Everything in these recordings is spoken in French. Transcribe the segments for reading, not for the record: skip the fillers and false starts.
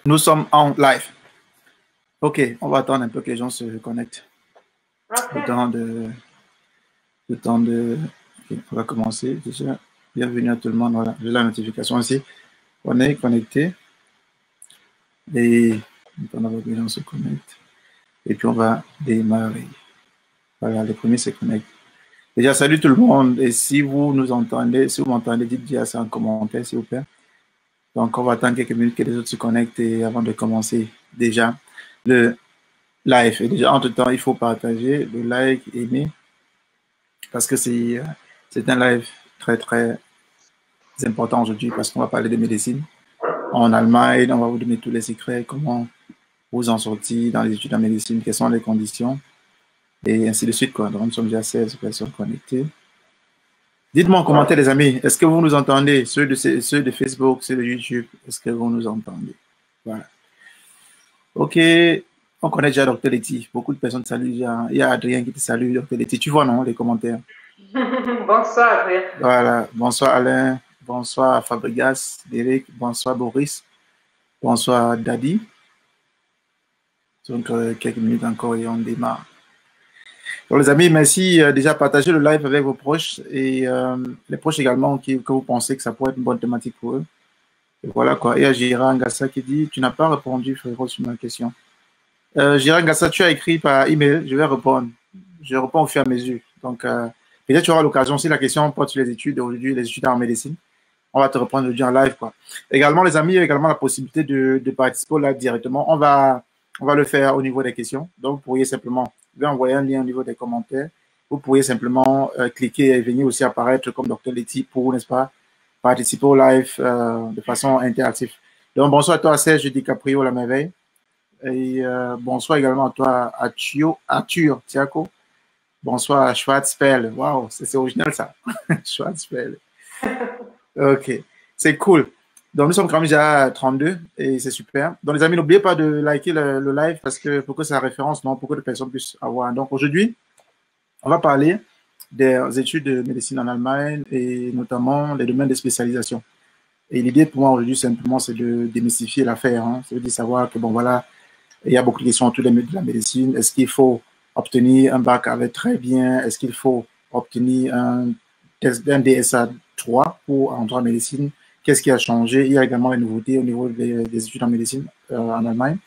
Nous sommes en live. Ok, on va attendre un peu que les gens se connectent. Okay. Le temps de... Okay, on va commencer déjà. Bienvenue à tout le monde. Voilà, j'ai la notification ici. On est connecté. Et on attend que les gens se connectent. Et puis on va démarrer. Voilà, les premiers se connectent. Déjà, salut tout le monde. Et si vous nous entendez, si vous m'entendez, dites déjà ça en commentaire, s'il vous plaît. Donc, on va attendre quelques minutes que les autres se connectent et avant de commencer déjà le live. Et déjà, entre-temps, il faut partager, le like, aimer, parce que c'est un live très, très important aujourd'hui parce qu'on va parler de médecine en Allemagne. On va vous donner tous les secrets, comment vous en sortir dans les études en médecine, quelles sont les conditions et ainsi de suite, quoi. Donc, nous sommes déjà 16 personnes connectées. Dites-moi en commentaire, les amis, est-ce que vous nous entendez? Ceux de Facebook, ceux de YouTube, est-ce que vous nous entendez? Voilà. Ok, on connaît déjà Dr. Letty. Beaucoup de personnes te saluent déjà. Il y a Adrien qui te salue, Dr. Letty. Tu vois, non, les commentaires? Bonsoir, Adrien. Voilà. Bonsoir, Alain. Bonsoir, Fabregas, Derek. Bonsoir, Boris. Bonsoir, Daddy. Donc, quelques minutes encore et on démarre. Donc, les amis, merci. Déjà, partagez le live avec vos proches et les proches également que vous pensez que ça pourrait être une bonne thématique pour eux. Et voilà, quoi. Et il y a Gérard Ngassa qui dit, tu n'as pas répondu, frérot, sur ma question. Gérard Ngassa, tu as écrit par email, je vais répondre. Je réponds au fur et à mesure. Donc, peut-être tu auras l'occasion, si la question porte sur les études, aujourd'hui, les études en médecine, on va te reprendre aujourd'hui en live, quoi. Également, les amis, il y a également la possibilité de participer au live directement. On va le faire au niveau des questions. Donc, vous pourriez simplement, je vais envoyer un lien au niveau des commentaires. Vous pourriez simplement cliquer et venir aussi apparaître comme Dr. Letty pour, n'est-ce pas, participer au live de façon interactive. Donc, bonsoir à toi, Serge DiCaprio, la merveille. Et bonsoir également à toi, Arthur Tiago. Bonsoir à Schwarzfeld. Waouh, c'est original ça. Schwarzfeld. Ok, c'est cool. Donc, nous sommes quand même déjà à 32 et c'est super. Donc, les amis, n'oubliez pas de liker le live parce que pour que ça référence, non, pour que de personnes puissent avoir. Donc, aujourd'hui, on va parler des études de médecine en Allemagne et notamment les domaines de spécialisation. Et l'idée pour moi aujourd'hui, simplement, c'est de démystifier l'affaire. Hein. Ça veut dire savoir que, bon, voilà, il y a beaucoup de questions autour de la médecine. Est-ce qu'il faut obtenir un bac avec très bien? Est-ce qu'il faut obtenir un DSA 3 pour entrer en médecine? Qu'est-ce qui a changé? Il y a également les nouveautés au niveau des études en médecine en Allemagne.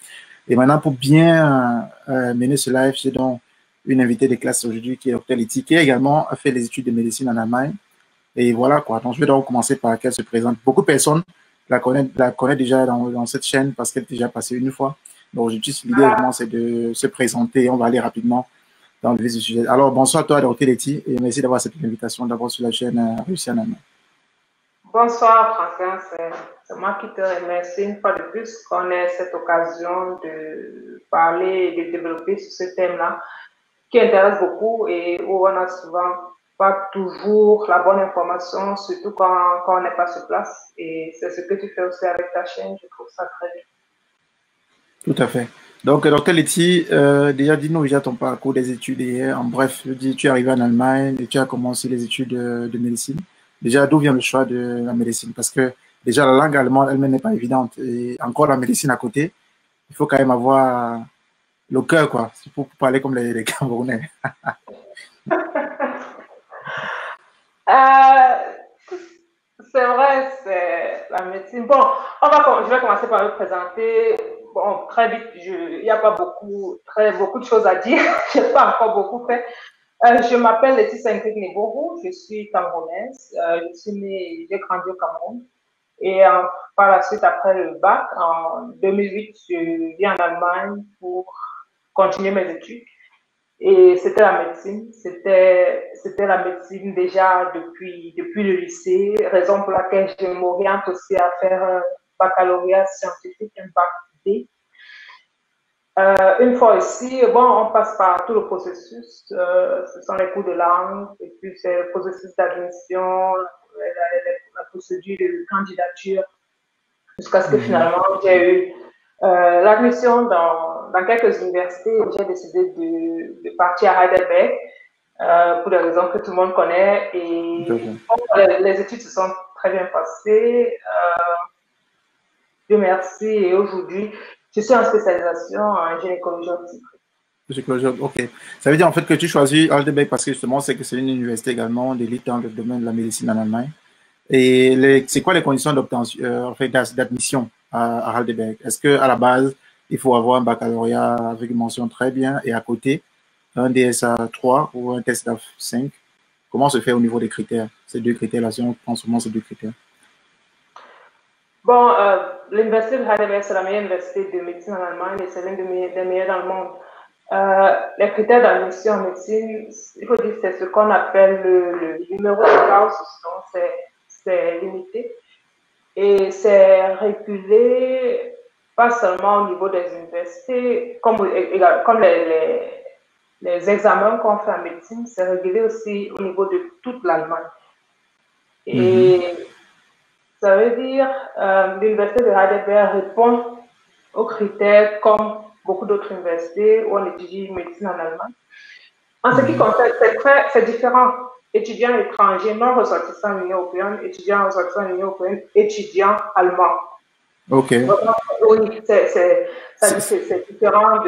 Et maintenant, pour bien mener ce live, j'ai donc une invitée de classe aujourd'hui qui est Dr. Letty, qui a également fait les études de médecine en Allemagne. Et voilà quoi. Donc, je vais donc commencer par qu'elle se présente. Beaucoup de personnes la connaissent déjà dans cette chaîne parce qu'elle est déjà passée une fois. Donc, l'idée vraiment, c'est de se présenter. On va aller rapidement dans le vif du sujet. Alors, bonsoir à toi, Dr. Letty, et merci d'avoir cette invitation d'abord sur la chaîne Russie en Allemagne. Bonsoir, Franklin. C'est moi qui te remercie une fois de plus qu'on ait cette occasion de parler et de développer sur ce thème-là qui intéresse beaucoup et où on n'a souvent pas toujours la bonne information, surtout quand on n'est pas sur place. Et c'est ce que tu fais aussi avec ta chaîne. Je trouve ça très bien. Tout à fait. Donc, Dr. Letty, déjà, dis-nous déjà ton parcours des études. Et, en bref, tu es arrivé en Allemagne et tu as commencé les études de médecine. Déjà, d'où vient le choix de la médecine? Parce que déjà, la langue allemande elle-même n'est pas évidente. Et encore la médecine à côté, il faut quand même avoir le cœur, quoi. C'est pour parler comme les Camerounais. C'est vrai, c'est la médecine. Bon, je vais commencer par me présenter. Bon, très vite, il n'y a pas beaucoup de choses à dire. Je n'ai pas encore beaucoup fait. Je m'appelle Laetitia Ingrid Nebourou, je suis camerounaise. Je suis née, j'ai grandi au Cameroun. Et par la suite, après le bac, en 2008, je viens en Allemagne pour continuer mes études. Et c'était la médecine. C'était la médecine déjà depuis le lycée, raison pour laquelle je m'oriente aussi à faire un baccalauréat scientifique, un bac D. Une fois ici, bon, on passe par tout le processus. Ce sont les cours de langue, et puis c'est le processus d'admission, la procédure de candidature, jusqu'à ce que finalement j'ai eu l'admission dans quelques universités. J'ai décidé de partir à Heidelberg pour des raisons que tout le monde connaît. Et bon, les études se sont très bien passées. Dieu merci. Et aujourd'hui, je suis en spécialisation en gynécologie obstétrique. Ok. Ça veut dire en fait que tu choisis Heidelberg parce que justement, c'est que c'est une université également d'élite dans le domaine de la médecine en Allemagne. Et c'est quoi les conditions d'obtention, en fait, d'admission à Heidelberg? Est-ce que à la base, il faut avoir un baccalauréat avec une mention très bien et à côté, un DSA 3 ou un test DAF 5? Comment se fait au niveau des critères? Ces deux critères-là, si on prend seulement ces deux critères. Bon, l'université de Heidelberg, c'est la meilleure université de médecine en Allemagne et c'est l'une des meilleures dans le monde. Les critères d'admission en médecine, il faut dire que c'est ce qu'on appelle le numéro de classe, donc c'est limité. Et c'est régulé pas seulement au niveau des universités, comme les examens qu'on fait en médecine, c'est régulé aussi au niveau de toute l'Allemagne. Et ça veut dire l'université de Heidelberg répond aux critères comme beaucoup d'autres universités où on étudie médecine en Allemagne. En ce qui concerne, c'est différent. Étudiants étrangers non ressortissants de l'Union européenne, étudiants ressortissants de l'Union européenne, étudiants allemands. Ok. Oui, c'est différent à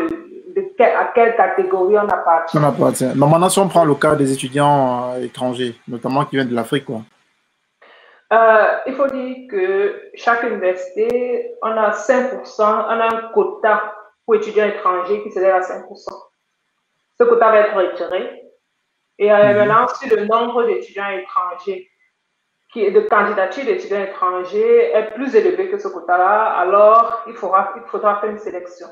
quelle catégorie on appartient. On appartient. Mais maintenant, si on prend le cas des étudiants étrangers, notamment qui viennent de l'Afrique, quoi. Il faut dire que chaque université, on a 5%, on a un quota pour étudiants étrangers qui s'élève à 5%. Ce quota va être retiré. Et maintenant, si le nombre d'étudiants étrangers, de candidatures d'étudiants étrangers est plus élevé que ce quota-là, alors il faudra faire une sélection.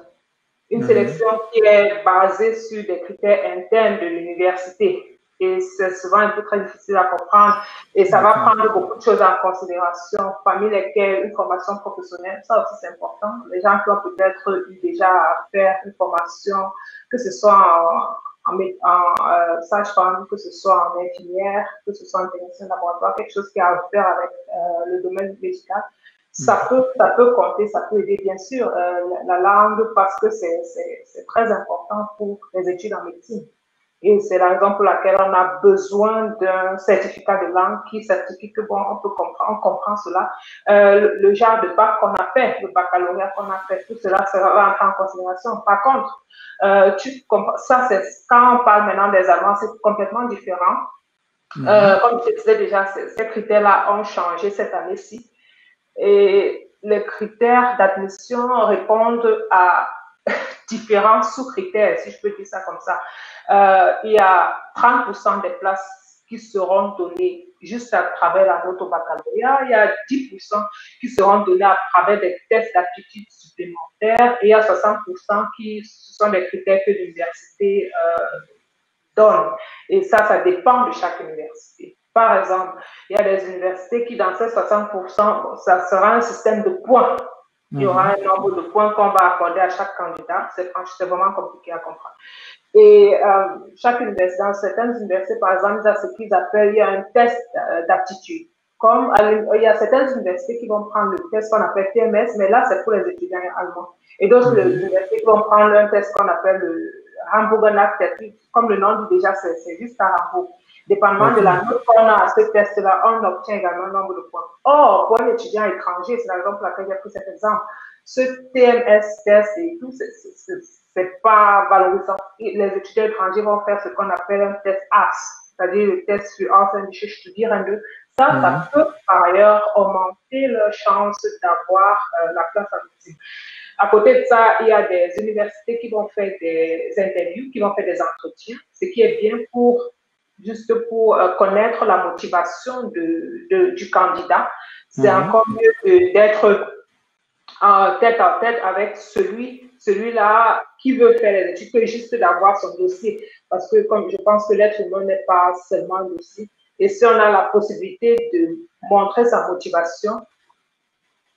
Une sélection qui est basée sur des critères internes de l'université. Et c'est souvent un peu très difficile à comprendre. Et ça va prendre beaucoup de choses en considération, parmi lesquelles une formation professionnelle. Ça aussi, c'est important. Les gens qui ont peut-être eu déjà à faire une formation, que ce soit en sage-femme, que ce soit en infirmière, que ce soit en technicien de laboratoire, quelque chose qui a à faire avec le domaine médical. Ça peut compter, ça peut aider, bien sûr, la langue, parce que c'est très important pour les études en médecine. Et c'est la raison pour laquelle on a besoin d'un certificat de langue qui certifie que, bon, on comprend cela. Le genre de bac qu'on a fait, le baccalauréat qu'on a fait, tout cela va entrer en considération. Par contre, ça, c'est quand on parle maintenant des Allemands, c'est complètement différent. Comme je disais déjà, ces critères-là ont changé cette année-ci. Et les critères d'admission répondent à différents sous-critères, si je peux dire ça comme ça. Il y a 30% des places qui seront données juste à travers la note au baccalauréat. Il y a 10% qui seront donnés à travers des tests d'aptitude supplémentaires. Et il y a 60% qui sont des critères que l'université donne. Et ça dépend de chaque université. Par exemple, il y a des universités qui, dans ces 60%, ça sera un système de points. Il y aura un nombre de points qu'on va accorder à chaque candidat. C'est vraiment compliqué à comprendre. Et chaque université, dans certaines universités, par exemple, il y a ce qu'ils appellent, il y a un test d'aptitude. Comme il y a certaines universités qui vont prendre le test qu'on appelle TMS, mais là, c'est pour les étudiants allemands. Et d'autres universités qui vont prendre un test qu'on appelle le Hamburger Nachttest. Comme le nom dit déjà, c'est juste à Hambourg. Dépendamment de la note qu'on a à ce test-là, on obtient également un nombre de points. Or, pour un étudiant étranger, c'est la raison pour laquelle j'ai pris cet exemple, ce TMS test et tout, c'est pas valorisant. Les étudiants étrangers vont faire ce qu'on appelle un test AS, c'est-à-dire le test sur ausländische Studierende. Ça peut par ailleurs augmenter leur chance d'avoir la place en médecine. À côté de ça, il y a des universités qui vont faire des interviews, qui vont faire des entretiens, ce qui est bien juste pour connaître la motivation du candidat. C'est encore mieux d'être tête à tête avec celui-là qui veut faire les études que juste d'avoir son dossier. Parce que comme je pense que l'être humain n'est pas seulement un dossier. Et si on a la possibilité de montrer sa motivation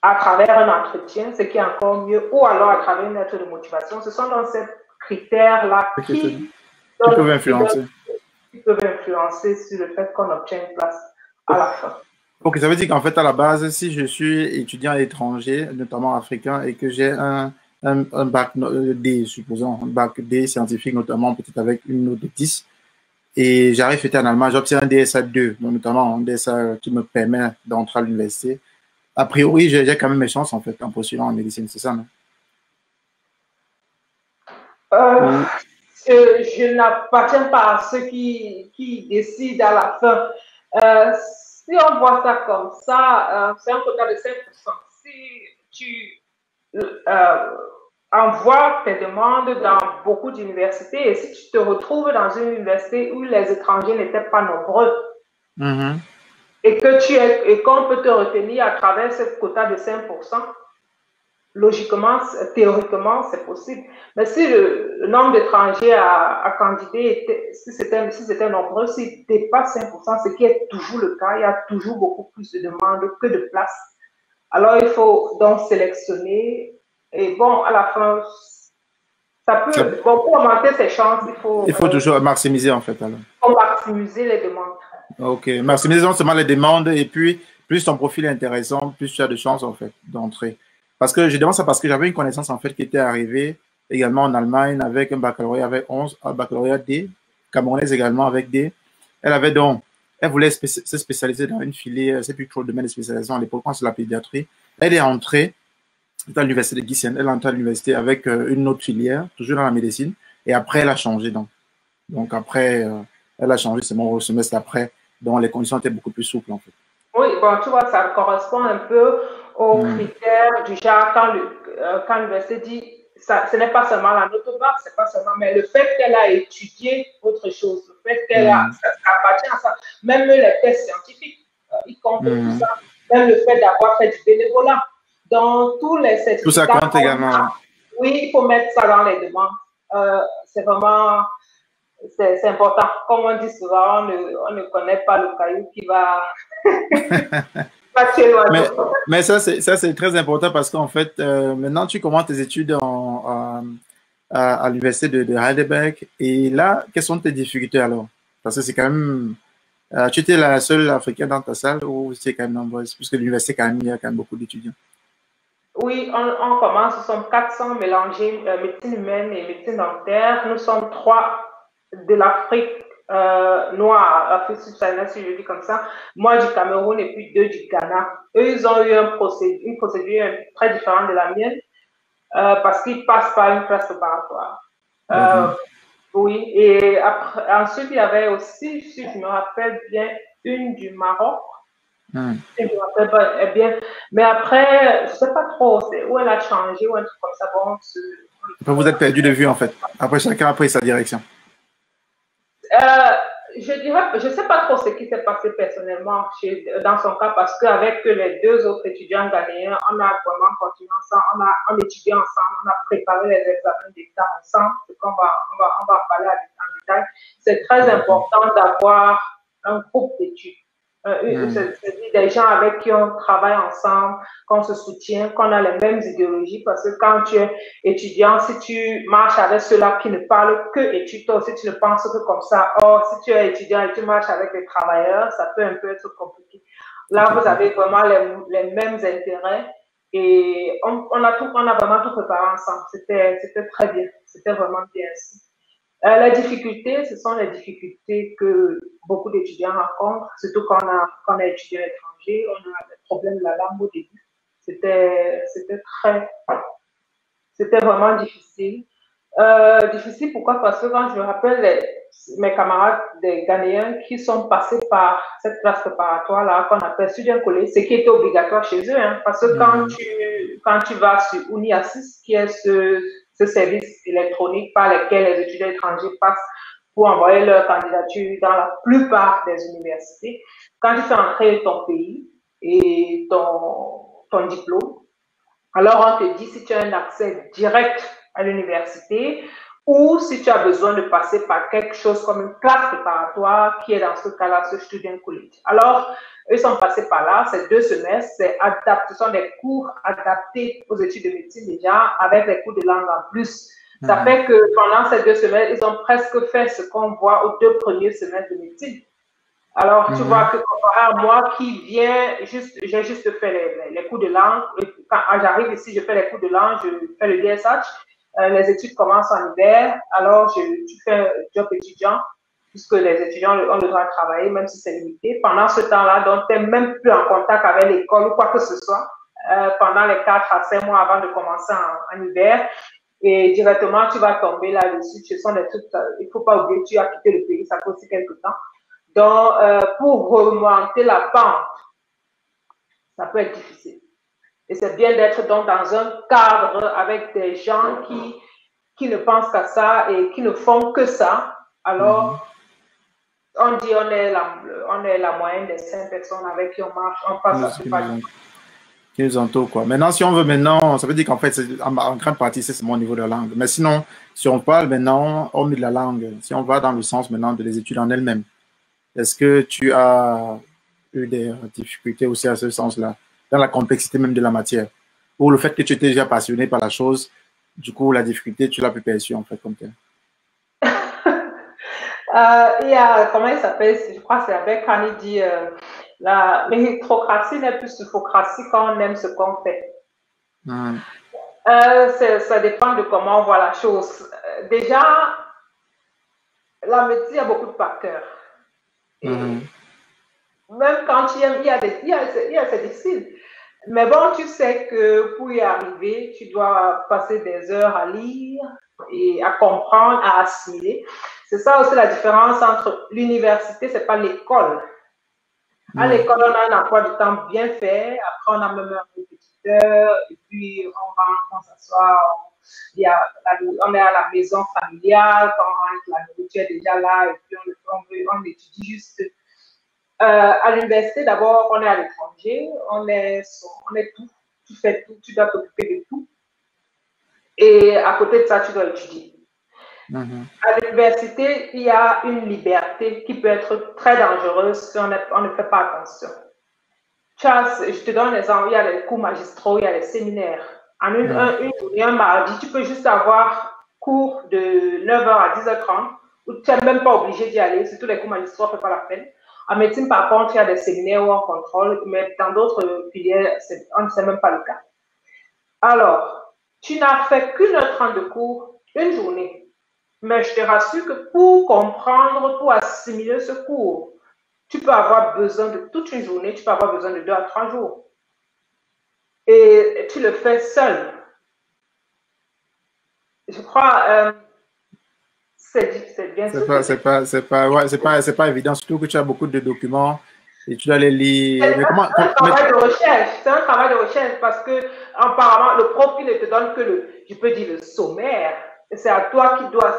à travers un entretien, ce qui est encore mieux, ou alors à travers une lettre de motivation, ce sont dans ces critères-là qui peuvent influencer sur le fait qu'on obtient une place à la fin. Ok, ça veut dire qu'en fait, à la base, si je suis étudiant étranger, notamment africain, et que j'ai un bac D, supposons, un bac D scientifique, notamment peut-être avec une note de 10, et j'arrive en Allemagne, j'obtiens un DSA 2, donc notamment un DSA qui me permet d'entrer à l'université. a priori, j'ai quand même mes chances, en fait, en postulant en médecine, c'est ça, non? Euh, Ou- je n'appartiens pas à ceux qui décident à la fin. Si on voit ça comme ça, c'est un quota de 5%. Si tu euh, envoies tes demandes dans beaucoup d'universités et si tu te retrouves dans une université où les étrangers n'étaient pas nombreux Mhm. et qu'on peut te retenir à travers ce quota de 5%, logiquement, théoriquement, c'est possible. Mais si le nombre d'étrangers à candider, si c'était nombreux, s'il dépasse 5%, ce qui est toujours le cas, il y a toujours beaucoup plus de demandes que de places. Alors, il faut donc sélectionner. Et bon, à la fin, ça peut, bon, pour augmenter ses chances, Il faut toujours maximiser, en fait, alors. faut maximiser les demandes. Ok, maximiser non seulement les demandes, et puis, plus ton profil est intéressant, plus tu as de chances, en fait, d'entrer. Parce que je demande ça parce que j'avais une connaissance, en fait, qui était arrivée également en Allemagne avec un baccalauréat avec 11, un baccalauréat D, camerounaise également avec D. Elle avait donc, elle voulait se spécialiser dans une filière, c'est plus trop le domaine de spécialisation à l'époque, c'est la pédiatrie. Elle est entrée à l'université de Gießen, elle est entrée à l'université avec une autre filière, toujours dans la médecine, et après, elle a changé, donc après, elle a changé seulement au semestre après, dont les conditions étaient beaucoup plus souples, en fait. Oui, bon, tu vois, ça correspond un peu aux critères du genre quand l'université dit ça, ce n'est pas seulement la note basse, c'est pas seulement, mais le fait qu'elle a étudié autre chose, le fait qu'elle a, ça appartient à ça, même les tests scientifiques, ils comptent tout ça, même le fait d'avoir fait du bénévolat. Dans tous les certificats. Tout ça compte également. Oui, il faut mettre ça dans les demandes. C'est vraiment, c'est important. Comme on dit souvent, on ne connaît pas le caillou qui va tuer l'oiseau. Mais ça, c'est très important parce qu'en fait, maintenant, tu commences tes études à l'université de Heidelberg. Et là, quelles sont tes difficultés alors? Parce que c'est quand même. Tu étais la seule africaine dans ta salle ou c'est quand même nombreuse? Puisque l'université, quand même, il y a quand même beaucoup d'étudiants. Oui, on commence, nous sommes 400 mélangés, médecine humaine et médecine dentaire. Nous sommes 3 de l'Afrique noire, Afrique subsaharienne, si je dis comme ça. Moi du Cameroun et puis 2 du Ghana. Eux, ils ont eu une procédure très différente de la mienne parce qu'ils passent par une classe préparatoire. Oui, et après, ensuite, il y avait aussi, si je me rappelle bien, une du Maroc. Je me rappelle pas bien. Mais après, je sais pas trop où elle a changé ou un truc comme ça. Bon, Après, vous êtes perdu de vue, en fait. Après, chacun a pris sa direction. Je dirais, je sais pas trop ce qui s'est passé personnellement dans son cas parce qu'avec les 2 autres étudiants ghanéens, on a vraiment continué ensemble, on étudié ensemble, on a préparé les examens d'État ensemble, on va en parler en détail. C'est très important d'avoir un groupe d'études. C'est des gens avec qui on travaille ensemble, qu'on se soutient, qu'on a les mêmes idéologies, parce que quand tu es étudiant, si tu marches avec ceux-là qui ne parlent que études, toi aussi tu ne penses que comme ça. Or, si tu es étudiant et tu marches avec les travailleurs, ça peut un peu être compliqué. Là, vous avez vraiment les mêmes intérêts et on a vraiment tout préparé ensemble. C'était très bien, c'était vraiment bien. La difficulté, ce sont les difficultés que beaucoup d'étudiants rencontrent, surtout quand on est étudiant étranger, on a le problème de la langue au début. C'était vraiment difficile. Difficile pourquoi? Parce que quand je me rappelle mes camarades des Ghanéens qui sont passés par cette classe préparatoire là qu'on appelle Student College, ce qui était obligatoire chez eux, hein, parce que quand tu vas sur UniAssist, qui est ce service électronique par lequel les étudiants étrangers passent pour envoyer leur candidature dans la plupart des universités, quand tu fais entrer ton pays et ton diplôme, alors, on te dit si tu as un accès direct à l'université ou si tu as besoin de passer par quelque chose comme une classe préparatoire qui est dans ce cas-là, ce student college. Alors, eux sont passés par là, c'est 2 semestres, ce sont des cours adaptés aux études de médecine déjà, avec des cours de langue en plus. Ça fait que pendant ces 2 semestres, ils ont presque fait ce qu'on voit aux 2 premiers semestres de médecine. Alors, tu vois que comparé à moi qui viens j'ai juste fait les cours de langue. Quand j'arrive ici, je fais les cours de langue, je fais le DSH. Les études commencent en hiver. Alors, tu fais un job étudiant. puisque les étudiants ont le droit de travailler, même si c'est limité. Pendant ce temps-là, donc, tu n'es même plus en contact avec l'école ou quoi que ce soit pendant les 4 à 5 mois avant de commencer en hiver. Et directement, tu vas tomber là-dessus. Ce sont des trucs, il ne faut pas oublier, tu as quitté le pays, ça fait aussi quelques temps. Donc, pour remonter la pente, ça peut être difficile. Et c'est bien d'être donc dans un cadre avec des gens qui ne pensent qu'à ça et qui ne font que ça. Alors, on dit on est la moyenne des 5 personnes avec qui on marche, on passe à ce pas. Qui nous entourent, quoi. Maintenant, si on veut maintenant, ça veut dire qu'en fait, en grande partie, c'est mon niveau de la langue. Mais sinon, si on parle maintenant, hormis de la langue, si on va dans le sens maintenant de les études en elles-mêmes, est-ce que tu as eu des difficultés aussi à ce sens-là, dans la complexité même de la matière, ou le fait que tu étais déjà passionné par la chose, du coup, la difficulté, tu l'as pu perçue, en fait, comme tel? Il y a, comment il s'appelle, je crois que c'est avec quand il dit la méritocratie n'est plus sophrocratie quand on aime ce qu'on fait. Ça dépend de comment on voit la chose. Déjà, la médecine, il y a beaucoup de facteurs. Même quand tu aimes, c'est difficile. Mais bon, tu sais que pour y arriver, tu dois passer des heures à lire et à comprendre, à assimiler. C'est ça aussi la différence entre l'université, c'est pas l'école. À l'école, on a un emploi du temps bien fait. Après, on a même un répétiteur. Et puis, on s'assoit. On est à la maison familiale. Quand la nourriture est déjà là. Et puis, on étudie juste. À l'université, d'abord, on est à l'étranger. On est tout. Tu fais tout. Tu dois t'occuper de tout. Et à côté de ça, tu dois étudier. À l'université, il y a une liberté qui peut être très dangereuse si on ne fait pas attention. Je te donne un exemple, il y a les cours magistraux, il y a les séminaires. En un mardi, tu peux juste avoir cours de 9h à 10h30 où tu n'es même pas obligé d'y aller, surtout les cours magistraux, ne fait pas la peine. En médecine, par contre, il y a des séminaires où on contrôle, mais dans d'autres filières, on ne sait même pas le cas. Alors, tu n'as fait qu'une heure 30 de cours, une journée. Mais je te rassure que pour comprendre, pour assimiler ce cours, tu peux avoir besoin de toute une journée, tu peux avoir besoin de 2 à 3 jours. Et tu le fais seul. Je crois, c'est bien sûr. C'est pas évident, surtout que tu as beaucoup de documents et tu dois les lire. C'est un travail de recherche. C'est un travail de recherche parce que, apparemment, le profil ne te donne que je peux dire, le sommaire. C'est toi qui dois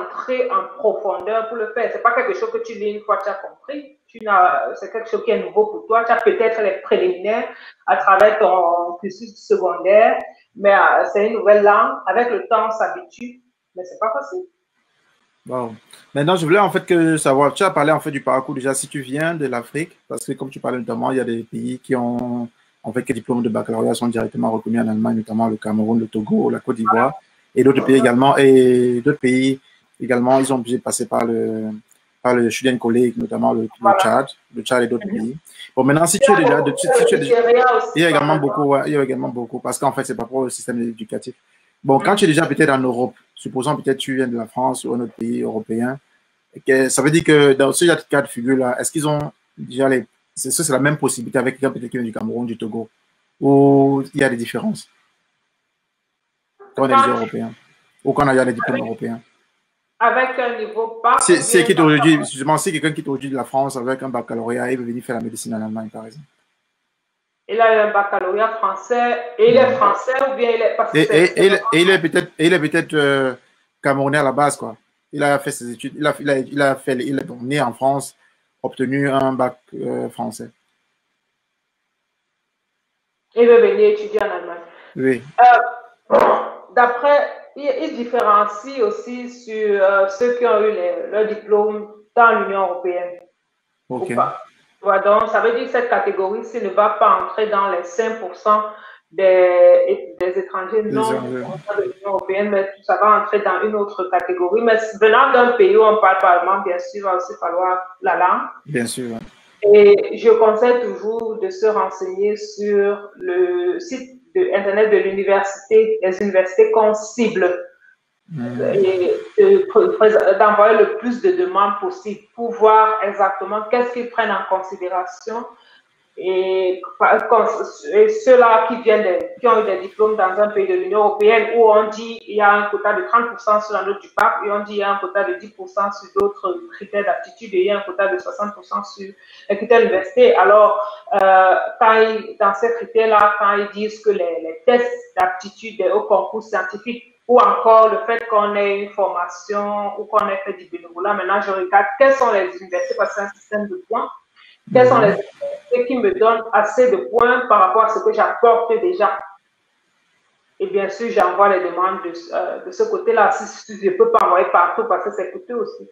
entrer en profondeur pour le faire. C'est pas quelque chose que tu lis une fois que tu as compris. C'est quelque chose qui est nouveau pour toi. Tu as peut-être les préliminaires à travers ton cursus secondaire, mais c'est une nouvelle langue. Avec le temps, on s'habitue, mais c'est pas facile. Wow. Maintenant, je voulais en fait savoir, tu as parlé en fait du parcours déjà, si tu viens de l'Afrique, parce que comme tu parlais notamment, il y a des pays qui ont en fait que les diplômes de baccalauréat sont directement reconnus en Allemagne, notamment le Cameroun, le Togo, la Côte d'Ivoire. Et d'autres pays également, ils ont obligé de passer par le Student College, notamment le Tchad et d'autres pays. Bon, maintenant, si tu es déjà, il y a également beaucoup, parce qu'en fait, c'est pas pour le système éducatif. Bon, quand tu es déjà peut-être en Europe, supposons peut-être tu viens de la France ou un autre pays européen, ça veut dire que dans ce cas de figure-là, est-ce qu'ils ont déjà c'est la même possibilité avec quelqu'un peut-être qui vient du Cameroun, du Togo, ou il y a des différences? Quand on est déjà européen, ou quand on a déjà des diplômes européens. Avec un niveau pas. Si quelqu'un quitte aujourd'hui de la France avec un baccalauréat, il veut venir faire la médecine en Allemagne, par exemple. Il a eu un baccalauréat français, et il est français ou bien il est parce que il est peut-être camerounais à la base, quoi. Il a fait ses études, il est né en France, obtenu un bac français. Il veut venir étudier en Allemagne. Oui. D'après, il différencie aussi sur ceux qui ont eu leur diplôme dans l'Union européenne. Ok. Ou pas. Voilà, donc, ça veut dire que cette catégorie-ci ne va pas entrer dans les 5% des étrangers non de l'Union européenne, mais ça va entrer dans une autre catégorie. Mais venant d'un pays où on parle pas allemand, bien sûr, il va aussi falloir la langue. Bien sûr. Et je conseille toujours de se renseigner sur le site Internet de l'université, les universités qu'on cible. et d'envoyer le plus de demandes possible pour voir exactement qu'est-ce qu'ils prennent en considération. Et ceux-là qui ont eu des diplômes dans un pays de l'Union européenne où on dit qu'il y a un quota de 30% sur la note du bac et on dit qu'il y a un quota de 10% sur d'autres critères d'aptitude et il y a un quota de 60% sur les critères d'université. Alors, dans ces critères-là, quand ils disent que les tests d'aptitude au concours scientifique ou encore le fait qu'on ait une formation ou qu'on ait fait du bénévolat, maintenant je regarde quelles sont les universités parce que c'est un système de points. Quels sont les universités qui me donnent assez de points par rapport à ce que j'apporte déjà? Et bien sûr, j'envoie les demandes de ce côté-là. Si je ne peux pas envoyer partout parce que c'est coûteux aussi.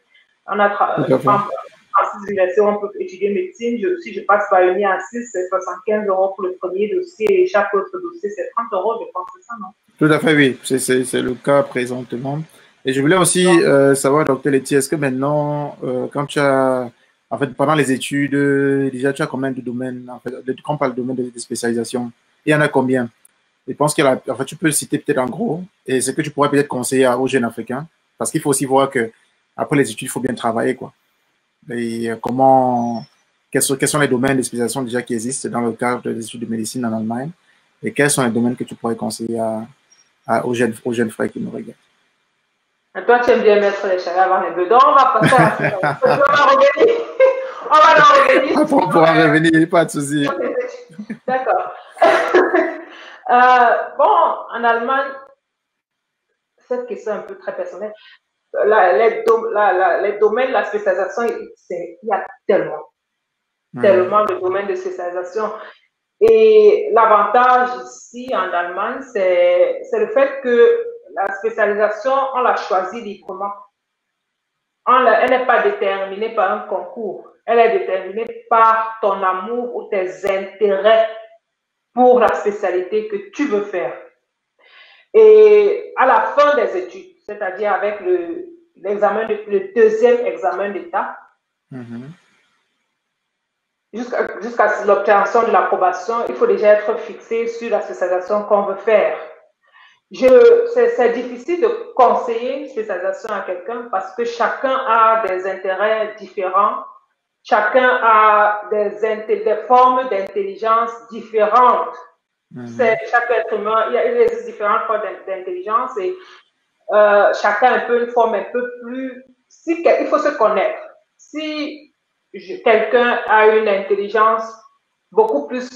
On a en 6 universités, on peut étudier médecine. Si je passe par une en 6, c'est 75 € pour le premier dossier et chaque autre dossier, c'est 30 €, je pense, c'est ça, non? Tout à fait, oui. C'est le cas présentement. Et je voulais aussi savoir, docteur Letty, est-ce que maintenant, quand tu as en fait, pendant les études, déjà, tu as combien de domaines? En fait, quand on parle de domaines de spécialisation, il y en a combien? Je pense que en fait, tu peux le citer peut-être en gros, et c'est que tu pourrais peut-être conseiller aux jeunes Africains, parce qu'il faut aussi voir que après les études, il faut bien travailler, quoi. Et quels sont les domaines de spécialisation déjà qui existent dans le cadre des études de médecine en Allemagne, et quels sont les domaines que tu pourrais conseiller aux jeunes frères qui nous regardent? Toi, tu aimes bien mettre les charrettes avant les bœufs. Donc, on va passer à on va revenir. On va en revenir. On pourra revenir, pas de souci. D'accord. Bon, en Allemagne, cette question est un peu très personnelle. Les domaines de la spécialisation, il y a tellement de domaines de spécialisation. Et l'avantage ici en Allemagne, c'est le fait que la spécialisation, on l'a choisie librement. Elle n'est pas déterminée par un concours. Elle est déterminée par ton amour ou tes intérêts pour la spécialité que tu veux faire. Et à la fin des études, c'est-à-dire avec le deuxième examen d'État, jusqu'à l'obtention de l'approbation, il faut déjà être fixé sur la spécialisation qu'on veut faire. C'est difficile de conseiller une spécialisation à quelqu'un parce que chacun a des intérêts différents, chacun a des formes d'intelligence différentes. Chaque être humain, il existe différentes formes d'intelligence et chacun a une forme un peu plus... il faut se connaître. Si quelqu'un a une intelligence beaucoup plus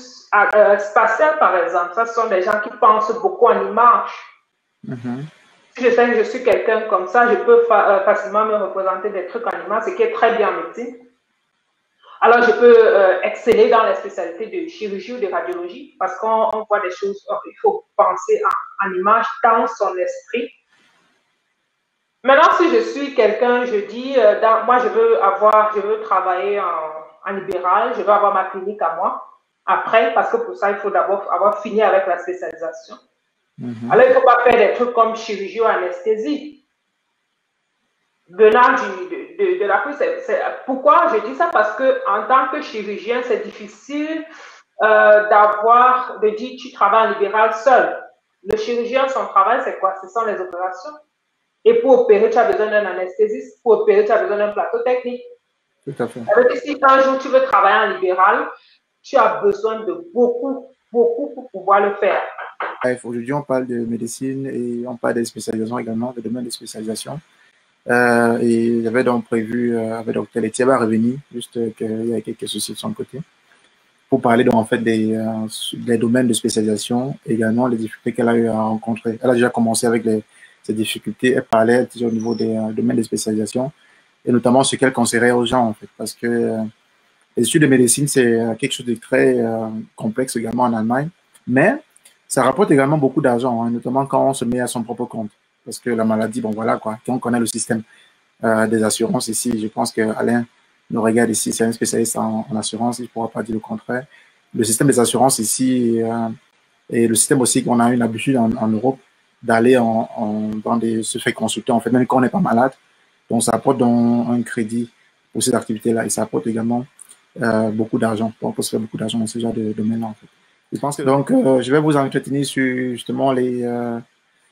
spatiale, par exemple, ce sont des gens qui pensent beaucoup en images. Si je sais que je suis quelqu'un comme ça, je peux facilement me représenter des trucs en images, ce qui est très bien en médecine. Alors, je peux exceller dans les spécialités de chirurgie ou de radiologie parce qu'on voit des choses, il faut penser en images dans son esprit. Maintenant, si je suis quelqu'un, je dis, moi, je veux travailler en libéral, je veux avoir ma clinique à moi. Après, parce que pour ça, il faut d'abord avoir fini avec la spécialisation. Alors, il ne faut pas faire des trucs comme chirurgie ou anesthésie. Venant de la prise, pourquoi je dis ça? Parce qu'en tant que chirurgien, c'est difficile de dire tu travailles en libéral seul. Le chirurgien, son travail, c'est quoi? Ce sont les opérations. Et pour opérer, tu as besoin d'un anesthésiste. Pour opérer, tu as besoin d'un plateau technique. Tout à fait. Alors, si un jour tu veux travailler en libéral, tu as besoin de beaucoup pour pouvoir le faire. Bref, aujourd'hui, on parle de médecine et on parle des spécialisations également, des domaines de spécialisation. Et j'avais donc prévu avec Dr Letty à revenir, juste qu'il y a quelques soucis de son côté, pour parler donc en fait des domaines de spécialisation, également les difficultés qu'elle a eu à rencontrer. Elle a déjà commencé avec ces difficultés, elle parlait au niveau des domaines de spécialisation, et notamment ce qu'elle conseillerait aux gens en fait, parce que les études de médecine, c'est quelque chose de très complexe également en Allemagne, mais ça rapporte également beaucoup d'argent, hein, notamment quand on se met à son propre compte. Parce que la maladie, bon voilà quoi, quand on connaît le système des assurances ici, je pense qu'Alain nous regarde ici, c'est un spécialiste en assurance, il ne pourra pas dire le contraire. Le système des assurances ici et le système aussi qu'on a une habitude en Europe d'aller se faire consulter, en fait, même quand on n'est pas malade. Donc ça apporte un crédit pour ces activités-là et ça apporte également beaucoup d'argent. On peut se faire beaucoup d'argent dans ce genre de domaine-là en fait. Je pense que donc je vais vous entretenir sur justement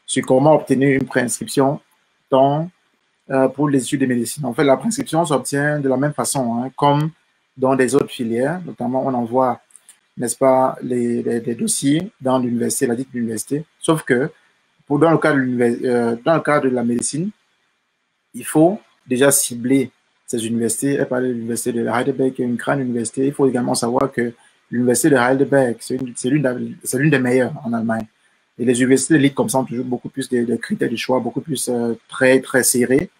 sur comment obtenir une préinscription temps pour les études de médecine. En fait, la prescription s'obtient de la même façon, hein, comme dans des autres filières. Notamment, on envoie, n'est-ce pas, les dossiers dans l'université, la dite université. Sauf que, dans le cadre de la médecine, il faut déjà cibler ces universités. Elle parlait de l'université de Heidelberg, qui est une grande université. Il faut également savoir que l'université de Heidelberg, c'est l'une des meilleures en Allemagne. Et les universités d'élite comme ça ont toujours beaucoup plus de critères de choix, beaucoup plus très, très serrés.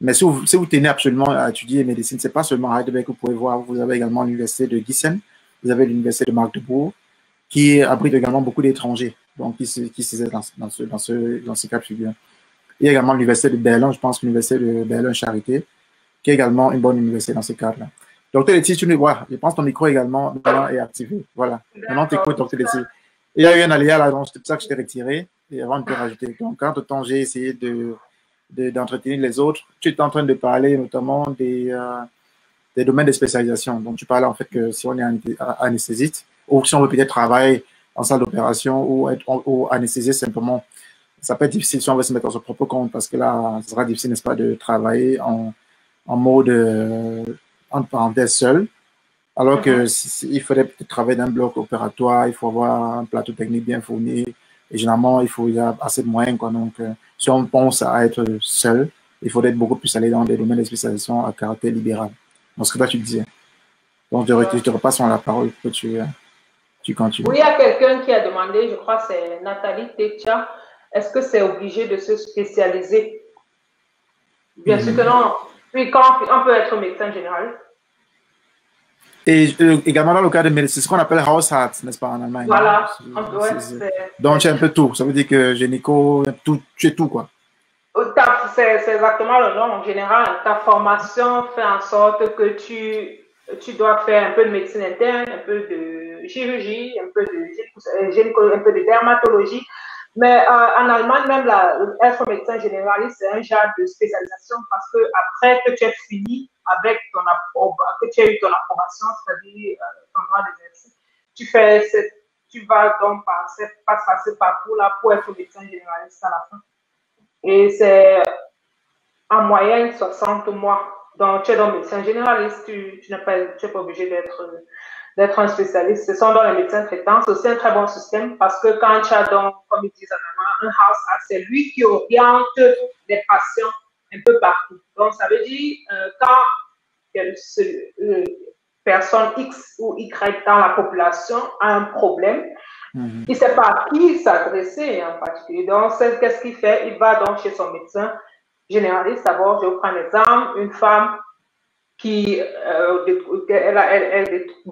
Mais si vous tenez absolument à étudier médecine, c'est pas seulement Heidelberg que vous pouvez voir. Vous avez également l'université de Gießen, vous avez l'université de Magdebourg, qui abrite également beaucoup d'étrangers, donc qui se dans ce cas de figure. Il y a également l'université de Berlin, je pense l'université de Berlin-Charité, qui est également une bonne université dans ce cadre-là. Docteur Letty, tu nous vois, je pense que ton micro également est activé. Voilà. Maintenant, tu écoutes, Docteur Letty. Il y a eu un aléa là, donc c'est pour ça que je t'ai retiré et avant de te rajouter. Donc, quand temps j'ai essayé d'entretenir les autres, tu es en train de parler notamment des domaines de spécialisation. Donc, tu parlais en fait que si on est anesthésiste ou si on veut peut-être travailler en salle d'opération ou anesthésier simplement, ça peut être difficile si on veut se mettre à son propre compte parce que là, ce sera difficile, n'est-ce pas, de travailler en mode, entre parenthèses, seul. Alors que il faudrait peut-être travailler dans un bloc opératoire, il faut avoir un plateau technique bien fourni et généralement, il faut y avoir assez de moyens, quoi. Donc, si on pense à être seul, il faudrait être beaucoup plus aller dans des domaines de spécialisation à caractère libéral. Donc, ce que toi, tu disais. Donc, je te repasse la parole que tu continues. Oui, il y a quelqu'un qui a demandé, je crois c'est Nathalie Techa, est-ce que c'est obligé de se spécialiser? Bien sûr que non. Puis quand on peut être médecin général. Et également dans le cas de médecine, c'est ce qu'on appelle Hausarzt, n'est-ce pas, en Allemagne? Voilà. Donc, tu es un peu tout. Ça veut dire que gynéco, tu es tout, quoi. C'est exactement le nom. En général, ta formation fait en sorte que tu dois faire un peu de médecine interne, un peu de chirurgie, un peu de gynécologie, un peu de dermatologie. Mais en Allemagne, même être médecin généraliste, c'est un genre de spécialisation parce que après que tu aies fini avec que tu aies eu ton approbation, c'est-à-dire ton droit d'exercice, tu vas donc passer ce parcours-là pour être médecin généraliste à la fin. Et c'est en moyenne 60 mois. Donc, tu es donc médecin généraliste, tu n'es pas obligé d'être un spécialiste. Ce sont dans les médecins traitants. C'est aussi un très bon système parce que quand tu as donc, comme ils disent en allemand, un Hausarzt, c'est lui qui oriente les patients un peu partout. Donc, ça veut dire quand personne X ou Y dans la population a un problème, il ne sait pas à qui s'adresser en particulier. Donc, qu'est-ce qu'il fait? Il va donc chez son médecin généraliste. D'abord, je vous prends l'exemple, une femme qui elle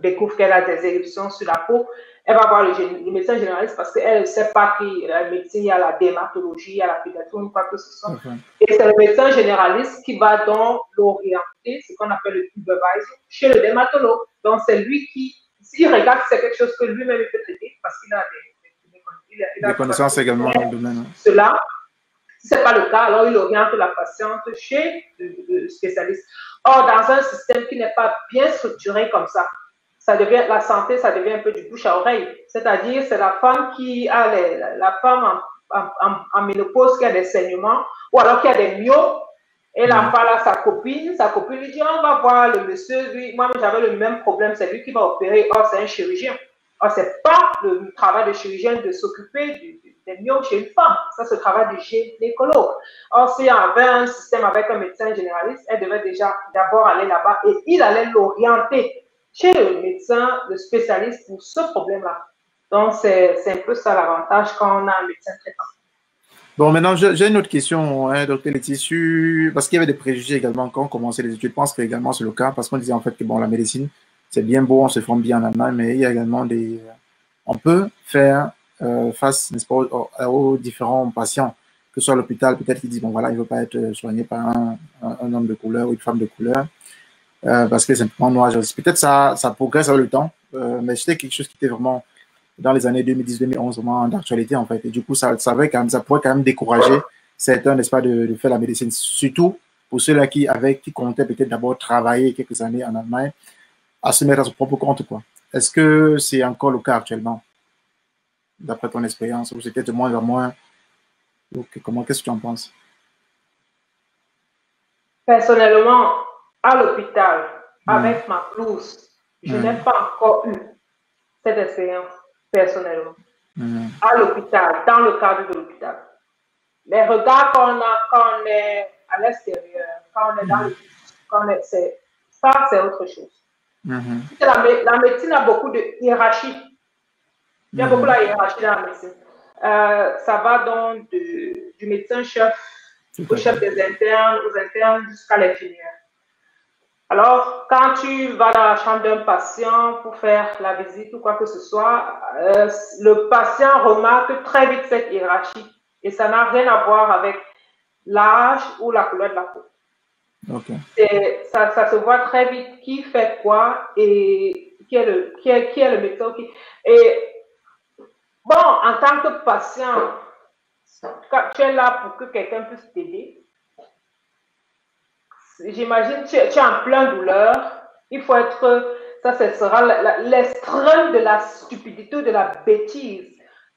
découvre qu'elle a des éruptions sur la peau. Elle va voir le médecin généraliste parce qu'elle ne sait pas qu'il y a la médecine, il y a la dermatologie, il y a la pédiatrie, ou quoi que ce soit. Et c'est le médecin généraliste qui va donc l'orienter, ce qu'on appelle le supervisor, chez le dermatologue. Donc, c'est lui qui, s'il regarde si c'est quelque chose que lui-même peut traiter, parce qu'il a des connaissances également dans le domaine. Cela, si ce n'est pas le cas, alors il oriente la patiente chez le spécialiste. Or, dans un système qui n'est pas bien structuré comme ça, la santé, ça devient un peu du bouche à oreille. C'est-à-dire, c'est la femme qui a la femme en ménopause qui a des saignements, ou alors qui a des myopes. Elle en parle à sa copine lui dit, on va voir le monsieur, lui, moi j'avais le même problème, c'est lui qui va opérer. Or, c'est un chirurgien. Or, ce n'est pas le travail de chirurgien de s'occuper des myopes chez une femme. Ça, c'est le travail du gynécologue. Or, s'il y avait un système avec un médecin généraliste, elle devait déjà d'abord aller là-bas et il allait l'orienter chez le médecin, le spécialiste pour ce problème-là. Donc, c'est un peu ça l'avantage quand on a un médecin traitant. Bon, maintenant, j'ai une autre question, hein, docteur Letty, parce qu'il y avait des préjugés également quand on commençait les études. Je pense que également c'est le cas, parce qu'on disait en fait que bon, la médecine, c'est bien beau, on se forme bien en Allemagne, mais il y a également on peut faire face, n'est-ce pas, aux différents patients, que ce soit à l'hôpital, peut-être qu'ils disent, bon voilà, il ne veut pas être soigné par un homme de couleur ou une femme de couleur, parce que c'est simplement noir. Peut-être ça progresse avec le temps, mais c'était quelque chose qui était vraiment dans les années 2010-2011, vraiment d'actualité en fait. Et du coup, ça pourrait quand même décourager certains, n'est-ce pas, de faire la médecine, surtout pour ceux-là qui comptaient peut-être d'abord travailler quelques années en Allemagne, à se mettre à son propre compte, quoi. Est-ce que c'est encore le cas actuellement, d'après ton expérience, ou c'est peut-être de moins en moins? Qu'est-ce que tu en penses? Personnellement, à l'hôpital, avec ma blouse, je n'ai pas encore eu cette expérience, personnellement. À l'hôpital, dans le cadre de l'hôpital. Les regards qu'on a quand on est à l'extérieur, quand on est dans le bus, ça, c'est autre chose. La médecine a beaucoup de hiérarchie. Il y a beaucoup de hiérarchie dans la médecine. Ça va donc du médecin-chef au chef des internes, aux internes jusqu'à l'infirmière. Alors, quand tu vas dans la chambre d'un patient pour faire la visite ou quoi que ce soit, le patient remarque très vite cette hiérarchie et ça n'a rien à voir avec l'âge ou la couleur de la peau. Okay. Ça se voit très vite qui fait quoi et qui est le médecin. Et bon, en tant que patient, quand tu es là pour que quelqu'un puisse t'aider, j'imagine tu es en pleine douleur, il faut être, ça ce sera l'extrême de la stupidité ou de la bêtise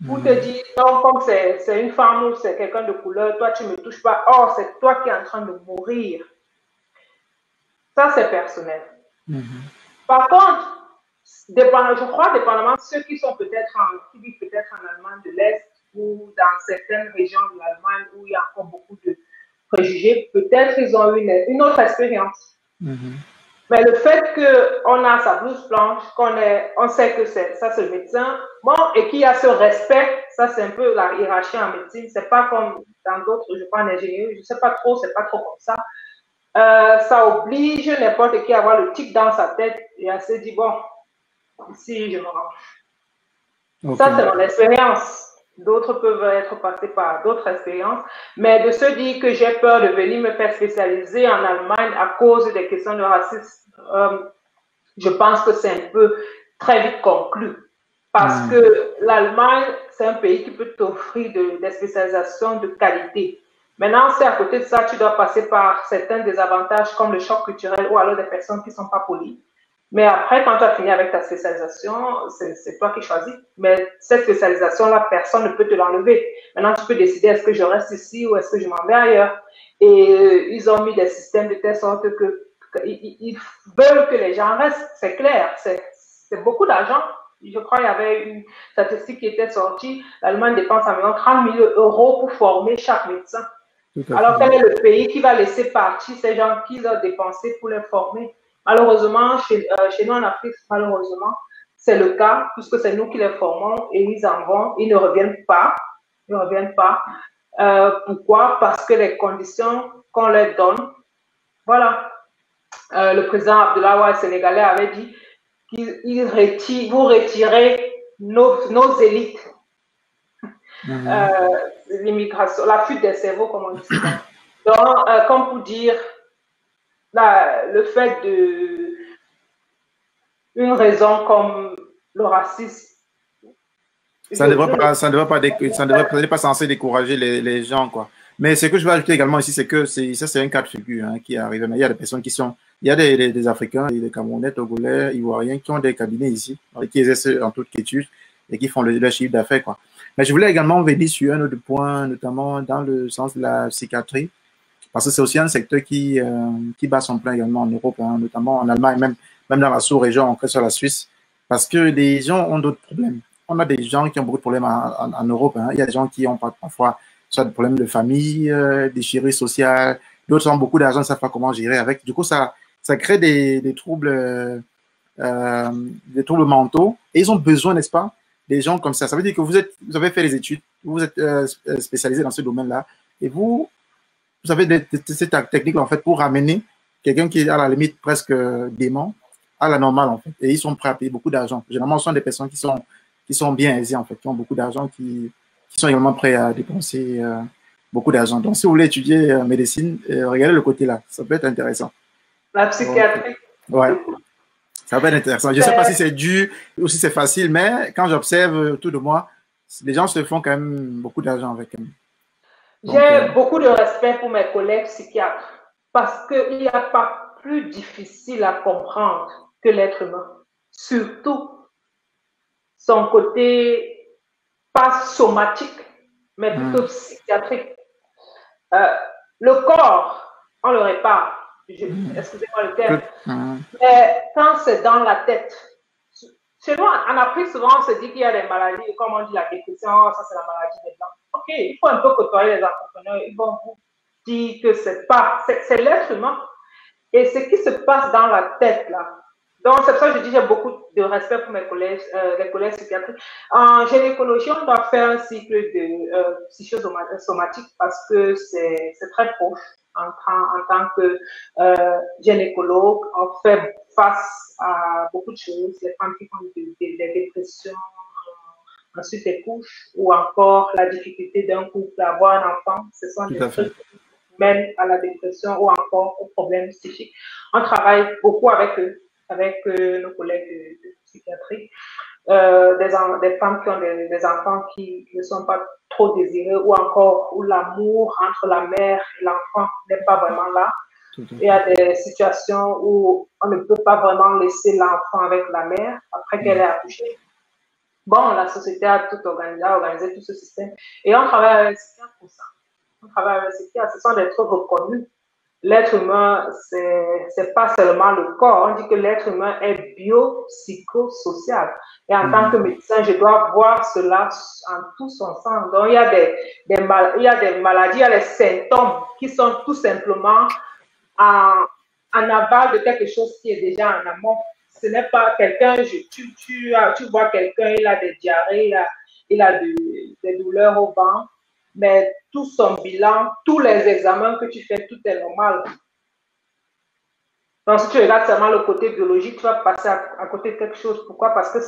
pour te dire, non, comme c'est une femme ou c'est quelqu'un de couleur, toi tu ne me touches pas, or c'est toi qui es en train de mourir. Ça c'est personnel. Par contre, je crois dépendamment de ceux qui sont peut-être qui vivent peut-être en Allemagne de l'Est ou dans certaines régions de l'Allemagne où il y a encore beaucoup de préjugés, peut-être ils ont eu une autre expérience. Mais le fait qu'on a sa blouse blanche, on sait que ça c'est le médecin, bon, et qu'il y a ce respect, ça c'est un peu la hiérarchie en médecine, c'est pas comme dans d'autres, je crois en ingénierie, je sais pas trop, c'est pas trop comme ça. Ça oblige n'importe qui à avoir le tic dans sa tête et à se dire, bon, ici je me range. Ça c'est mon expérience. D'autres peuvent être passés par d'autres expériences, mais de se dire que j'ai peur de venir me faire spécialiser en Allemagne à cause des questions de racisme, je pense que c'est un peu très vite conclu. Parce que l'Allemagne, c'est un pays qui peut t'offrir des spécialisations de qualité. Maintenant, c'est à côté de ça, tu dois passer par certains désavantages comme le choc culturel ou alors des personnes qui ne sont pas polies. Mais après, quand tu as fini avec ta spécialisation, c'est toi qui choisis. Mais cette spécialisation-là, personne ne peut te l'enlever. Maintenant, tu peux décider est-ce que je reste ici ou est-ce que je m'en vais ailleurs. Et ils ont mis des systèmes de telle sorte que ils veulent que les gens restent. C'est clair, c'est beaucoup d'argent. Je crois qu'il y avait une statistique qui était sortie. L'Allemagne dépense environ 30 000 € pour former chaque médecin. Alors, quel est le pays qui va laisser partir ces gens qu'ils ont dépensé pour les former? Malheureusement, chez nous en Afrique, malheureusement, c'est le cas, puisque c'est nous qui les formons et ils en vont, ils ne reviennent pas. Ils ne reviennent pas. Pourquoi? Parce que les conditions qu'on leur donne, voilà. Le président Abdoulaye Wade sénégalais avait dit vous retirez nos élites. L'immigration, la fuite des cerveaux, comme on dit. Donc, comme pour dire, le fait une raison comme le racisme. Ça ne devrait pas censé décourager les gens, quoi. Mais ce que je veux ajouter également ici, c'est que ça, c'est un cas de figure qui arrive. Mais il y a des personnes qui sont, il y a des Africains, des Camerounais, Togolais, Ivoiriens qui ont des cabinets ici, qui exercent en toute quiétude et qui font leur chiffre d'affaires, quoi. Mais je voulais également venir sur un autre point, notamment dans le sens de la psychiatrie, parce que c'est aussi un secteur qui bat son plein également en Europe, notamment en Allemagne, même dans la sous-région, encore sur la Suisse, parce que les gens ont d'autres problèmes. On a des gens qui ont beaucoup de problèmes en Europe. Il y a des gens qui ont parfois soit des problèmes de famille, des chéries sociales, d'autres ont beaucoup d'argent, ne savent pas comment gérer avec. Du coup, ça crée des troubles mentaux et ils ont besoin, n'est-ce pas, des gens comme ça. Ça veut dire que vous avez fait des études, vous êtes spécialisé dans ce domaine-là et vous avez cette technique en fait pour ramener quelqu'un qui est à la limite presque dément à la normale en fait. Et ils sont prêts à payer beaucoup d'argent. Généralement, ce sont des personnes qui sont bien aisées en fait, qui ont beaucoup d'argent, qui sont également prêts à dépenser beaucoup d'argent. Donc, si vous voulez étudier médecine, regardez le côté là, ça peut être intéressant. La psychiatrie. Donc, ouais, ça peut être intéressant. Je ne sais pas si c'est dur ou si c'est facile, mais quand j'observe autour de moi, les gens se font quand même beaucoup d'argent avec. J'ai beaucoup de respect pour mes collègues psychiatres parce qu'il n'y a pas plus difficile à comprendre que l'être humain. Surtout son côté pas somatique, mais plutôt psychiatrique. Le corps, on le répare. Excusez-moi le terme. Mais quand c'est dans la tête, chez nous, en Afrique, souvent, on se dit qu'il y a des maladies, comme on dit la dépression, ça c'est la maladie des blancs. Ok, il faut un peu côtoyer les entrepreneurs, ils vont vous dire que c'est l'être humain. Et ce qui se passe dans la tête, là. Donc, c'est pour ça que je dis que j'ai beaucoup de respect pour mes collègues, les collègues psychiatriques. En gynécologie, on doit faire un cycle de psychosomatique parce que c'est très proche. En tant que gynécologue, on fait face à beaucoup de choses. Les femmes qui font des dépressions, ensuite les couches, ou encore la difficulté d'un couple d'avoir un enfant. Ce sont des trucs qui mènent à la dépression ou encore aux problèmes psychiques. On travaille beaucoup avec eux, avec nos collègues de psychiatrie. Des femmes qui ont des enfants qui ne sont pas trop désirés ou encore où l'amour entre la mère et l'enfant n'est pas vraiment là. Il y a des situations où on ne peut pas vraiment laisser l'enfant avec la mère après qu'elle ait accouché. Bon, la société a tout organisé tout ce système. Et on travaille avec le psychiatre pour ça. On travaille avec le psychiatre. Ce sont des trucs reconnus. L'être humain, c'est pas seulement le corps. On dit que l'être humain est biopsychosocial. Et en tant que médecin, je dois voir cela en tout son sens. Donc, il y a des maladies, il y a des symptômes qui sont tout simplement en aval de quelque chose qui est déjà en amont. Ce n'est pas quelqu'un, tu vois quelqu'un, il a des diarrhées, il a des douleurs au ventre, mais tout son bilan, tous les examens que tu fais, tout est normal. Donc, si tu regardes seulement le côté biologique, tu vas passer à côté de quelque chose. Pourquoi? Parce que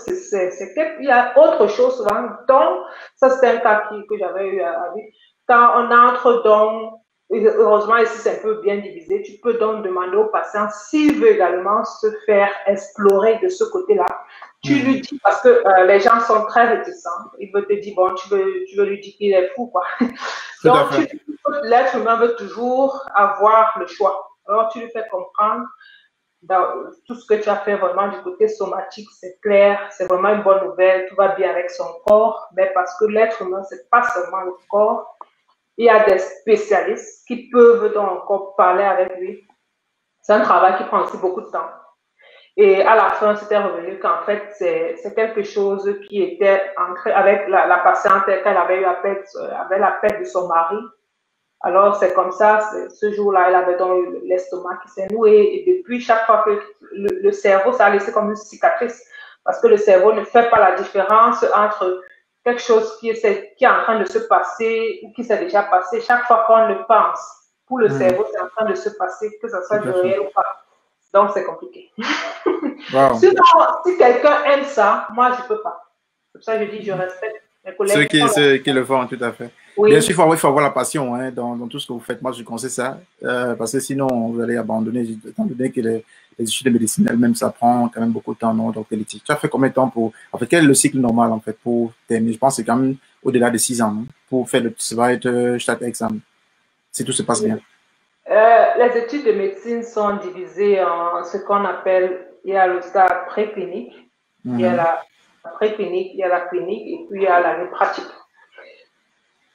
il y a autre chose souvent. Donc, ça c'est un cas que j'avais eu à vivre. Quand on entre dans, heureusement ici c'est un peu bien divisé, tu peux donc demander au patient s'il veut également se faire explorer de ce côté-là. Tu lui dis, parce que les gens sont très réticents, ils veulent te dire, bon, tu veux lui dire qu'il est fou, quoi. Donc, l'être humain veut toujours avoir le choix. Alors, tu lui fais comprendre tout ce que tu as fait vraiment du côté somatique, c'est clair, c'est vraiment une bonne nouvelle, tout va bien avec son corps, mais parce que l'être humain, c'est pas seulement le corps, il y a des spécialistes qui peuvent donc encore parler avec lui. C'est un travail qui prend aussi beaucoup de temps. Et à la fin, c'était revenu qu'en fait, c'est quelque chose qui était ancré avec la patiente qu'elle avait eu la perte de son mari. Alors, c'est comme ça, ce jour-là, elle avait donc l'estomac qui s'est noué. Et depuis, chaque fois que le cerveau, ça a laissé comme une cicatrice. Parce que le cerveau ne fait pas la différence entre quelque chose qui est en train de se passer ou qui s'est déjà passé. Chaque fois qu'on le pense, pour le cerveau, c'est en train de se passer, que ce soit du réel ou pas. Donc, c'est compliqué. Wow. Sinon, si quelqu'un aime ça, moi, je ne peux pas. C'est pour ça que je dis, je respecte mes collègues. Ceux qui le font, tout à fait. Oui. Bien sûr, il faut avoir la passion hein, dans tout ce que vous faites. Moi, je conseille ça. Parce que sinon, vous allez abandonner, étant donné que les études de médecine elles-mêmes, ça prend quand même beaucoup de temps. Non? Donc, tu as fait combien de temps pour. En fait, quel est le cycle normal, en fait, pour terminer? Je pense que c'est quand même au-delà de 6 ans, non? Pour faire le Staatsexamen. Si tout se passe bien. Les études de médecine sont divisées en ce qu'on appelle, il y a le stade préclinique, il y a la préclinique, il y a la clinique et puis il y a l'année pratique.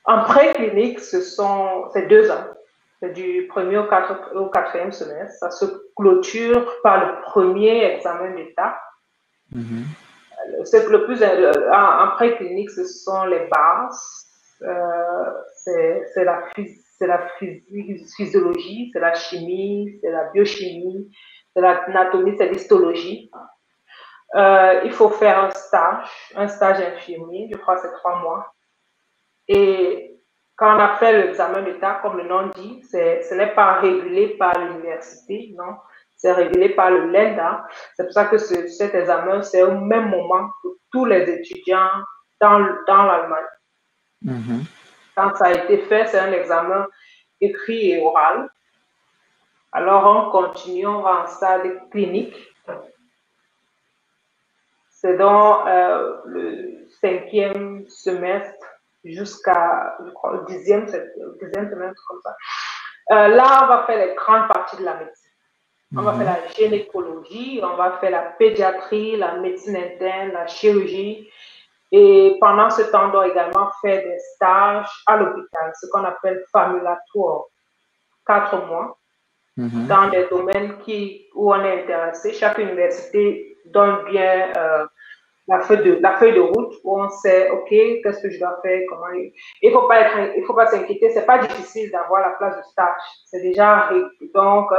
En préclinique, c'est 2 ans. C'est du 1er au 4e semestre. Ça se clôture par le premier examen d'état. C'est le plus en préclinique, ce sont les bases. C'est la physiologie, c'est la chimie, c'est la biochimie, c'est l'anatomie, c'est l'histologie. Il faut faire un stage infirmier, je crois que c'est 3 mois. Et quand on a fait l'examen d'État, comme le nom dit, ce n'est pas régulé par l'université, non, c'est régulé par le LENDA. C'est pour ça que cet examen, c'est au même moment que tous les étudiants dans l'Allemagne. Quand ça a été fait, c'est un examen écrit et oral. Alors, on continue, on va en stade clinique. C'est dans le 5e semestre jusqu'à, je crois, le 10e semestre, comme ça. Là, on va faire les grandes parties de la médecine. On va faire la gynécologie, on va faire la pédiatrie, la médecine interne, la chirurgie. Et pendant ce temps, on doit également faire des stages à l'hôpital, ce qu'on appelle famulatoire, 4 mois. dans des domaines où on est intéressé. Chaque université donne bien la feuille de route où on sait, OK, qu'est-ce que je dois faire, comment. Il faut pas s'inquiéter, c'est pas difficile d'avoir la place de stage. C'est déjà, donc,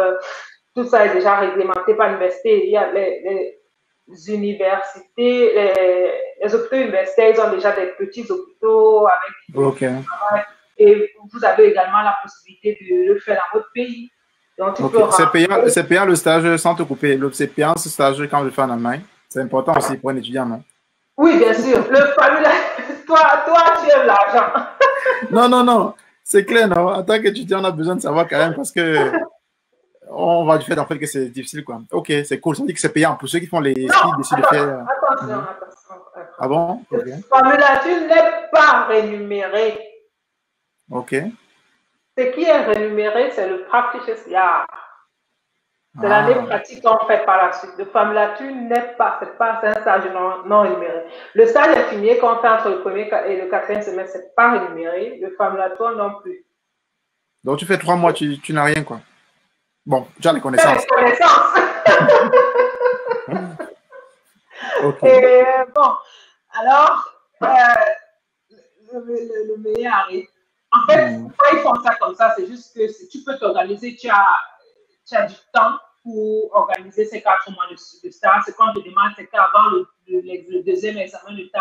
tout ça est déjà réglementé par l'université. Il y a les universités, les hôpitaux universitaires, ils ont déjà des petits hôpitaux avec et vous avez également la possibilité de le faire dans votre pays. Donc, c'est payant le stage sans te couper. C'est payant ce stage quand je le fais en Allemagne. C'est important aussi pour un étudiant, non? Oui, bien sûr. Toi, tu aimes l'argent. Non. C'est clair, non? En tant qu'étudiant, on a besoin de savoir quand même parce que on va du fait en fait que c'est difficile, quoi. Ok, c'est cool. Ça veut dire que c'est payant pour ceux qui font les skis, décident de faire. Attention. Ah bon? Okay. La formulature n'est pas rémunérée. Ok. Ce qui est rémunéré, c'est le practice year. C'est l'année pratique qu'on fait par la suite. Le formulature n'est pas, c'est un stage non rémunéré. Le stage infirmier qu'on fait entre le premier et le quatrième semestre, c'est pas rémunéré. Le formulatoire non plus. Donc tu fais 3 mois, tu n'as rien, quoi. Bon, tu as les connaissances. Les connaissances. Okay. Et bon, alors, le meilleur arrive. En fait, pourquoi ils font ça comme ça? C'est juste que si tu peux t'organiser, tu as du temps pour organiser ces 4 mois de stage. Ce qu'on te demande, c'est qu'avant le deuxième examen de temps,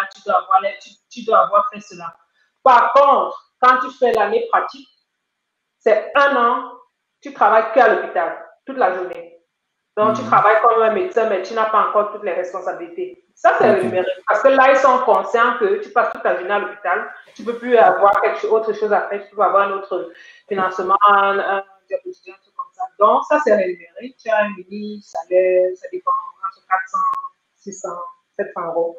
tu dois avoir fait cela. Par contre, quand tu fais l'année pratique, c'est 1 an, tu travailles qu'à l'hôpital, toute la journée. Donc, tu travailles comme un médecin, mais tu n'as pas encore toutes les responsabilités. Ça, c'est rémunéré. Parce que là, ils sont conscients que tu passes toute ta journée à l'hôpital. Tu ne peux plus avoir autre chose à faire. Tu peux avoir un autre financement, un job étudiant, tout comme ça. Donc, ça, c'est rémunéré. Tu as un mini salaire, ça dépend entre 400, 600, 700 euros.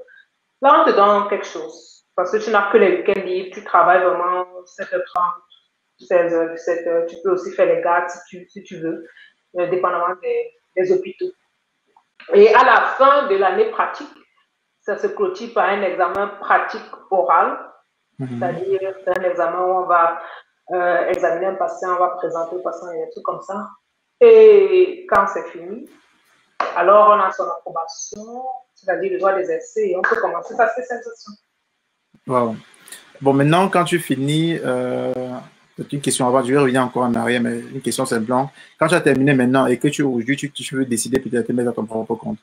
Là, on te donne quelque chose. Parce que tu n'as que les week-ends libres. Tu travailles vraiment 7h30, 16h, 17h. Tu peux aussi faire les gardes si tu veux, dépendamment des hôpitaux. Et à la fin de l'année pratique, ça se clôture par un examen pratique oral, c'est-à-dire c'est un examen où on va examiner un patient, on va présenter le patient et des trucs comme ça. Et quand c'est fini, alors on a son approbation, c'est-à-dire le droit d'exercer et on peut commencer sa spécialisation. Wow. Bon, maintenant, quand tu finis, c'est une question avant, je vais revenir encore en arrière, mais une question c'est blanc. Quand tu as terminé maintenant et que aujourd'hui tu veux décider peut-être de te mettre à ton propre compte.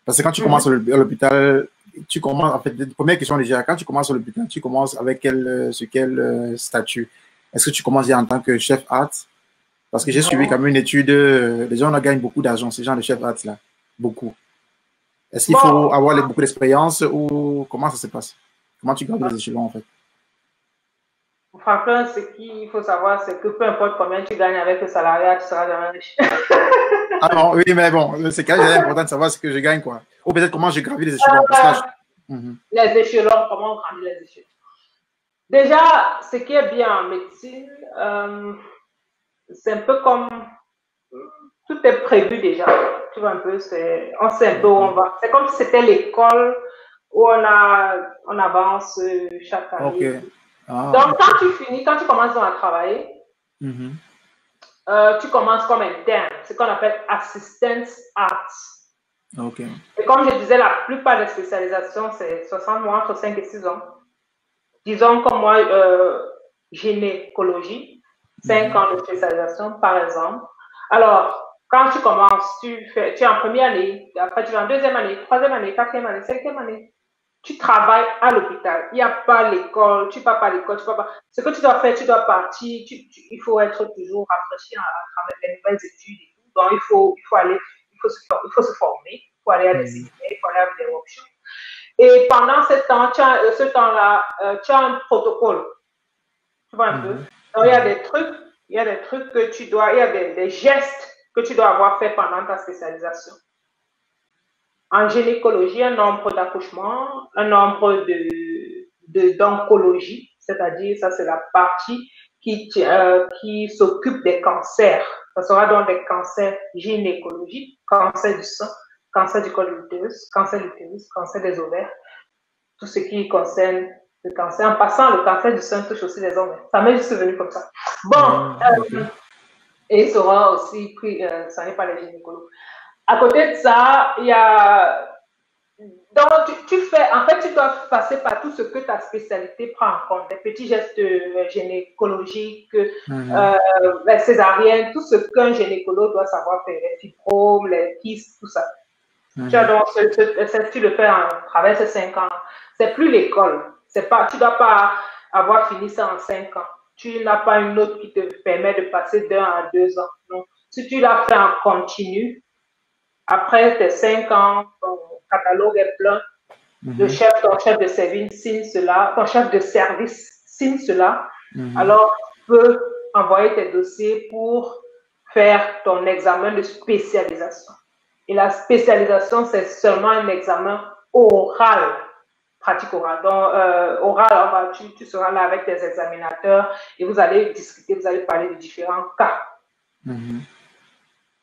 Parce que quand tu commences à l'hôpital, tu commences, en fait, première question déjà, quand tu commences à l'hôpital, tu commences avec sur quel statut? Est-ce que tu commences en tant que chef art? Parce que j'ai suivi comme une étude, les gens gagnent beaucoup d'argent, ces gens de chef art là. Beaucoup. Est-ce qu'il faut avoir beaucoup d'expérience ou comment ça se passe? Comment tu gardes les échelons en fait? Franklin, ce qu'il faut savoir, c'est que peu importe combien tu gagnes avec le salariat, tu seras jamais riche. Ah non, oui, mais bon, c'est quand même important de savoir ce que je gagne, quoi. Ou peut-être comment j'ai gravi les échelons. Les échelons, comment on gravit les échelons. Déjà, ce qui est bien en médecine, c'est un peu comme tout est prévu déjà. Tu vois un peu, on sait un peu où on va. C'est comme si c'était l'école où on avance chaque année. Okay. Donc, quand tu finis, quand tu commences à travailler, tu commences comme interne, ce qu'on appelle assistance art. Okay. Et comme je disais, la plupart des spécialisations, c'est 60 mois, entre 5 et 6 ans. Disons comme moi, gynécologie, 5 ans de spécialisation, par exemple. Alors, quand tu commences, tu es en première année, après tu es en deuxième année, troisième année, quatrième année, cinquième année. Tu travailles à l'hôpital. Il n'y a pas l'école, tu ne pars pas à l'école, tu pars pas. Ce que tu dois faire, tu dois partir. Il faut être toujours rafraîchi à travers les nouvelles études et tout. Donc, il faut se former, il faut aller à des séminaires, il faut aller à des workshops. Et pendant ce temps-là, tu as un protocole. Tu vois un peu? Donc, il y a des trucs que tu dois, il y a des gestes que tu dois avoir fait pendant ta spécialisation. En gynécologie, un nombre d'accouchements, un nombre d'oncologie, c'est-à-dire, ça c'est la partie qui s'occupe des cancers. Ça sera donc des cancers gynécologiques, cancer du sein, cancer du col de l'utérus, cancer des ovaires, tout ce qui concerne le cancer. En passant, le cancer du sein touche aussi les hommes. Ça m'est juste venu comme ça. Bon, Et ils seront aussi pris, ça n'est pas les gynécologues. À côté de ça, il y a donc, en fait, tu dois passer par tout ce que ta spécialité prend en compte. Les petits gestes gynécologiques, les césariennes, tout ce qu'un gynécologue doit savoir faire, les fibromes, les kystes, tout ça. Tu as donc, tu le fais à travers ces 5 ans. C'est plus l'école. Tu ne dois pas avoir fini ça en 5 ans. Tu n'as pas une note qui te permet de passer d'1 à 2 ans. Donc, si tu l'as fait en continu, après tes 5 ans, ton catalogue est plein. Ton chef de service signe cela, ton chef de service signe cela. Alors, tu peux envoyer tes dossiers pour faire ton examen de spécialisation. Et la spécialisation, c'est seulement un examen oral, pratique orale. Donc, oral, tu seras là avec tes examinateurs et vous allez discuter, vous allez parler de différents cas.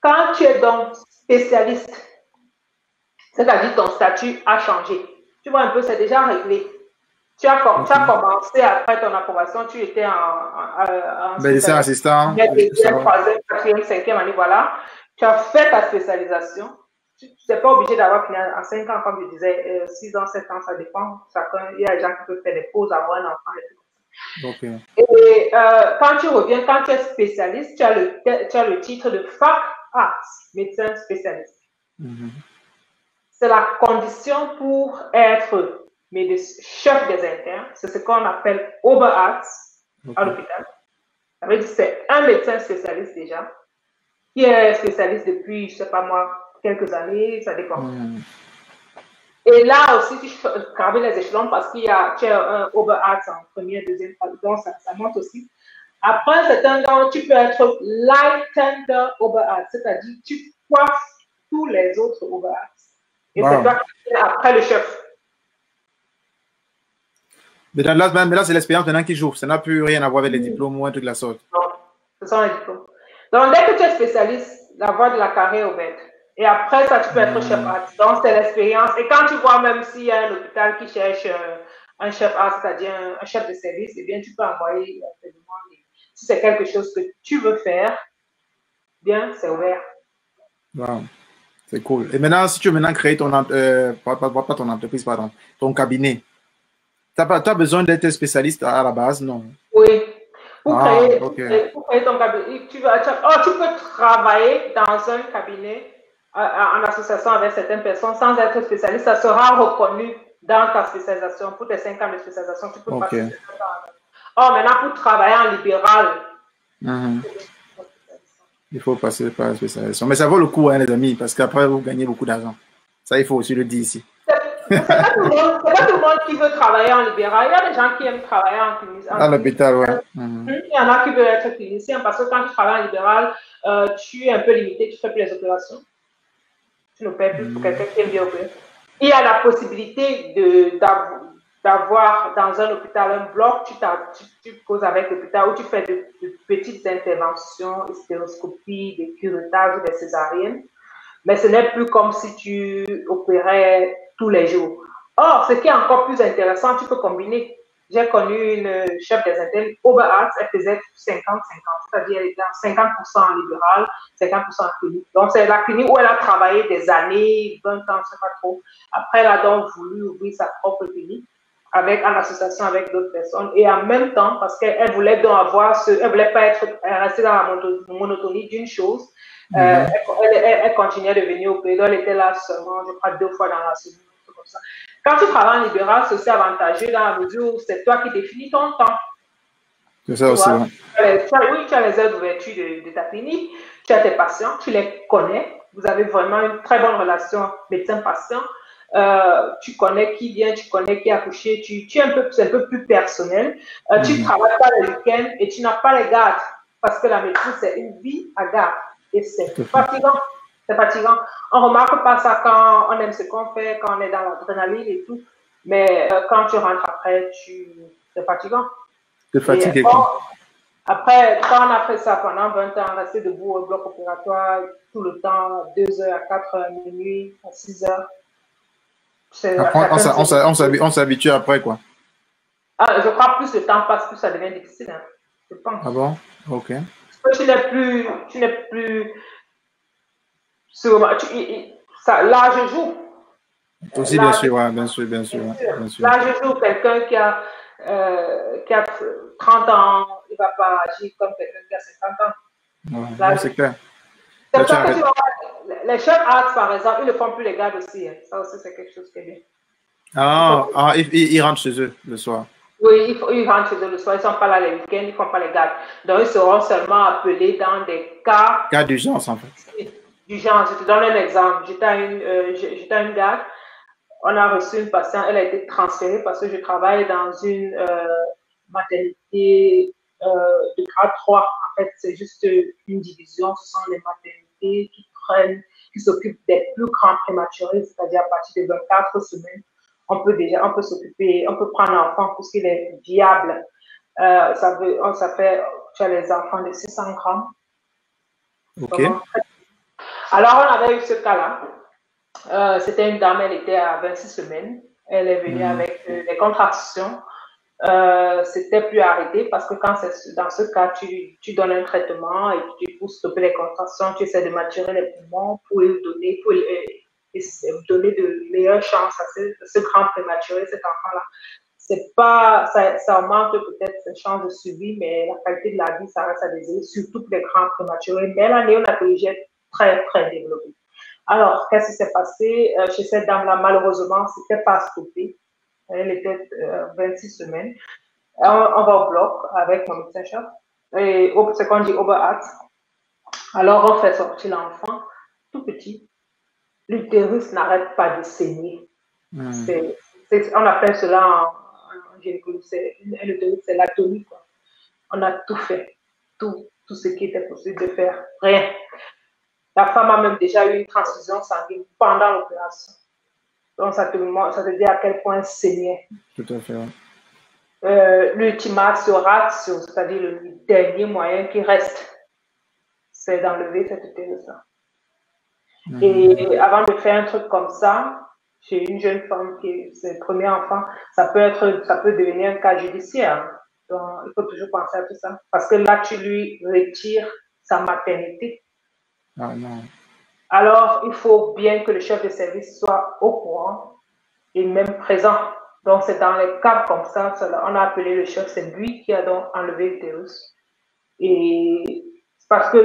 Quand tu es donc spécialiste, c'est-à-dire ton statut a changé. Tu vois un peu, c'est déjà réglé. Tu as commencé après ton approbation, tu étais en médecin assistant. Deuxième, troisième, quatrième, cinquième année, voilà. Tu as fait ta spécialisation. Tu n'es pas obligé d'avoir fini en 5 ans, comme je disais, 6 ans, 7 ans, ça dépend. Il y a des gens qui peuvent faire des pauses, avoir un enfant et tout. Okay. Et quand tu reviens, quand tu es spécialiste, tu as le titre de Fac Arts, médecin spécialiste. C'est la condition pour être chef des internes. C'est ce qu'on appelle Oberarzt à l'hôpital. Ça veut dire que c'est un médecin spécialiste déjà, qui est spécialiste depuis, je ne sais pas moi, quelques années, ça dépend. Et là aussi, tu graves les échelons parce qu'il y a un Oberarzt en première, deuxième, donc ça monte aussi. Après, c'est un don, tu peux être Leitender Oberarzt, c'est-à-dire tu coiffes tous les autres Oberarzt. Et c'est toi qui es après le chef. Mais là c'est l'expérience maintenant qui joue. Ça n'a plus rien à voir avec les diplômes ou un truc de la sorte. Non, ce sont les diplômes. Donc, dès que tu es spécialiste, la voie de la carrière est ouverte. Et après ça, tu peux être chef art. Donc, c'est l'expérience. Et quand tu vois même s'il y a un hôpital qui cherche un chef art, c'est-à-dire un chef de service, eh bien, tu peux envoyer tes demandes. Si c'est quelque chose que tu veux faire, bien, c'est ouvert. Wow. C'est cool. Et maintenant, si tu veux créer ton pas ton entreprise, pardon, ton cabinet, tu as besoin d'être spécialiste à la base, non? Oui. Pour créer ton cabinet, tu peux travailler dans un cabinet en association avec certaines personnes sans être spécialiste. Ça sera reconnu dans ta spécialisation. Pour tes 5 ans de spécialisation, tu peux passer 5 ans. Or, maintenant, pour travailler en libéral, il faut passer par la spécialisation. Mais ça vaut le coup, hein, les amis, parce qu'après, vous gagnez beaucoup d'argent. Ça, il faut aussi le dire ici. C'est pas tout le monde qui veut travailler en libéral. Il y a des gens qui aiment travailler en clinicien. À l'hôpital, ouais. Il y en a qui veulent être clinicien parce que quand tu travailles en libéral, tu es un peu limité, tu fais plus les opérations. Tu ne payes plus pour quelqu'un qui aime bien opérer. Il y a la possibilité d'avoir dans un hôpital un bloc, tu causes avec l'hôpital où tu fais de petites interventions, stéréoscopie, des curetages ou des césariennes. Mais ce n'est plus comme si tu opérais tous les jours. Or, ce qui est encore plus intéressant, tu peux combiner. J'ai connu une chef des internes, Oberarzt, elle faisait 50-50, c'est-à-dire elle était à 50% en libéral, 50% en clinique. Donc, c'est la clinique où elle a travaillé des années, 20 ans, je ne sais pas trop. Après, elle a donc voulu ouvrir sa propre clinique en association avec d'autres personnes. Et en même temps, parce qu'elle voulait donc elle voulait pas rester dans la monotonie d'une chose, elle continuait de venir au pays. Elle était là seulement, je crois, 2 fois dans la semaine. Comme ça. Quand tu travailles en libéral, c'est aussi avantageux dans la mesure où c'est toi qui définis ton temps. C'est ça aussi. Oui, tu as les heures d'ouverture de ta clinique, tu as tes patients, tu les connais. Vous avez vraiment une très bonne relation médecin-patient. Tu connais qui vient, tu connais qui a accouché, c'est un peu plus personnel. Tu ne travailles pas le week-end et tu n'as pas les gardes parce que la médecine, c'est une vie à garde. Et c'est fatigant. C'est fatigant. On ne remarque pas ça quand on aime ce qu'on fait, quand on est dans l'adrénaline et tout. Mais quand tu rentres après, c'est fatigant. C'est fatigué. Après, quand on a fait ça pendant 20 ans, rester debout au bloc opératoire tout le temps, 2 heures à 4 heures, minuit, à 6 heures. Après, on s'habitue après, quoi. Je crois que plus le temps passe, plus ça devient difficile. Hein. Je pense. Ah bon? Ok. Tu n'es plus sur, l'âge joue. Aussi, bien sûr, ouais, bien sûr, bien sûr, bien sûr. L'âge joue. Quelqu'un qui a 30 ans, il ne va pas agir comme quelqu'un qui a 50 ans. Ouais, c'est clair. C'est pour ça que tu vois, les chefs arts, par exemple, ils ne font plus les gardes aussi. Hein. Ça aussi, c'est quelque chose qui est bien. Ils rentrent chez eux le soir. Oui, ils rentrent chez eux le soir. Ils ne sont pas là les week-ends, ils ne font pas les gardes. Donc, ils seront seulement appelés dans des cas d'urgence, en fait. D'urgence. Je te donne un exemple. J'étais à une garde. On a reçu une patiente. Elle a été transférée parce que je travaille dans une maternité de grade 3. En fait, c'est juste une division. Ce sont les maternités qui s'occupent des plus grands prématurés, c'est-à-dire à partir de 24 semaines. On peut s'occuper, on peut prendre l'enfant pour ce qu'il est viable. Ça fait, tu as les enfants de 600 grammes. OK. Alors, on avait eu ce cas-là. C'était une dame, elle était à 26 semaines. Elle est venue avec des contractions. C'était plus arrêté parce que dans ce cas, tu donnes un traitement et tu pour stopper les contractions, tu essaies de maturer les poumons pour lui donner, donner de meilleures chances à ce grand prématuré, cet enfant-là. C'est pas, ça augmente peut-être ses chances de survie, mais la qualité de la vie, ça reste à désirer, surtout pour les grands prématurés. Mais la néonatologie est très, très développée. Alors, qu'est-ce qui s'est passé chez cette dame-là? Malheureusement, c'était pas stoppé. Elle était 26 semaines. On va au bloc avec mon médecin-chef. Et c'est qu'on dit Oberarzt. Alors, on fait sortir l'enfant tout petit. L'utérus n'arrête pas de saigner. On appelle cela en gynécologie, l'utérus, c'est l'atonie. On a tout fait. Tout ce qui était possible de faire. Rien. La femme a même déjà eu une transfusion sanguine pendant l'opération. Donc, ça te dit à quel point saignait. Tout à fait, ouais. L'ultimatio ratio, c'est-à-dire le dernier moyen qui reste, c'est d'enlever cette utérus-là. Et avant de faire un truc comme ça, chez une jeune femme qui est ses premiers enfants, ça peut devenir un cas judiciaire. Donc, il faut toujours penser à tout ça. Parce que là, tu lui retires sa maternité. Ah, non. Alors, il faut bien que le chef de service soit au courant et même présent. Donc, c'est dans les cas comme ça, on a appelé le chef, c'est lui qui a donc enlevé l'utérus. Et parce que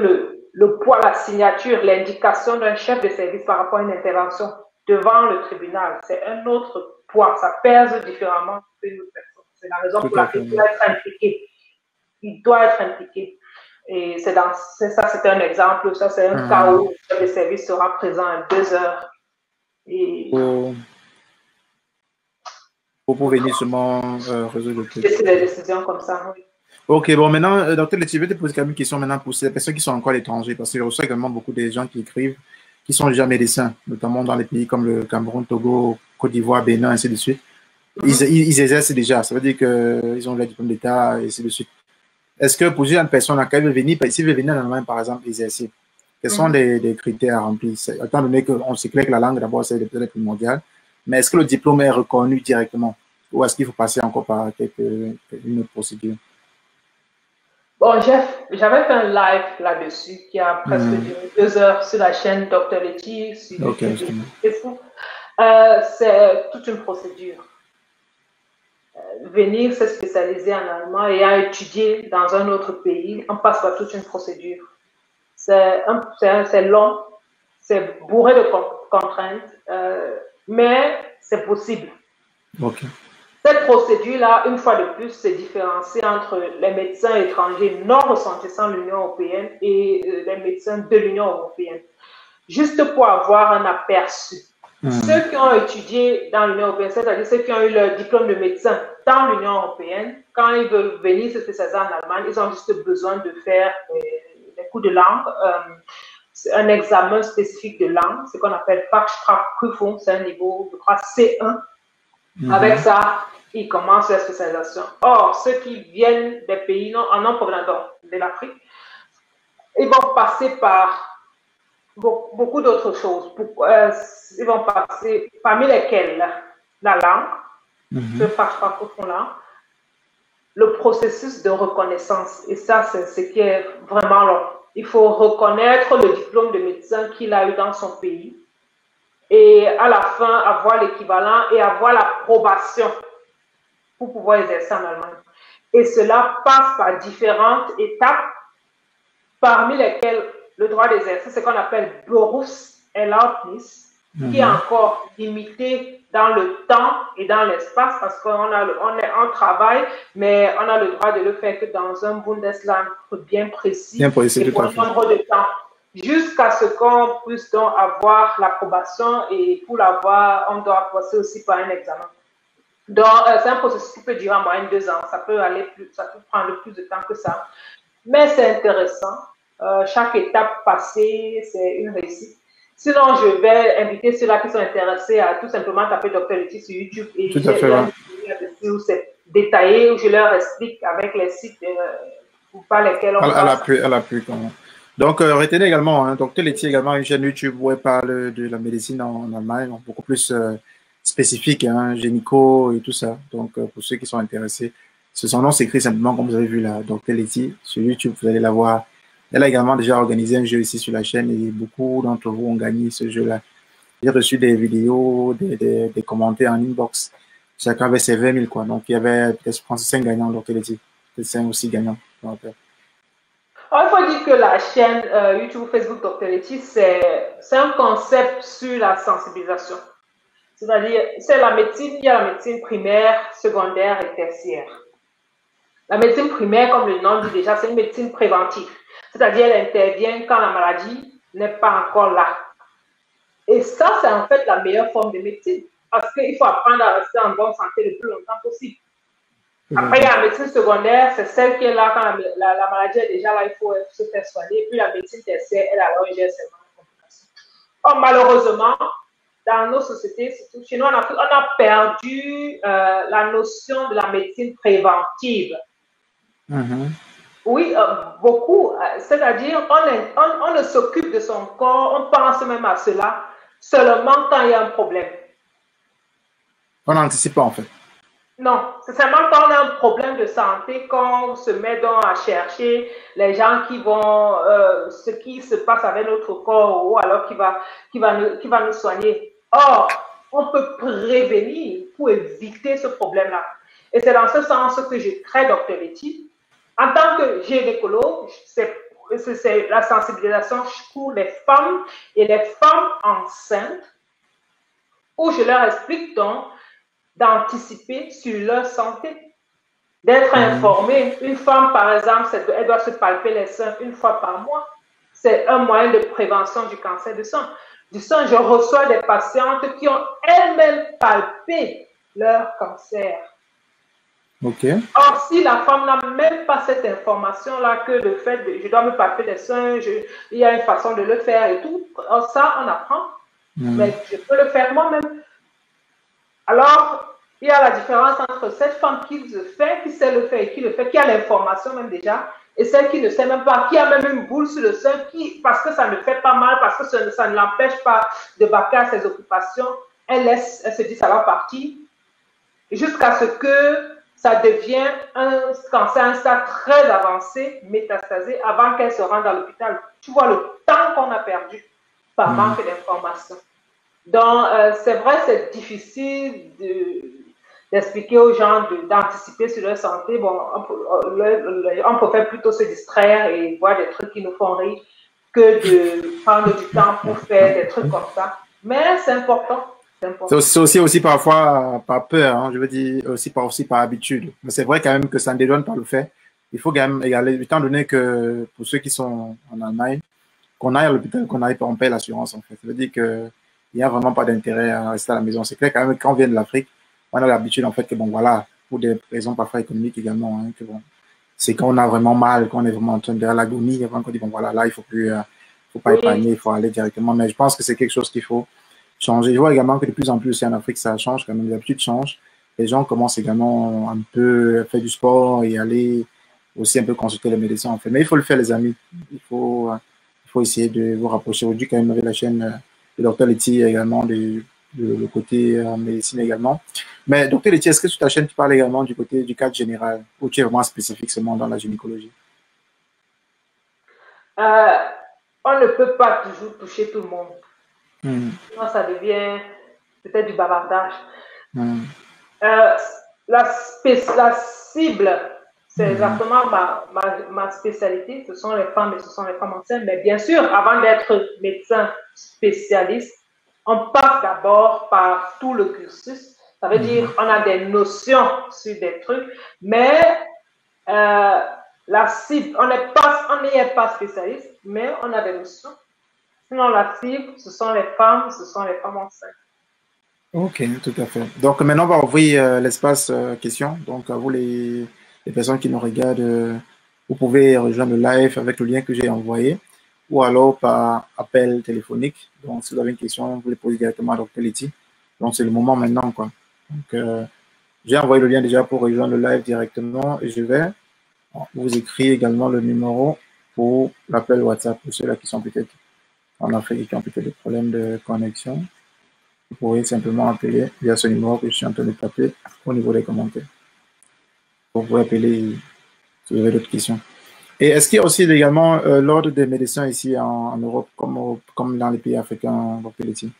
le poids, la signature, l'indication d'un chef de service par rapport à une intervention devant le tribunal, c'est un autre poids. Ça pèse différemment qu'une autre personne. C'est la raison pour laquelle il doit être impliqué. Il doit être impliqué. Et c'est un exemple. Ça, c'est un cas où le chef de service sera présent à 2 heures. Et pour venir seulement résoudre le truc. C'est des décisions comme ça, oui. Ok, bon, maintenant, docteur Letty, je vais te poser quand même une question maintenant pour ces personnes qui sont encore à l'étranger, parce que je reçois également beaucoup de gens qui écrivent, qui sont déjà médecins, notamment dans les pays comme le Cameroun, Togo, Côte d'Ivoire, Bénin, ainsi de suite. Ils exercent déjà, ça veut dire qu'ils ont le diplôme d'État, et ainsi de suite. Est-ce que pour une personne, quand elle veut venir, s'il veut venir en Allemagne, par exemple, exercer, quels sont les critères à remplir? Étant donné qu'on sait que la langue, d'abord, c'est peut-être primordial, mais est-ce que le diplôme est reconnu directement? Ou est-ce qu'il faut passer encore par une autre procédure? Bon, j'avais fait un live là-dessus qui a presque duré 2 heures sur la chaîne Dr. Letty. C'est toute une procédure. Venir se spécialiser en allemand et à étudier dans un autre pays, on passe par toute une procédure. C'est long, c'est bourré de contraintes, mais c'est possible. Okay. Cette procédure-là, une fois de plus, se différencie entre les médecins étrangers non ressortissants de l'Union européenne et les médecins de l'Union européenne. Juste pour avoir un aperçu. Ceux qui ont étudié dans l'Union européenne, c'est-à-dire ceux qui ont eu leur diplôme de médecin dans l'Union européenne, quand ils veulent venir se spécialiser en Allemagne, ils ont juste besoin de faire des cours de langue, un examen spécifique de langue, ce qu'on appelle Fachsprachprüfung, c'est un niveau, je crois, C1. Avec ça, ils commencent leur spécialisation. Or, ceux qui viennent des pays en non-provenant de l'Afrique, ils vont passer par beaucoup d'autres choses. Ils vont passer, parmi lesquelles la langue, ce Fachsprachprüfung-là, le processus de reconnaissance. Et ça, c'est ce qui est vraiment long. Il faut reconnaître le diplôme de médecin qu'il a eu dans son pays et à la fin, avoir l'équivalent et avoir l'approbation pour pouvoir exercer en Allemagne. Et cela passe par différentes étapes, parmi lesquelles le droit d'exercer, ce qu'on appelle Berufserlaubnis, qui est encore limité dans le temps et dans l'espace, parce qu'on est en travail, mais on a le droit de le faire que dans un Bundesland bien précis et pour un nombre de temps, jusqu'à ce qu'on puisse donc avoir l'approbation, et pour l'avoir, on doit passer aussi par un examen. Donc, c'est un processus qui peut durer en moyenne 2 ans. Ça peut prendre plus de temps que ça. Mais c'est intéressant. Chaque étape passée, c'est une réussite. Sinon, je vais inviter ceux-là qui sont intéressés à tout simplement taper Dr Letty sur YouTube, et tout à fait, ouais. où c'est détaillé, où je leur explique avec les sites par lesquels on passe. À l'appui, quand même. Donc, retenez également, hein, Dr Letty également une chaîne YouTube où elle parle de la médecine en Allemagne, beaucoup plus spécifique, hein, gynéco et tout ça. Donc, pour ceux qui sont intéressés, son nom s'écrit simplement comme vous avez vu là, Dr Letty sur YouTube, vous allez la voir. Elle a également déjà organisé un jeu ici sur la chaîne et beaucoup d'entre vous ont gagné ce jeu-là. J'ai reçu des vidéos, des commentaires en inbox. Chacun avait ses 20 000, quoi. Donc, il y avait peut-être, je pense, 5 gagnants, Dr Letty. Peut-être 5 ou 6 gagnants. Donc, il faut dire que la chaîne YouTube, Facebook Dr Letty, c'est un concept sur la sensibilisation. C'est-à-dire, c'est la médecine, il y a la médecine primaire, secondaire et tertiaire. La médecine primaire, comme le nom dit déjà, c'est une médecine préventive. C'est-à-dire, elle intervient quand la maladie n'est pas encore là. Et ça, c'est en fait la meilleure forme de médecine. Parce qu'il faut apprendre à rester en bonne santé le plus longtemps possible. Après, il y a la médecine secondaire, c'est celle qui est là quand la maladie est déjà là, il faut se faire soigner. Puis la médecine tertiaire, elle a gère seulement les complications. Or, malheureusement, dans nos sociétés, surtout chez nous en Afrique, on a perdu la notion de la médecine préventive. Oui, beaucoup. C'est-à-dire, on ne s'occupe de son corps, on pense même à cela seulement quand il y a un problème. On n'anticipe pas, en fait. Non, c'est seulement quand on a un problème de santé qu'on se met donc à chercher les gens qui vont, ce qui se passe avec notre corps, ou alors qui va nous soigner. Or, on peut prévenir pour éviter ce problème-là. Et c'est dans ce sens que je crée Dr Letty. En tant que gynécologue, c'est la sensibilisation pour les femmes et les femmes enceintes, où je leur explique donc d'anticiper sur leur santé, d'être informée. Une femme, par exemple, elle doit se palper les seins 1 fois par mois. C'est un moyen de prévention du cancer du sein. Je reçois des patientes qui ont elles-mêmes palpé leur cancer. Okay. Or, si la femme n'a même pas cette information-là, que le fait de je dois me palper les seins, il y a une façon de le faire et tout, ça, on apprend. Mais je peux le faire moi-même. Alors, il y a la différence entre cette femme qui le fait, qui sait le faire et qui le fait, qui a l'information même déjà, et celle qui ne sait même pas, qui a même une boule sur le sein, parce que ça ne fait pas mal, parce que ça ne l'empêche pas de vaquer à ses occupations, elle se dit ça va partir, jusqu'à ce que ça devienne un cancer, un stade très avancé, métastasé, avant qu'elle se rende à l'hôpital. Tu vois le temps qu'on a perdu par manque d'informations. Donc, c'est vrai, c'est difficile d'expliquer aux gens d'anticiper sur leur santé. Bon, on préfère plutôt se distraire et voir des trucs qui nous font rire que de prendre du temps pour faire des trucs comme ça. Mais c'est important. C'est aussi parfois par peur, hein, je veux dire, aussi par habitude. Mais c'est vrai quand même que ça ne dédouane pas le fait. Il faut quand même égaler, étant donné que pour ceux qui sont en Allemagne, qu'on aille à l'hôpital, on paye l'assurance en fait. Ça veut dire qu'il n'y a vraiment pas d'intérêt à rester à la maison. C'est clair quand même quand on vient de l'Afrique, on a l'habitude en fait que bon voilà, pour des raisons parfois économiques également, hein, que bon, c'est quand on a vraiment mal, quand on est vraiment en train de l'agonie, avant qu'on dit bon voilà, là il faut plus, faut pas épargner, il faut aller directement. Mais je pense que c'est quelque chose qu'il faut changer. Je vois également que de plus en plus aussi en Afrique, ça change quand même, les habitudes changent. Les gens commencent également un peu à faire du sport et aller aussi un peu consulter les médecins en fait. Mais il faut le faire les amis. Il faut essayer de vous rapprocher. Aujourd'hui quand même avec la chaîne de Dr Letty également le côté médecine également. Mais docteur Letty, est-ce que sur ta chaîne, tu parles également du côté du cadre général ou tu es vraiment spécifique seulement dans la gynécologie? On ne peut pas toujours toucher tout le monde. Sinon, ça devient peut-être du bavardage. La cible, c'est exactement ma spécialité. Ce sont les femmes et ce sont les femmes enceintes. Mais bien sûr, avant d'être médecin spécialiste, on passe d'abord par tout le cursus. Ça veut dire qu'on a des notions sur des trucs, mais la cible, on n'y est pas spécialiste, mais on a des notions. Sinon, la cible, ce sont les femmes enceintes. Ok, tout à fait. Donc maintenant, on va ouvrir l'espace questions. Donc à vous les personnes qui nous regardent, vous pouvez rejoindre le live avec le lien que j'ai envoyé ou alors par appel téléphonique. Donc si vous avez une question, vous les posez directement à Dr Letty. Donc c'est le moment maintenant, quoi. Donc j'ai envoyé le lien déjà pour rejoindre le live directement et je vais vous écrire également le numéro pour l'appel WhatsApp pour ceux-là qui sont peut-être en Afrique et qui ont peut-être des problèmes de connexion. Vous pourrez simplement appeler via ce numéro que je suis en train de taper au niveau des commentaires. Vous pouvez appeler si vous avez d'autres questions. Et est-ce qu'il y a aussi également l'ordre des médecins ici en Europe, comme dans les pays africains, Dr Letty,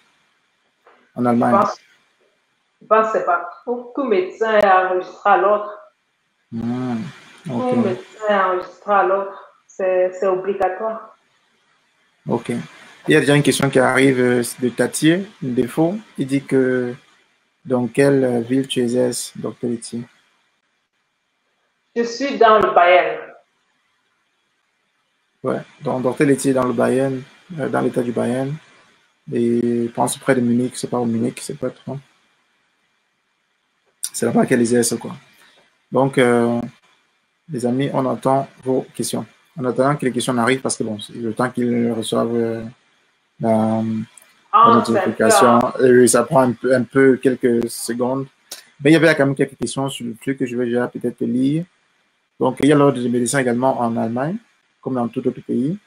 en Allemagne? Je pense que c'est pas. Tout médecin est enregistré à l'ordre. Okay. Tout médecin est enregistré à l'ordre. C'est obligatoire. Ok. Il y a déjà une question qui arrive de Tatier, une défaut. Il dit que dans quelle ville tu exerces, Dr Letty? Je suis dans le Bayern. Ouais, donc Dr Letty est dans le Bayern, dans l'état du Bayern. Et je pense près de Munich, c'est pas au Munich, c'est pas trop. C'est là-bas qu'elle exerce, quoi. Donc, les amis, on attend vos questions. En attendant que les questions n'arrivent, parce que bon, le temps qu'ils reçoivent la notification, ça prend un peu quelques secondes. Mais il y avait quand même quelques questions sur le truc que je vais déjà peut-être lire. Donc, il y a l'ordre des médecins également en Allemagne, comme dans tout autre pays.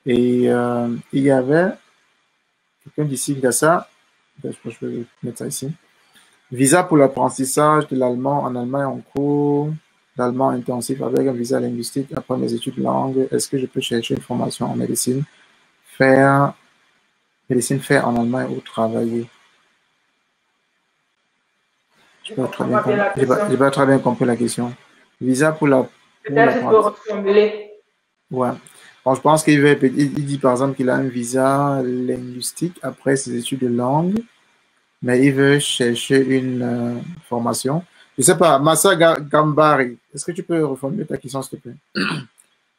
Et il y avait quelqu'un d'ici qui a ça. Je vais mettre ça ici. Visa pour l'apprentissage de l'allemand en Allemagne en cours d'allemand intensif avec un visa linguistique après mes études de langue. Est-ce que je peux chercher une formation en médecine, faire en Allemagne ou travailler? Je n'ai pas très bien compris la question. Visa pour la... Peut-être tu peux reformuler. Ouais. Bon, je pense qu'il dit par exemple qu'il a un visa linguistique après ses études de langue, mais il veut chercher une formation. Je ne sais pas, Massa Gambari, est-ce que tu peux reformuler ta question, s'il te plaît?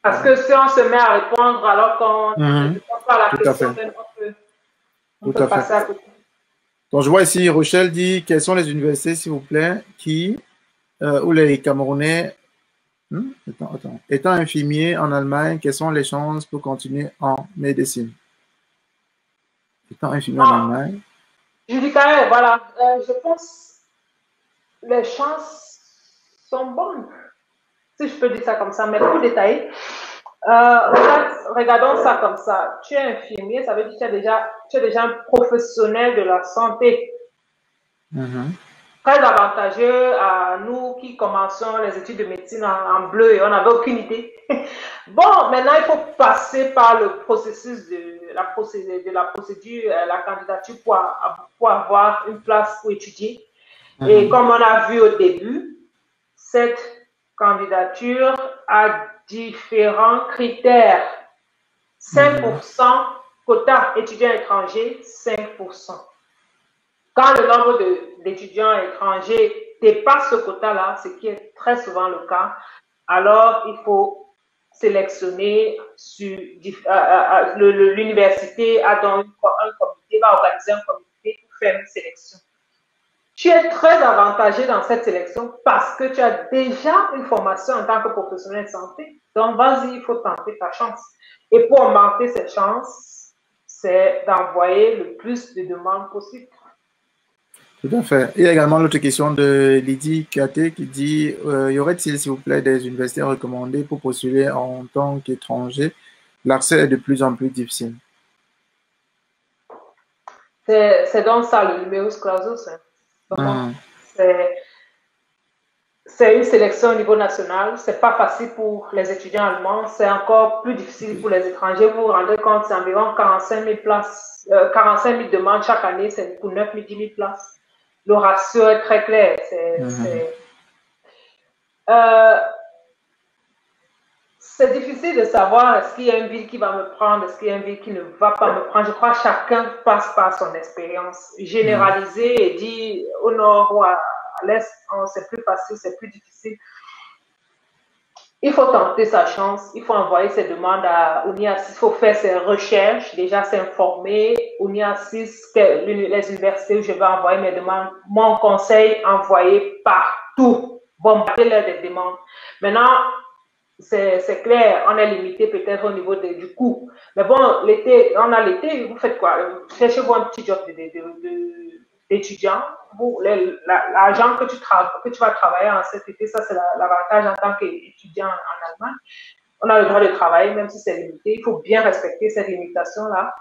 Parce que si on se met à répondre alors qu'on ne répond pas à la question, on peut passer à côté. Donc, je vois ici, Rochelle dit, quelles sont les universités, s'il vous plaît, où les Camerounais, étant infirmiers en Allemagne, quelles sont les chances pour continuer en médecine? Étant infirmier en Allemagne. Je dis quand même, voilà, je pense que les chances sont bonnes, si je peux dire ça comme ça, mais pour détailler, regardons ça comme ça. Tu es infirmier, ça veut dire que tu es déjà un professionnel de la santé. Très avantageux à nous qui commençons les études de médecine en bleu et on n'avait aucune idée. Bon, maintenant, il faut passer par le processus de la procédure, la candidature pour avoir une place pour étudier. Et comme on a vu au début, cette candidature a différents critères. 5% quota étudiants étrangers, 5%. Quand le nombre d'étudiants étrangers dépasse ce quota-là, ce qui est très souvent le cas, alors il faut sélectionner sur l'université a donc un comité, va organiser un comité pour faire une sélection. Tu es très avantagé dans cette sélection parce que tu as déjà une formation en tant que professionnel de santé. Donc, vas-y, il faut tenter ta chance. Et pour augmenter cette chance, c'est d'envoyer le plus de demandes possible. Tout à fait. Il y a également l'autre question de Lydie Katé qui dit y aurait-il, s'il vous plaît, des universités recommandées pour postuler en tant qu'étranger? L'accès est de plus en plus difficile. C'est donc ça le numerus clausus. Hein. C'est une sélection au niveau national. C'est pas facile pour les étudiants allemands. C'est encore plus difficile pour les étrangers. Vous vous rendez compte, c'est environ 45 000 places, 45 000 demandes chaque année. C'est pour 9 000, 10 000 places. Le ratio est très clair. C'est difficile de savoir est-ce qu'il y a une ville qui va me prendre, est-ce qu'il y a une ville qui ne va pas me prendre. Je crois que chacun passe par son expérience. Généraliser et dire au nord ou à l'est, c'est plus facile, c'est plus difficile. Il faut tenter sa chance, il faut envoyer ses demandes à UNIASIS, il faut faire ses recherches, déjà s'informer. UNIASIS, les universités où je vais envoyer mes demandes, mon conseil, envoyer partout, bombarder-leur des demandes. Maintenant, c'est clair, on est limité peut-être au niveau du coût. Mais bon, l'été, on a l'été, vous faites quoi? Cherchez-vous un petit job d'étudiant. L'argent que tu vas travailler en cet été, ça c'est l'avantage en tant qu'étudiant en Allemagne. On a le droit de travailler, même si c'est limité. Il faut bien respecter cette limitation-là.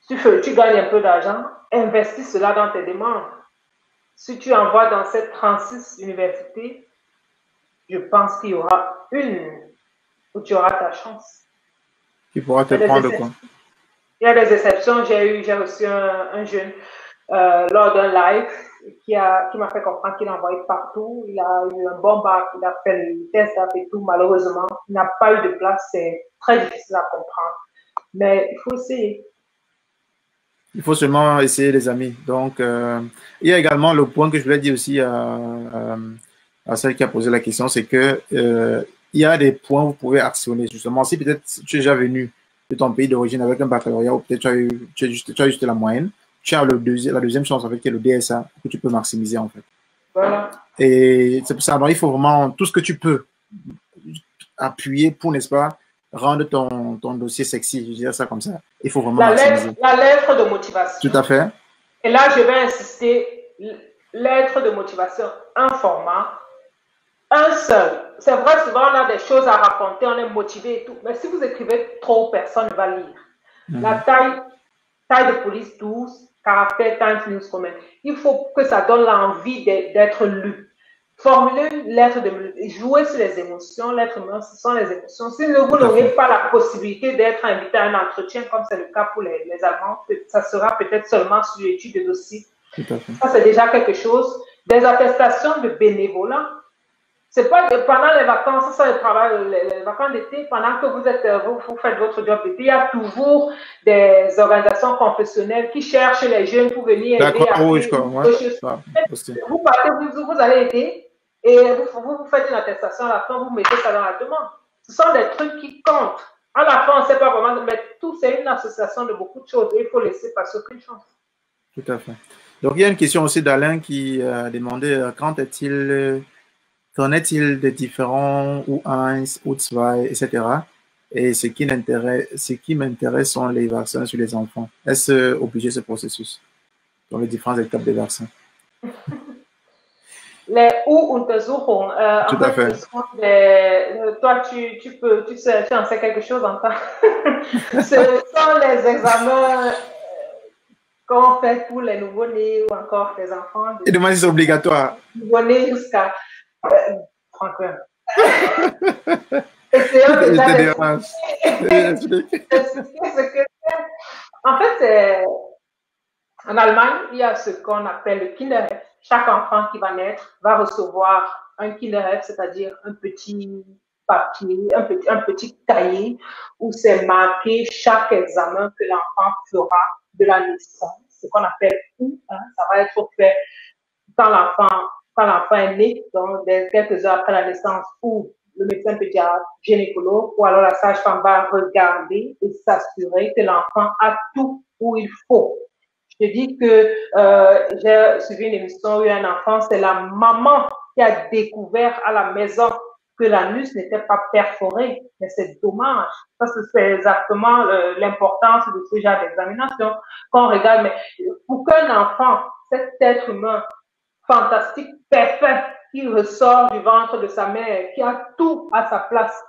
Tu gagnes un peu d'argent, investis cela dans tes demandes. Si tu envoies dans cette 36 universités, je pense qu'il y aura une où tu auras ta chance. Qui pourra te prendre quoi? Il y a des exceptions. J'ai reçu un jeune lors d'un live qui m'a fait comprendre qu'il a envoyé partout. Il a eu un bon bac, il a fait le test et tout. Malheureusement, il n'a pas eu de place. C'est très difficile à comprendre. Mais il faut essayer. Il faut seulement essayer, les amis. Donc, il y a également le point que je voulais dire aussi à celle qui a posé la question, c'est que il y a des points où vous pouvez actionner. Justement, si peut-être tu es déjà venu de ton pays d'origine avec un baccalauréat ou peut-être tu as juste la moyenne, tu as la deuxième chance en fait qui est le DSA que tu peux maximiser en fait. Voilà. Et c'est pour ça, alors, il faut vraiment tout ce que tu peux appuyer pour, n'est-ce pas, rendre ton dossier sexy, je dirais ça comme ça. Il faut vraiment maximiser. La lettre de motivation. Tout à fait. Et là, je vais insister, lettre de motivation, un format, un seul. C'est vrai, souvent, on a des choses à raconter, on est motivé et tout. Mais si vous écrivez trop, personne ne va lire. La taille de police 12, caractère Times News Comment. Il faut que ça donne l'envie d'être lu. Formuler une lettre de jouer sur les émotions. L'être humain, ce sont les émotions. Si vous n'aurez pas la possibilité d'être invité à un entretien, comme c'est le cas pour les Allemands, ça sera peut-être seulement sur l'étude de dossier. Ça, c'est déjà quelque chose. Des attestations de bénévolat. C'est pas pendant les vacances, ça le travail, les vacances d'été, pendant que vous faites votre job d'été, il y a toujours des organisations confessionnelles qui cherchent les jeunes pour venir aider. Vous partez, vous allez aider et vous faites une attestation à la fin, vous mettez ça dans la demande. Ce sont des trucs qui comptent. À la fin, on ne sait pas vraiment, mais tout, c'est une association de beaucoup de choses et il faut laisser passer aucune chance. Tout à fait. Donc, il y a une question aussi d'Alain qui a demandé qu'en est-il des différents U1, U2, etc. Et ce qui m'intéresse sont les vaccins sur les enfants. Est-ce obligé ce processus dans les différentes étapes des vaccins? Les U-Untersuchungen, tout à fait. Toi, tu en sais quelque chose en temps. Ce sont les examens qu'on fait pour les nouveau-nés ou encore les enfants. Et demain, c'est obligatoire. Nouveau-nés jusqu'à Franklin. En fait, en Allemagne, il y a ce qu'on appelle le Kinderheft. Chaque enfant qui va naître va recevoir un Kinderheft, c'est-à-dire un petit papier, un petit cahier où c'est marqué chaque examen que l'enfant fera de la naissance, ce qu'on appelle U1. Ça va être fait quand l'enfant est né, donc quelques heures après la naissance, ou le médecin pédiatre, gynécologue, ou alors la sage-femme va regarder et s'assurer que l'enfant a tout où il faut. Je dis que j'ai suivi une émission où il y a un enfant, c'est la maman qui a découvert à la maison que l'anus n'était pas perforé. Mais c'est dommage. Parce que c'est exactement l'importance de ce genre d'examination. Quand on regarde, mais pour qu'un enfant, cet être humain fantastique, parfait, qui ressort du ventre de sa mère, qui a tout à sa place,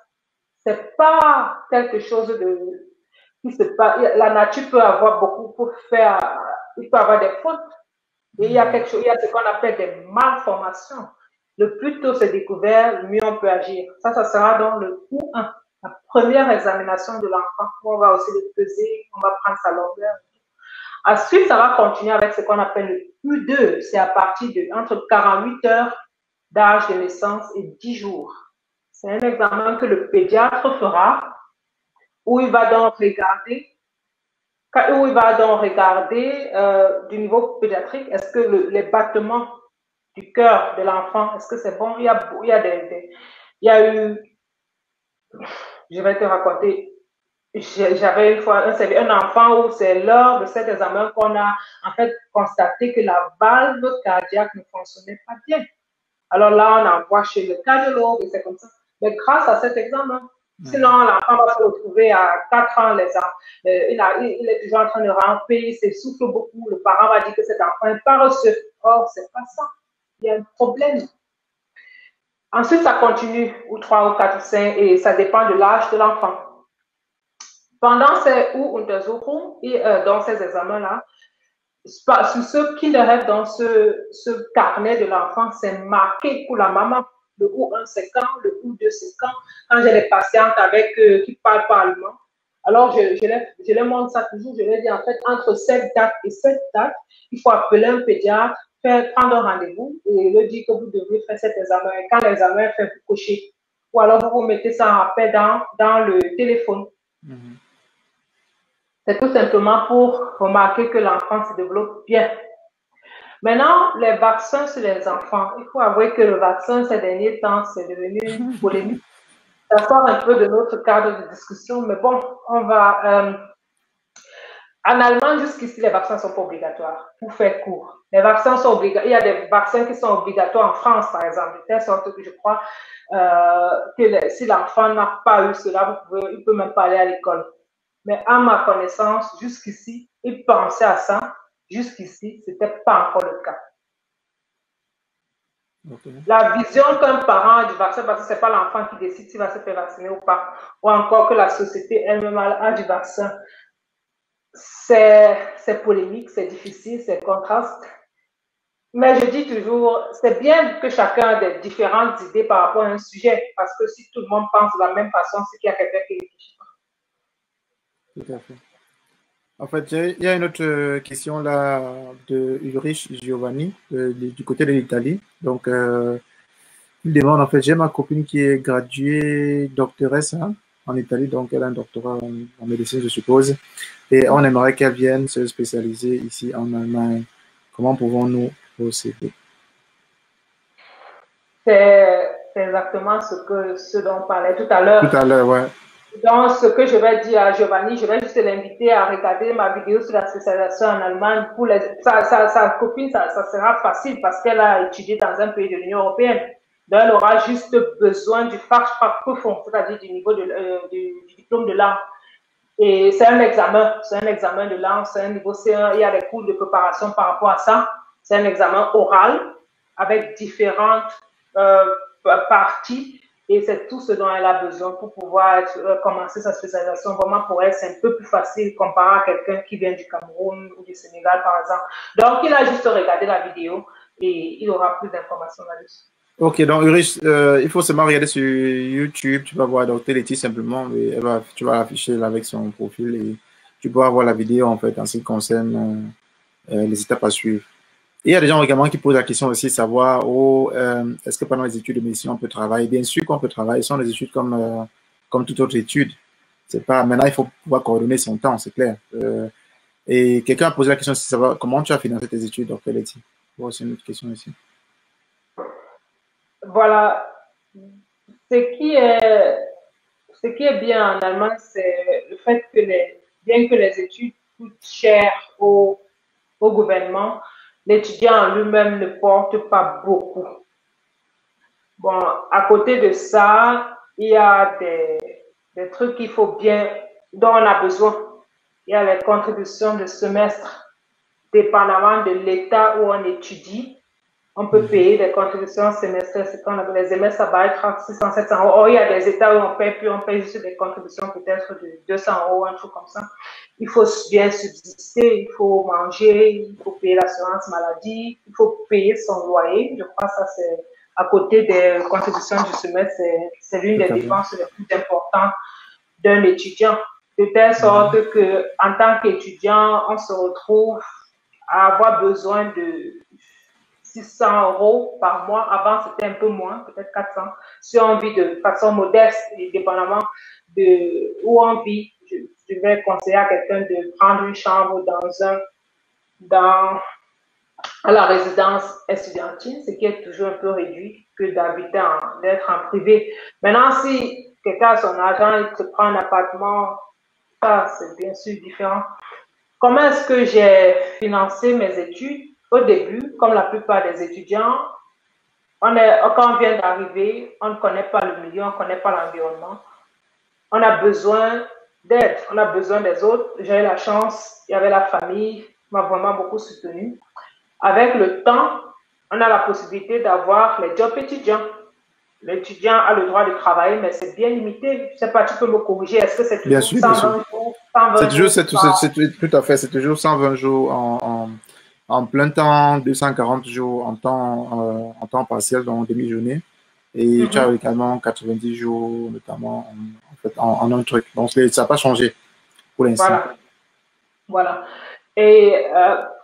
c'est pas quelque chose la nature peut avoir beaucoup pour faire, il peut avoir des fautes. Et il y a quelque chose, il y a ce qu'on appelle des malformations. Le plus tôt c'est découvert, le mieux on peut agir. Ça sera dans le U1, la première examination de l'enfant. On va aussi le peser, on va prendre sa longueur. Ensuite, ça va continuer avec ce qu'on appelle le U2. C'est à partir de entre 48 heures d'âge de naissance et 10 jours. C'est un examen que le pédiatre fera où il va donc regarder du niveau pédiatrique, est-ce que les battements du cœur de l'enfant, est-ce que c'est bon? Il y a eu, je vais te raconter, j'avais une fois un enfant où c'est lors de cet examen qu'on a en fait constaté que la valve cardiaque ne fonctionnait pas bien. Alors là, on envoie chez le cardiologue et c'est comme ça. Mais grâce à cet examen, sinon l'enfant va se retrouver à 4 ans, il est toujours en train de ramper, il s'essouffle beaucoup, le parent va dire que cet enfant n'est pas reçu. Or, c'est pas ça. Il y a un problème. Ensuite, ça continue, ou 3 ou 4 ou 5, et ça dépend de l'âge de l'enfant. Pendant dans ces examens-là, sur ce Kinderhead, dans ce carnet de l'enfant, c'est marqué pour la maman. Le U1, c'est quand, le U2, c'est quand. Quand j'ai des patientes qui parlent pas allemand, alors je leur montre ça toujours. Je leur dis en fait, entre cette date et cette date, il faut appeler un pédiatre, prendre un rendez-vous et leur dire que vous devez faire cet examen. Et quand l'examen est fait, vous cochez. Ou alors vous mettez ça en rappel dans le téléphone. C'est tout simplement pour remarquer que l'enfant se développe bien. Maintenant, les vaccins sur les enfants. Il faut avouer que le vaccin, ces derniers temps, c'est devenu une polémique. Ça sort un peu de notre cadre de discussion, mais bon, on va... En Allemagne, jusqu'ici, les vaccins ne sont pas obligatoires, pour faire court. Les vaccins sont obligatoires. Il y a des vaccins qui sont obligatoires en France, par exemple, de telle sorte que je crois que si l'enfant n'a pas eu cela, il ne peut même pas aller à l'école. Mais à ma connaissance, jusqu'ici, il pensait à ça. Jusqu'ici, ce n'était pas encore le cas. Okay. La vision qu'un parent du vaccin, parce que ce n'est pas l'enfant qui décide s'il va se faire vacciner ou pas, ou encore que la société elle-même a du vaccin, c'est polémique, c'est difficile, c'est contraste. Mais je dis toujours, c'est bien que chacun ait des différentes idées par rapport à un sujet, parce que si tout le monde pense de la même façon, c'est qu'il y a quelqu'un qui réfléchit pas. Tout à fait. En fait, il y a une autre question là de Ulrich Giovanni du côté de l'Italie. Donc, il demande en fait, j'ai ma copine qui est graduée doctoresse en Italie, donc elle a un doctorat en médecine, je suppose, et on aimerait qu'elle vienne se spécialiser ici en Allemagne. Comment pouvons-nous procéder? C'est exactement ce dont on parlait tout à l'heure. Tout à l'heure, ouais. Donc, ce que je vais dire à Giovanni, je vais juste l'inviter à regarder ma vidéo sur la spécialisation en Allemagne. Pour sa copine, ça sera facile parce qu'elle a étudié dans un pays de l'Union européenne. Donc, elle aura juste besoin du Fachprüfung, c'est-à-dire du niveau du diplôme de langue. Et c'est un examen de langue, c'est un niveau C1. Il y a des cours de préparation par rapport à ça. C'est un examen oral avec différentes parties. Et c'est tout ce dont elle a besoin pour pouvoir commencer sa spécialisation. Vraiment, pour elle, c'est un peu plus facile comparé à quelqu'un qui vient du Cameroun ou du Sénégal, par exemple. Donc, il a juste regardé la vidéo et il aura plus d'informations là-dessus. Ok, donc Ulrich, il faut seulement regarder sur YouTube, tu vas voir Dr. Letty simplement, et tu vas afficher avec son profil et tu pourras voir la vidéo en fait en ce qui concerne les étapes à suivre. Et il y a des gens également qui posent la question aussi de savoir est-ce que pendant les études de médecine on peut travailler? Bien sûr qu'on peut travailler, ce sont des études comme toute autre étude. C'est pas, maintenant il faut pouvoir coordonner son temps, c'est clair. Et quelqu'un a posé la question de savoir comment tu as financé tes études, Dr. Letty. Bon, c'est une autre question ici. Voilà. Ce qui est bien en Allemagne, c'est le fait que bien que les études coûtent cher au gouvernement, l'étudiant en lui-même ne porte pas beaucoup. Bon, à côté de ça, il y a des trucs qu'il faut dont on a besoin. Il y a les contributions de semestre. Dépendamment de l'état où on étudie, On peut payer des contributions semestrielles, c'est qu'on appelle les MSABI, 600, 700 euros. Or, il y a des États où on paye plus, on paye juste des contributions peut-être de 200 euros, un truc comme ça. Il faut bien subsister, il faut manger, il faut payer l'assurance maladie, il faut payer son loyer. Je crois que ça, c'est à côté des contributions du semestre, c'est l'une des dépenses les plus importantes d'un étudiant. De telle sorte que, en tant qu'étudiant, on se retrouve à avoir besoin de 600 euros par mois. Avant, c'était un peu moins, peut-être 400. Si on vit de façon modeste, et dépendamment de où on vit, je vais conseiller à quelqu'un de prendre une chambre à la résidence estudiantine, ce qui est toujours un peu réduit que d'être en privé. Maintenant, si quelqu'un a son argent, il se prend un appartement, ça, c'est bien sûr différent. Comment est-ce que j'ai financé mes études? Au début, comme la plupart des étudiants, quand on vient d'arriver, on ne connaît pas le milieu, on ne connaît pas l'environnement. On a besoin d'aide, on a besoin des autres. J'ai eu la chance, il y avait la famille qui m'a vraiment beaucoup soutenue. Avec le temps, on a la possibilité d'avoir les jobs étudiants. L'étudiant a le droit de travailler, mais c'est bien limité. Je ne sais pas, tu peux me corriger. Est-ce que c'est toujours 120 jours, 120 jours tout à fait, c'est toujours 120 jours en plein temps, 240 jours en temps partiel, dans demi-journée. Et tu as également 90 jours, notamment en un truc. Donc, ça n'a pas changé pour l'instant. Voilà. Et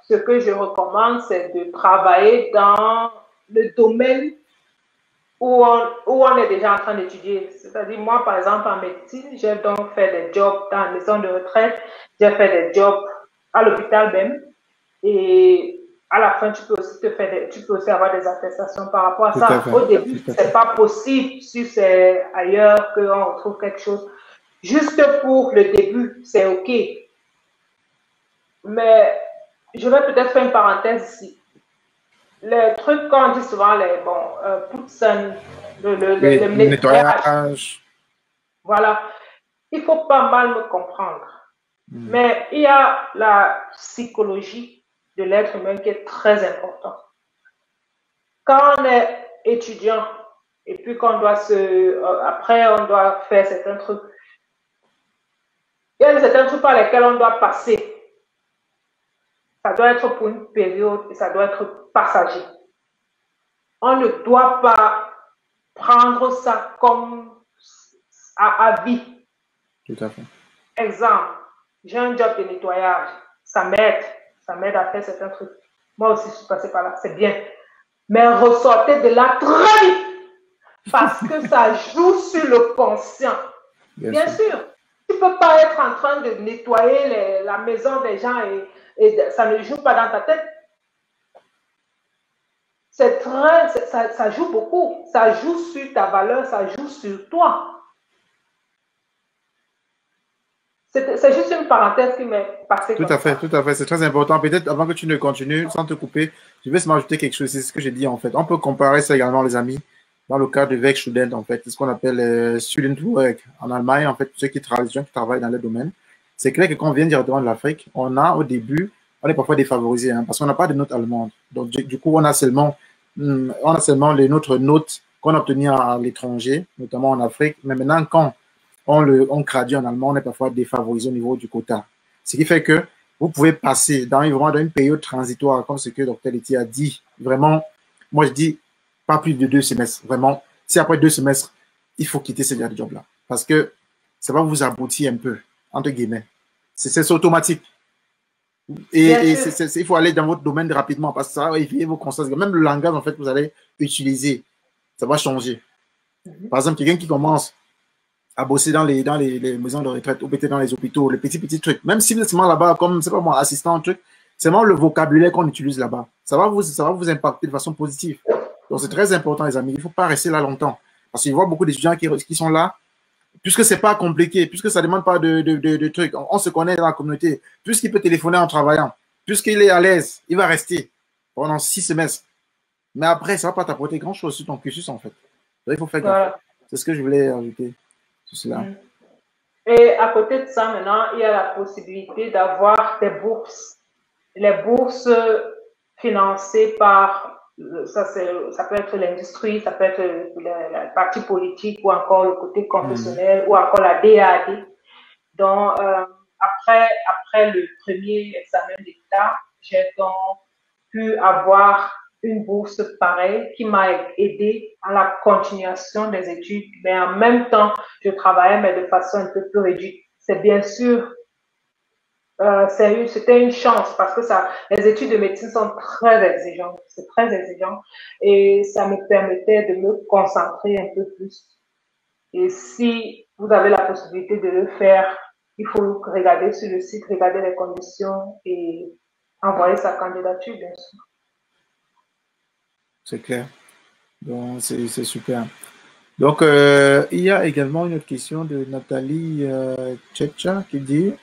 ce que je recommande, c'est de travailler dans le domaine où on est déjà en train d'étudier. C'est-à-dire, moi, par exemple, en médecine, j'ai donc fait des jobs dans la maison de retraite, j'ai fait des jobs à l'hôpital même. Et à la fin, tu peux aussi avoir des attestations par rapport à ça. Au début, c'est pas possible si c'est ailleurs qu'on retrouve quelque chose. Juste pour le début, c'est OK. Mais je vais peut-être faire une parenthèse ici. Les trucs qu'on dit souvent, Putzen, le nettoyage. Voilà. Il faut pas mal me comprendre. Mais il y a la psychologie de l'être humain qui est très importante. Quand on est étudiant et puis qu'on doit après on doit faire certains trucs, il y a certains trucs par lesquels on doit passer. Ça doit être pour une période et ça doit être passager. On ne doit pas prendre ça comme à vie. Tout à fait. Exemple, j'ai un job de nettoyage, ça m'aide à faire certains trucs. Moi aussi, je suis passée par là, c'est bien. Mais ressortez de là très vite parce que ça joue sur le conscient. Bien sûr. Tu ne peux pas être en train de nettoyer la maison des gens et ça ne joue pas dans ta tête. Ça joue beaucoup. Ça joue sur ta valeur, ça joue sur toi. C'est juste une parenthèse qui m'est passée. Tout à fait. C'est très important. Peut-être avant que tu ne continues, sans te couper, je vais m'ajouter quelque chose. C'est ce que j'ai dit en fait. On peut comparer ça également, les amis, dans le cadre de Werkstudent en fait. C'est ce qu'on appelle Student Work en Allemagne, en fait, ceux qui travaillent dans le domaine. C'est clair que quand on vient directement de l'Afrique, on a au début, on est parfois défavorisé parce qu'on n'a pas de notes allemandes. Donc, du coup, on a seulement notre notes qu'on a obtenues à l'étranger, notamment en Afrique. Mais maintenant, quand on gradue en allemand, on est parfois défavorisé au niveau du quota. Ce qui fait que vous pouvez passer dans une période transitoire, comme ce que Dr. Letty a dit. Vraiment, moi je dis pas plus de 2 semestres. Vraiment, si après 2 semestres, il faut quitter ce job-là. Parce que ça va vous aboutir un peu, entre guillemets. C'est automatique. Et il faut aller dans votre domaine rapidement parce que ça va éveiller vos consciences. Même le langage, en fait, que vous allez utiliser, ça va changer. Par exemple, quelqu'un qui commence à bosser dans les maisons de retraite ou peut-être dans les hôpitaux, les petits trucs. Même si vous êtes là-bas, comme, c'est pas moi, assistant, truc, c'est vraiment le vocabulaire qu'on utilise là-bas. Ça va vous impacter de façon positive. Donc, c'est très important, les amis. Il ne faut pas rester là longtemps. Parce qu'il y a beaucoup d'étudiants qui sont là, puisque c'est pas compliqué, puisque ça ne demande pas de trucs. On se connaît dans la communauté. Puisqu'il peut téléphoner en travaillant, puisqu'il est à l'aise, il va rester pendant 6 semestres. Mais après, ça ne va pas t'apporter grand-chose sur ton cursus, en fait. Donc, il faut faire gaffe. C'est ce que je voulais ajouter. Cela. Et à côté de ça, maintenant, il y a la possibilité d'avoir des bourses. Les bourses financées par Ça peut être l'industrie, ça peut être la partie politique ou encore le côté confessionnel ou encore la DAD. Donc, après le premier examen d'État, j'ai donc pu avoir une bourse pareille qui m'a aidé à la continuation des études, mais en même temps, je travaillais, mais de façon un peu plus réduite. C'est bien sûr, c'était une chance parce que les études de médecine sont très exigeantes, c'est très exigeant et ça me permettait de me concentrer un peu plus. Et si vous avez la possibilité de le faire, il faut regarder sur le site, regarder les conditions et envoyer sa candidature, bien sûr. C'est clair. Donc, c'est super. Donc, il y a également une autre question de Nathalie Tchetcha qui dit,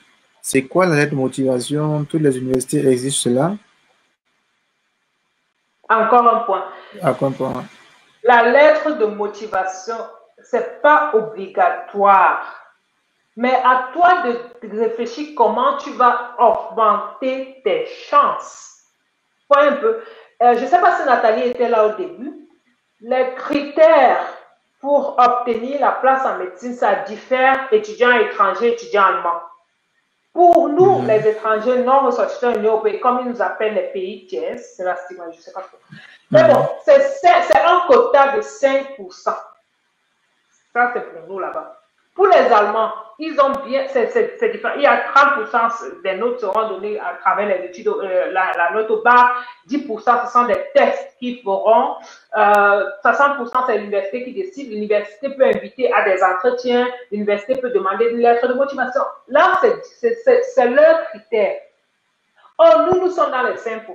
c'est quoi la lettre de motivation? Toutes les universités exigent cela. Encore un point. Encore un point. La lettre de motivation, c'est pas obligatoire. Mais à toi de réfléchir comment tu vas augmenter tes chances. Vois un peu. Je ne sais pas si Nathalie était là au début. Les critères pour obtenir la place en médecine, ça diffère étudiants étrangers, étudiants allemands. Pour nous, les étrangers non ressortissants européens, comme ils nous appellent les pays tiers, c'est la stigma, je ne sais pas trop. Mais bon, c'est un quota de 5%. Ça, c'est pour nous là-bas. Pour les Allemands, ils ont bien, c'est différent. Il y a 30% des notes seront données à travers les études, la note au bac, 10% ce sont des tests qu'ils feront, 60% c'est l'université qui décide, l'université peut inviter à des entretiens, l'université peut demander une lettre de motivation. Là, c'est leur critère. Or, nous sommes dans les 5%.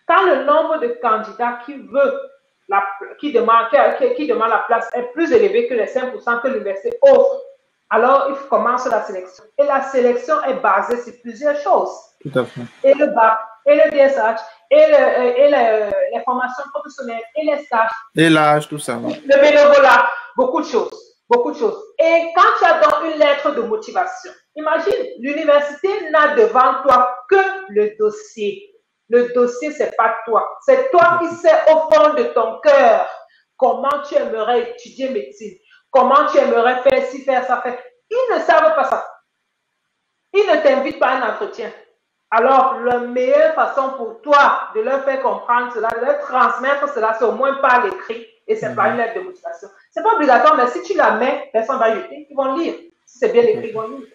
Quand le nombre de candidats qui demande la place est plus élevé que les 5% que l'université offre, alors il commence la sélection. Et la sélection est basée sur plusieurs choses. Tout à fait. Et le bac, et le DSH, et les formations professionnelles, et les stages. Et l'âge, tout ça. Le bénévolat, beaucoup de choses. Beaucoup de choses. Et quand tu as donc une lettre de motivation, imagine, l'université n'a devant toi que le dossier. Le dossier, c'est pas toi. C'est toi qui sais au fond de ton cœur comment tu aimerais étudier médecine, comment tu aimerais faire ci, faire ça, faire. Ils ne savent pas ça. Ils ne t'invitent pas à un entretien. Alors, la meilleure façon pour toi de leur faire comprendre cela, de leur transmettre cela, c'est au moins par l'écrit et c'est pas une lettre de motivation. C'est pas obligatoire, mais si tu la mets, personne va jeter, ils vont lire. Si c'est bien écrit, ils vont lire.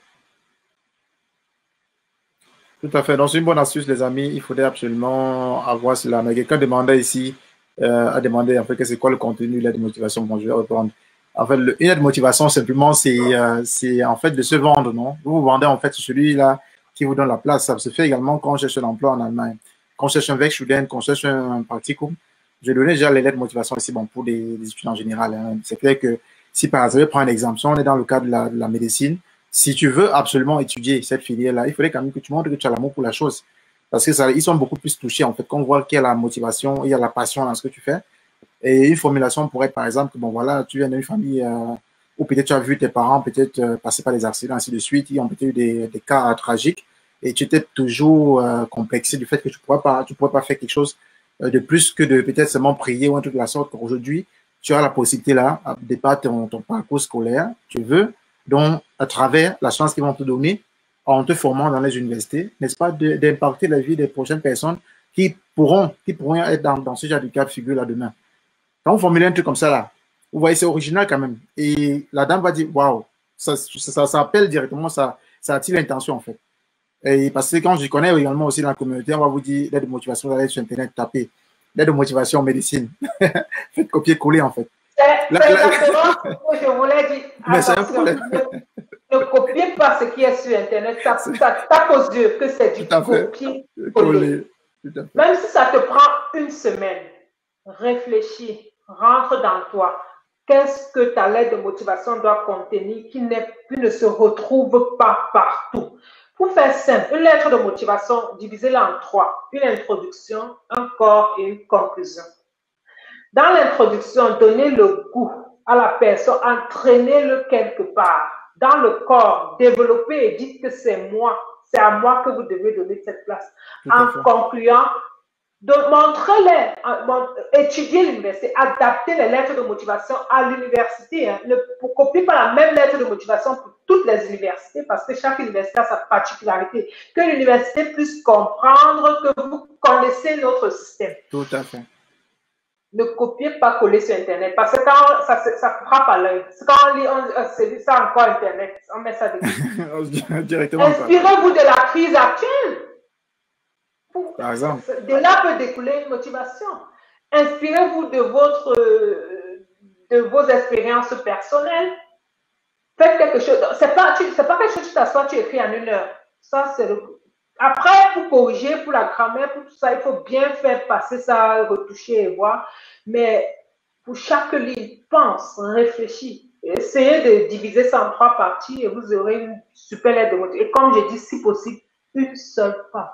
Tout à fait. Donc, c'est une bonne astuce, les amis. Il faudrait absolument avoir cela. Mais quelqu'un demandait ici, a demandé en fait que c'est quoi le contenu de l'aide de motivation. Bon, je vais répondre. En fait, une aide de motivation, simplement, c'est en fait de se vendre, non? Vous vous vendez en fait celui-là qui vous donne la place. Ça se fait également quand on cherche un emploi en Allemagne. Quand on cherche un Werkstudent, quand on cherche un practicum. Je donnais déjà les lettres de motivation ici, bon, pour des étudiants en général. Hein. C'est clair que si par exemple, je prends un exemple, si on est dans le cadre de la médecine, si tu veux absolument étudier cette filière-là, il faudrait quand même que tu montres que tu as l'amour pour la chose. Parce que ils sont beaucoup plus touchés, en fait, quand on voit qu'il y a la motivation, il y a la passion dans ce que tu fais. Et une formulation pourrait être, par exemple, bon, voilà, tu viens d'une famille où peut-être tu as vu tes parents peut-être passer par des accidents, ainsi de suite, ils ont peut-être eu des cas tragiques, et tu t'es toujours complexé du fait que tu pourrais pas faire quelque chose de plus que de peut-être seulement prier ou un truc de la sorte. Aujourd'hui, tu as la possibilité là, de par ton parcours scolaire, tu veux, donc à travers la chance qu'ils vont te donner en te formant dans les universités, n'est-ce pas, d'impacter la vie des prochaines personnes qui pourront être dans ce genre de cas de figure là demain. Quand vous formulez un truc comme ça là, vous voyez, c'est original quand même. Et la dame va dire, waouh, ça appelle directement, ça attire l'intention en fait. Et parce que quand je connais également aussi dans la communauté, on va vous dire l'aide de motivation, vous allez sur Internet, taper l'aide de motivation en médecine. Faites copier-coller en fait. C'est exactement ce que je voulais dire. Mais c'est un problème. Ne copiez pas ce qui est sur Internet. Ça tape aux yeux que c'est du copier-coller. Même si ça te prend une semaine, réfléchis, rentre dans toi. Qu'est-ce que ta lettre de motivation doit contenir qui ne se retrouve pas partout? Pour faire simple, une lettre de motivation, divisez-la en 3. Une introduction, un corps et une conclusion. Dans l'introduction, donnez le goût à la personne, entraînez-le quelque part. Dans le corps, développez et dites que c'est moi, c'est à moi que vous devez donner cette place. En concluant, Donc, montrez-les, étudier l'université, adapter les lettres de motivation à l'université. Hein. Ne copiez pas la même lettre de motivation pour toutes les universités parce que chaque université a sa particularité. Que l'université puisse comprendre que vous connaissez notre système. Tout à fait. Ne copiez pas, coller sur Internet parce que quand ça frappe à l'œil. Quand on lit, c'est ça encore Internet. On met ça directement. Inspirez-vous de la crise actuelle. Par exemple. De là peut découler une motivation. Inspirez-vous de vos expériences personnelles. Faites quelque chose. C'est pas quelque chose que tu t'assois, tu écris en 1 heure. Ça, c'est Après, pour corriger, pour la grammaire, pour tout ça, il faut bien faire passer ça, retoucher et voir. Mais pour chaque ligne, pense, réfléchis. Essayez de diviser ça en 3 parties et vous aurez une super lettre de motivation. Et comme je dis, si possible, une seule page.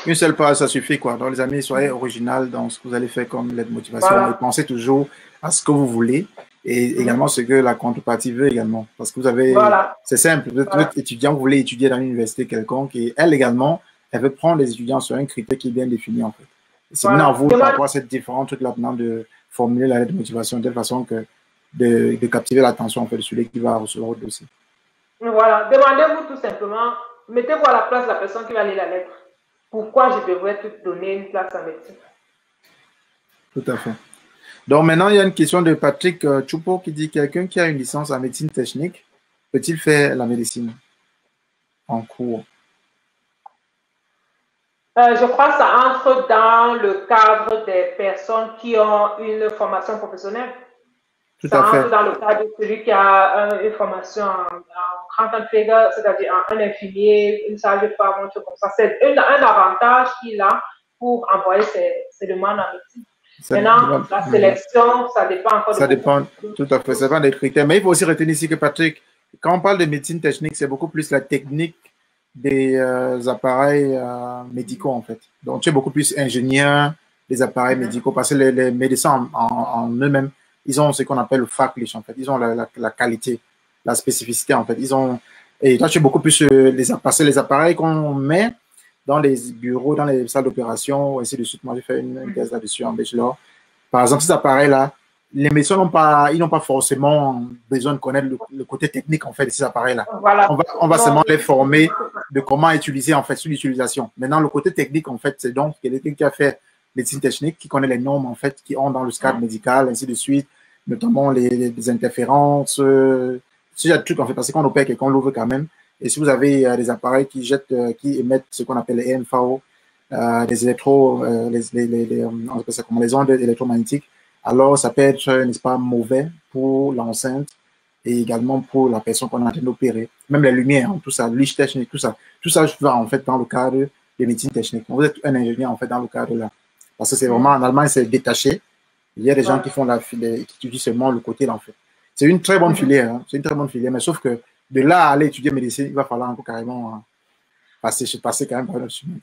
Une seule page, ça suffit, quoi. Donc, les amis, soyez original dans ce que vous allez faire comme lettre de motivation. Voilà. Et pensez toujours à ce que vous voulez et également ce que la contrepartie veut également. Parce que vous avez, c'est simple, vous êtes étudiant, vous voulez étudier dans une université quelconque et elle également, elle veut prendre les étudiants sur un critère qui est bien défini, en fait. C'est maintenant à vous, par rapport à cette différente truc là, maintenant, de formuler la lettre de motivation de telle façon que de captiver l'attention, en fait, de celui qui va recevoir votre dossier. Voilà. Demandez-vous tout simplement, mettez-vous à la place de la personne qui va lire la lettre. Pourquoi je devrais te donner une place en médecine? Tout à fait. Donc maintenant, il y a une question de Patrick Choupo qui dit: quelqu'un qui a une licence en médecine technique, peut-il faire la médecine en cours? Je crois que ça entre dans le cadre des personnes qui ont une formation professionnelle. Tout ça à fait. entre dans le cadre de celui qui a une formation en Krankenpfleger, c'est-à-dire un infirmier, une sage-femme, un truc comme ça. C'est un avantage qu'il a pour envoyer ses demandes en médecine. Maintenant, la sélection, ça dépend encore. Ça dépend, tout à fait, ça dépend des critères. Mais il faut aussi retenir ici que, Patrick, quand on parle de médecine technique, c'est beaucoup plus la technique des appareils médicaux, en fait. Donc, tu es beaucoup plus ingénieur des appareils médicaux parce que les médecins en eux-mêmes, ils ont ce qu'on appelle le Fachlich, en fait. Ils ont la qualité, la spécificité, en fait. Et toi, tu es beaucoup plus parce que les appareils qu'on met dans les bureaux, dans les salles d'opération, ainsi de suite. Moi, j'ai fait une thèse là-dessus en bachelor. Par exemple, ces appareils-là, les médecins n'ont pas forcément besoin de connaître le côté technique, en fait, de ces appareils-là. Voilà. On va seulement les former de comment utiliser, en fait, sur l'utilisation. Maintenant, le côté technique, en fait, c'est donc quelqu'un qui a fait médecine technique, qui connaît les normes, en fait, qui ont dans le cadre médical, ainsi de suite, notamment les interférences, ce genre de trucs, en fait, parce qu'on opère et qu'on l'ouvre quand même. Et si vous avez des appareils qui émettent ce qu'on appelle les EMFO, les ondes électromagnétiques, alors ça peut être, n'est-ce pas, mauvais pour l'enceinte et également pour la personne qu'on est en train d'opérer. Même les lumières, tout ça, l'ICH technique, tout ça va en fait dans le cadre des médecines techniques. Vous êtes un ingénieur en fait dans le cadre là. Parce que c'est vraiment, en Allemagne, c'est détaché. Il y a des gens qui font qui étudient seulement le côté là en fait. C'est une très bonne filière, hein. C'est une très bonne filière, mais sauf que de là à aller étudier médecine, il va falloir encore carrément passer quand même par notre chemin.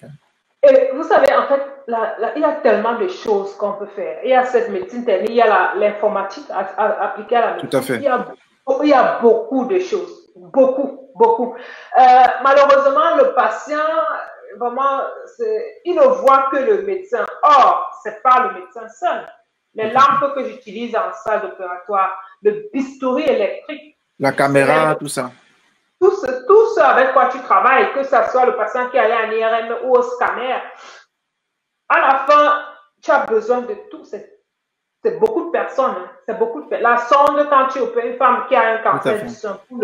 Et vous savez, en fait, il y a tellement de choses qu'on peut faire. Il y a cette médecine technique, il y a l'informatique appliquée à la médecine. Tout à fait. Il y a beaucoup de choses. Beaucoup. Malheureusement, le patient, vraiment, il ne voit que le médecin. Or, ce n'est pas le médecin seul. Les lampes que j'utilise en salle d'opératoire, le bistouri électrique. La caméra, tout ça. Tout ce avec quoi tu travailles, que ce soit le patient qui est allé en IRM ou au scanner, à la fin, tu as besoin de tout. C'est beaucoup de personnes. Hein. C'est beaucoup de. La sonde, quand tu opères une femme qui a un cancer du sein, pour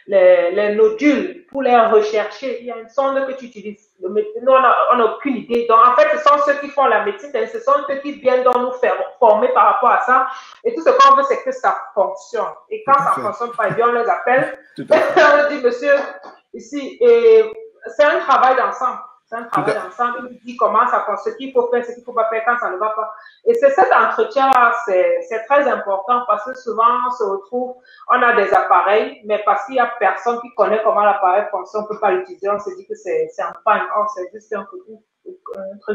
les nodules, pour les rechercher, il y a une sonde que tu utilises. Nous, on n'a aucune idée. Donc, en fait, ce sont ceux qui font la médecine, ce sont ceux qui viennent donc nous faire former par rapport à ça. Et tout ce qu'on veut, c'est que ça fonctionne. Et quand ça ne fonctionne pas, on les appelle. On leur dit, monsieur, ici, c'est un travail d'ensemble. C'est un travail d'ensemble. Il nous dit comment ça fonctionne, ce qu'il faut faire, ce qu'il ne faut pas faire quand ça ne va pas. Et c'est cet entretien-là, c'est très important parce que souvent, on se retrouve, on a des appareils, mais parce qu'il n'y a personne qui connaît comment l'appareil fonctionne, on ne peut pas l'utiliser, on se dit que c'est en panne. Or, c'est juste un truc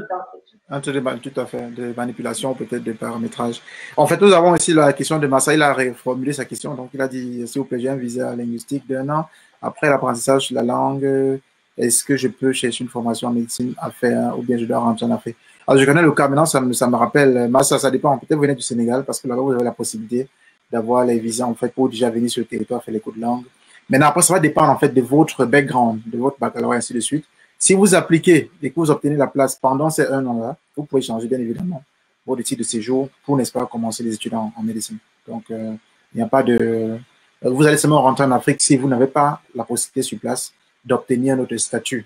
d'entretien. Un truc tout à fait, de manipulation, peut-être de paramétrage. En fait, nous avons ici la question de Massa. Il a reformulé sa question. Donc, il a dit, s'il vous plaît, j'ai un visa linguistique d'1 an. Après l'apprentissage de la langue, est-ce que je peux chercher une formation en médecine à faire ou bien je dois rentrer en Afrique? Alors, je connais le cas maintenant, ça me rappelle, mais ça dépend. Peut-être vous venez du Sénégal parce que là-bas, vous avez la possibilité d'avoir les visas en fait pour déjà venir sur le territoire faire les cours de langue. Maintenant, après, ça va dépendre en fait de votre background, de votre baccalauréat, ainsi de suite. Si vous appliquez et que vous obtenez la place pendant ces 1 an-là, vous pouvez changer bien évidemment votre titre de séjour pour, n'est-ce pas, commencer les études en médecine. Donc, il n'y a pas de... Vous allez seulement rentrer en Afrique si vous n'avez pas la possibilité sur place d'obtenir notre statut.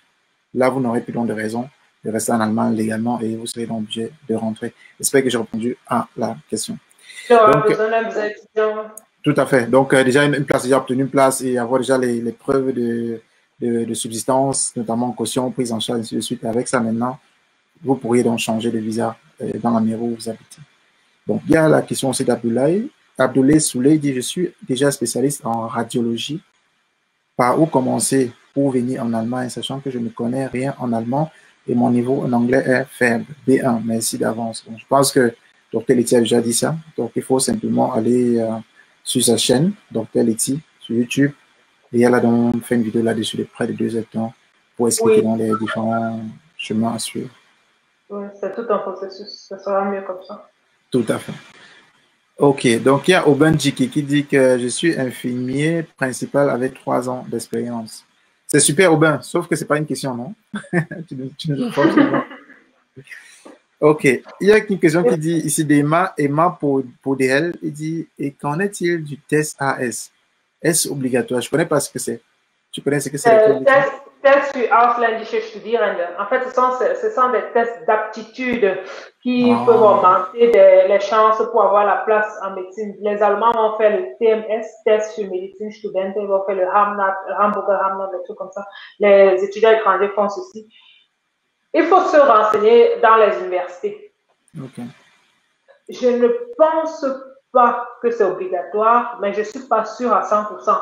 Là, vous n'aurez plus donc de raison de rester en Allemagne légalement et vous serez donc obligé de rentrer. J'espère que j'ai répondu à la question. Donc, tout à fait. Donc, déjà, une place, déjà obtenu une place et avoir déjà les preuves de subsistance, notamment caution, prise en charge, ainsi de suite. Avec ça, maintenant, vous pourriez donc changer de visa dans la mairie où vous habitez. Donc, il y a la question aussi d'Abdoulaye. Abdoulaye Souley dit, je suis déjà spécialiste en radiologie. Par où commencer pour venir en Allemagne, sachant que je ne connais rien en allemand et mon niveau en anglais est faible, B1, merci d'avance. Donc, je pense que Dr Letty a déjà dit ça. Donc, il faut simplement aller sur sa chaîne, Dr Letty, sur YouTube. Et elle a donc fait une vidéo là-dessus de près de 2 heures de temps pour expliquer dans les différents chemins à suivre. Oui, c'est tout un processus. Ça sera mieux comme ça. Tout à fait. Ok, donc il y a Oben Jiki qui dit que je suis infirmier principal avec 3 ans d'expérience. C'est super, Aubin, sauf que ce n'est pas une question, non? tu nous informes. Ok, il y a une question qui dit ici d'Emma pour DL, il dit, et qu'en est-il du test AS? Est-ce obligatoire? Je ne connais pas ce que c'est. Tu connais ce que c'est? Tests für ausländische Studierende. En fait, ce sont des tests d'aptitude qui peuvent augmenter les chances pour avoir la place en médecine. Les Allemands vont faire le TMS, test sur médecine studente, ils vont faire le Hamburger Hamnat, des trucs comme ça. Les étudiants étrangers font ceci. Il faut se renseigner dans les universités. Okay. Je ne pense pas que c'est obligatoire, mais je ne suis pas sûre à 100%.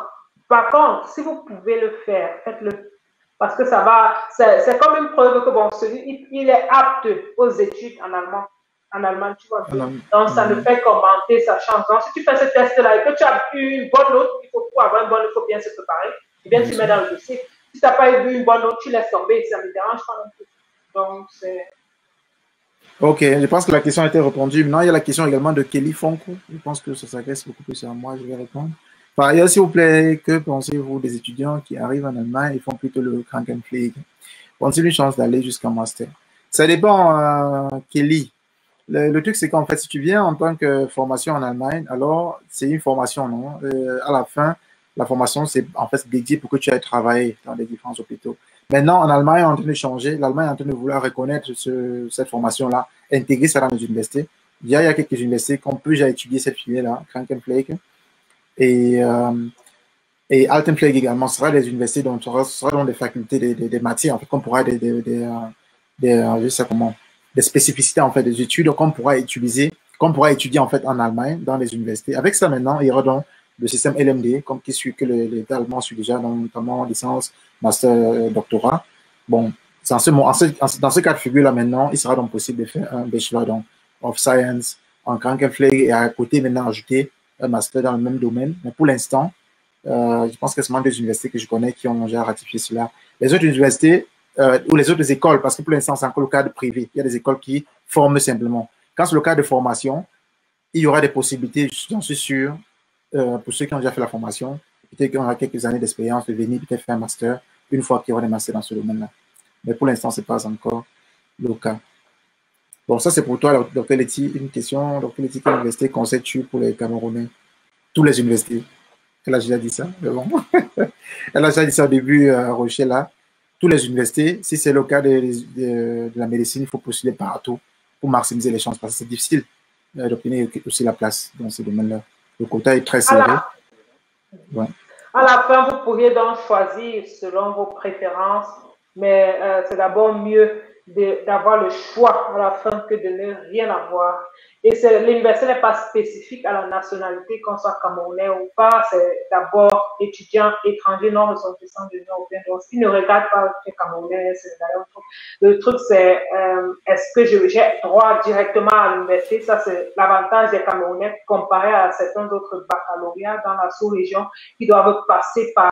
Par contre, si vous pouvez le faire, faites-le. Parce que ça va, c'est comme une preuve que bon, celui, il est apte aux études en allemand. En allemand, tu vois. Donc, ça ne fait qu'augmenter sa chance. Donc, si tu fais ce test-là et que tu as eu une bonne note, pour avoir une bonne note, il faut bien se préparer. Et bien, tu mets dans le dossier. Si tu n'as pas eu une bonne note, tu laisses tomber. Ça ne me dérange pas non plus. Donc, c'est... Ok, je pense que la question a été répondue. Maintenant, il y a la question également de Kelly Fonko. Je pense que ça s'adresse beaucoup plus à moi. Je vais répondre. Par ailleurs, s'il vous plaît, que pensez-vous des étudiants qui arrivent en Allemagne et font plutôt le Krankenpflege? Ont-ils une chance d'aller jusqu'en master? Ça dépend, Kelly. Le truc, c'est qu'en fait, si tu viens en tant que formation en Allemagne, alors c'est une formation, non? À la fin, la formation, c'est en fait dédié pour que tu ailles travailler dans les différents hôpitaux. Maintenant, en Allemagne, on est en train de changer. L'Allemagne est en train de vouloir reconnaître cette formation-là, intégrer ça dans les universités. Il y a quelques universités qui ont déjà étudié cette filière-là, Krankenpflege. Et Altenpflege également, ce sera des universités dont ce sera dans des facultés, des matières, en fait, qu'on pourra je sais comment, des spécificités, en fait, des études qu'on pourra utiliser, qu'on pourra étudier, en fait, en Allemagne, dans les universités. Avec ça, maintenant, il y aura donc le système LMD, comme qui suit que l'État allemand suit déjà, donc, notamment licence, master, doctorat. Bon, dans ce cas de figure-là, maintenant, il sera donc possible de faire un bachelor donc, of science en Krankenpflege et à côté, maintenant, ajouter un master dans le même domaine. Mais pour l'instant, je pense que c'est seulement 2 universités que je connais qui ont déjà ratifié cela. Les autres universités ou les autres écoles, parce que pour l'instant, c'est encore le cadre privé. Il y a des écoles qui forment simplement. Quand c'est le cas de formation, il y aura des possibilités, j'en suis sûr, pour ceux qui ont déjà fait la formation, peut-être qu'on aura quelques années d'expérience, de venir peut-être faire un master une fois qu'il y aura des masters dans ce domaine-là. Mais pour l'instant, ce n'est pas encore le cas. Bon, ça, c'est pour toi, Dr Letty. Une question. Dr Letty, quelle université conseilles-tu pour les Camerounais? Toutes les universités. Elle a déjà dit ça, mais bon. Elle a déjà dit ça au début, Rocher, là. Toutes les universités, si c'est le cas de la médecine, il faut postuler partout pour maximiser les chances, parce que c'est difficile d'obtenir aussi la place dans ce domaine-là. Le quota est très serré. Ouais. À la fin, vous pourriez donc choisir selon vos préférences, mais c'est d'abord mieux d'avoir le choix à la fin que de ne rien avoir. Et l'université n'est pas spécifique à la nationalité, qu'on soit camerounais ou pas, c'est d'abord étudiant étranger non ressortissant de l'Union européenne. Donc, s'ils ne regardent pas que camerounais, c'est d'ailleurs le truc, c'est est-ce que j'ai droit directement à l'université? Ça, c'est l'avantage des Camerounais comparé à certains autres baccalauréats dans la sous-région qui doivent passer par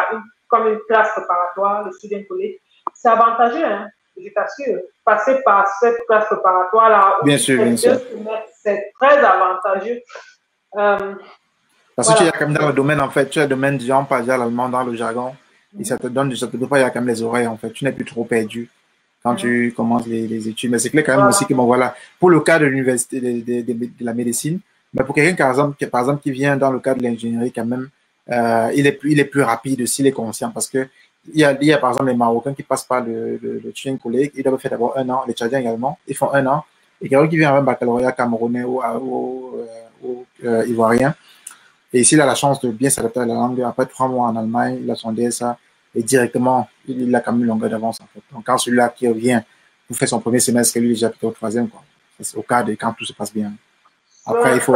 comme une classe préparatoire, le student college. c'est avantageux, hein, je t'assure. Passer par cette classe préparatoire-là, bien sûr, bien sûr. c'est très avantageux. Parce que tu es quand même dans le domaine, en fait, tu es le domaine, disons, pas déjà l'allemand dans le jargon, et ça te donne, ça te donne pas, il y a quand même les oreilles, en fait. Tu n'es plus trop perdu quand tu commences les études. Mais c'est clair quand même aussi que, bon, voilà, pour le cas de l'université, de la médecine, mais pour quelqu'un, par exemple, qui vient dans le cadre de l'ingénierie, quand même, il est plus rapide s'il est conscient, parce que il y a par exemple les Marocains qui passent par le training collègue, ils doivent faire d'abord 1 an, les Tchadiens également, ils font 1 an, et quelqu'un qui vient avec un baccalauréat camerounais ou ivoirien, et s'il a la chance de bien s'adapter à la langue, après 3 mois en Allemagne, il a son DSA et directement, il a quand même une longueur d'avance. En fait. Donc, quand celui-là qui revient pour faire son premier semestre, lui, déjà plutôt au 3e, quoi. C'est au cas de quand tout se passe bien. Après, il faut.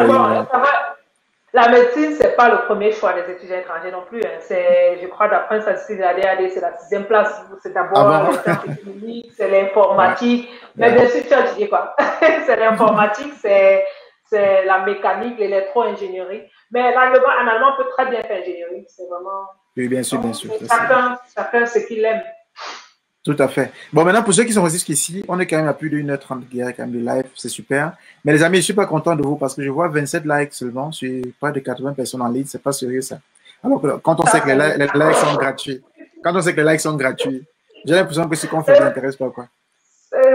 La médecine, c'est pas le premier choix des étudiants étrangers non plus. Hein. Je crois, d'après une statistique de la DAD, c'est la 6e place. C'est d'abord les sciences économiques, c'est l'informatique. Mais bien sûr, tu as étudié quoi? C'est l'informatique, c'est la mécanique, l'électro-ingénierie. Mais en allemand, on peut très bien faire ingénierie. C'est vraiment. Oui, bien sûr, bien sûr. Chacun ce qu'il aime. Tout à fait. Bon, maintenant, pour ceux qui sont restés jusqu'ici, on est quand même à plus d'1h30 quand même de live, c'est super. Mais les amis, je suis pas content de vous parce que je vois 27 likes seulement sur près de 80 personnes en ligne, c'est pas sérieux ça. Alors que quand on sait que les likes sont gratuits, j'ai l'impression que ce qu'on fait ne m'intéresse pas, quoi.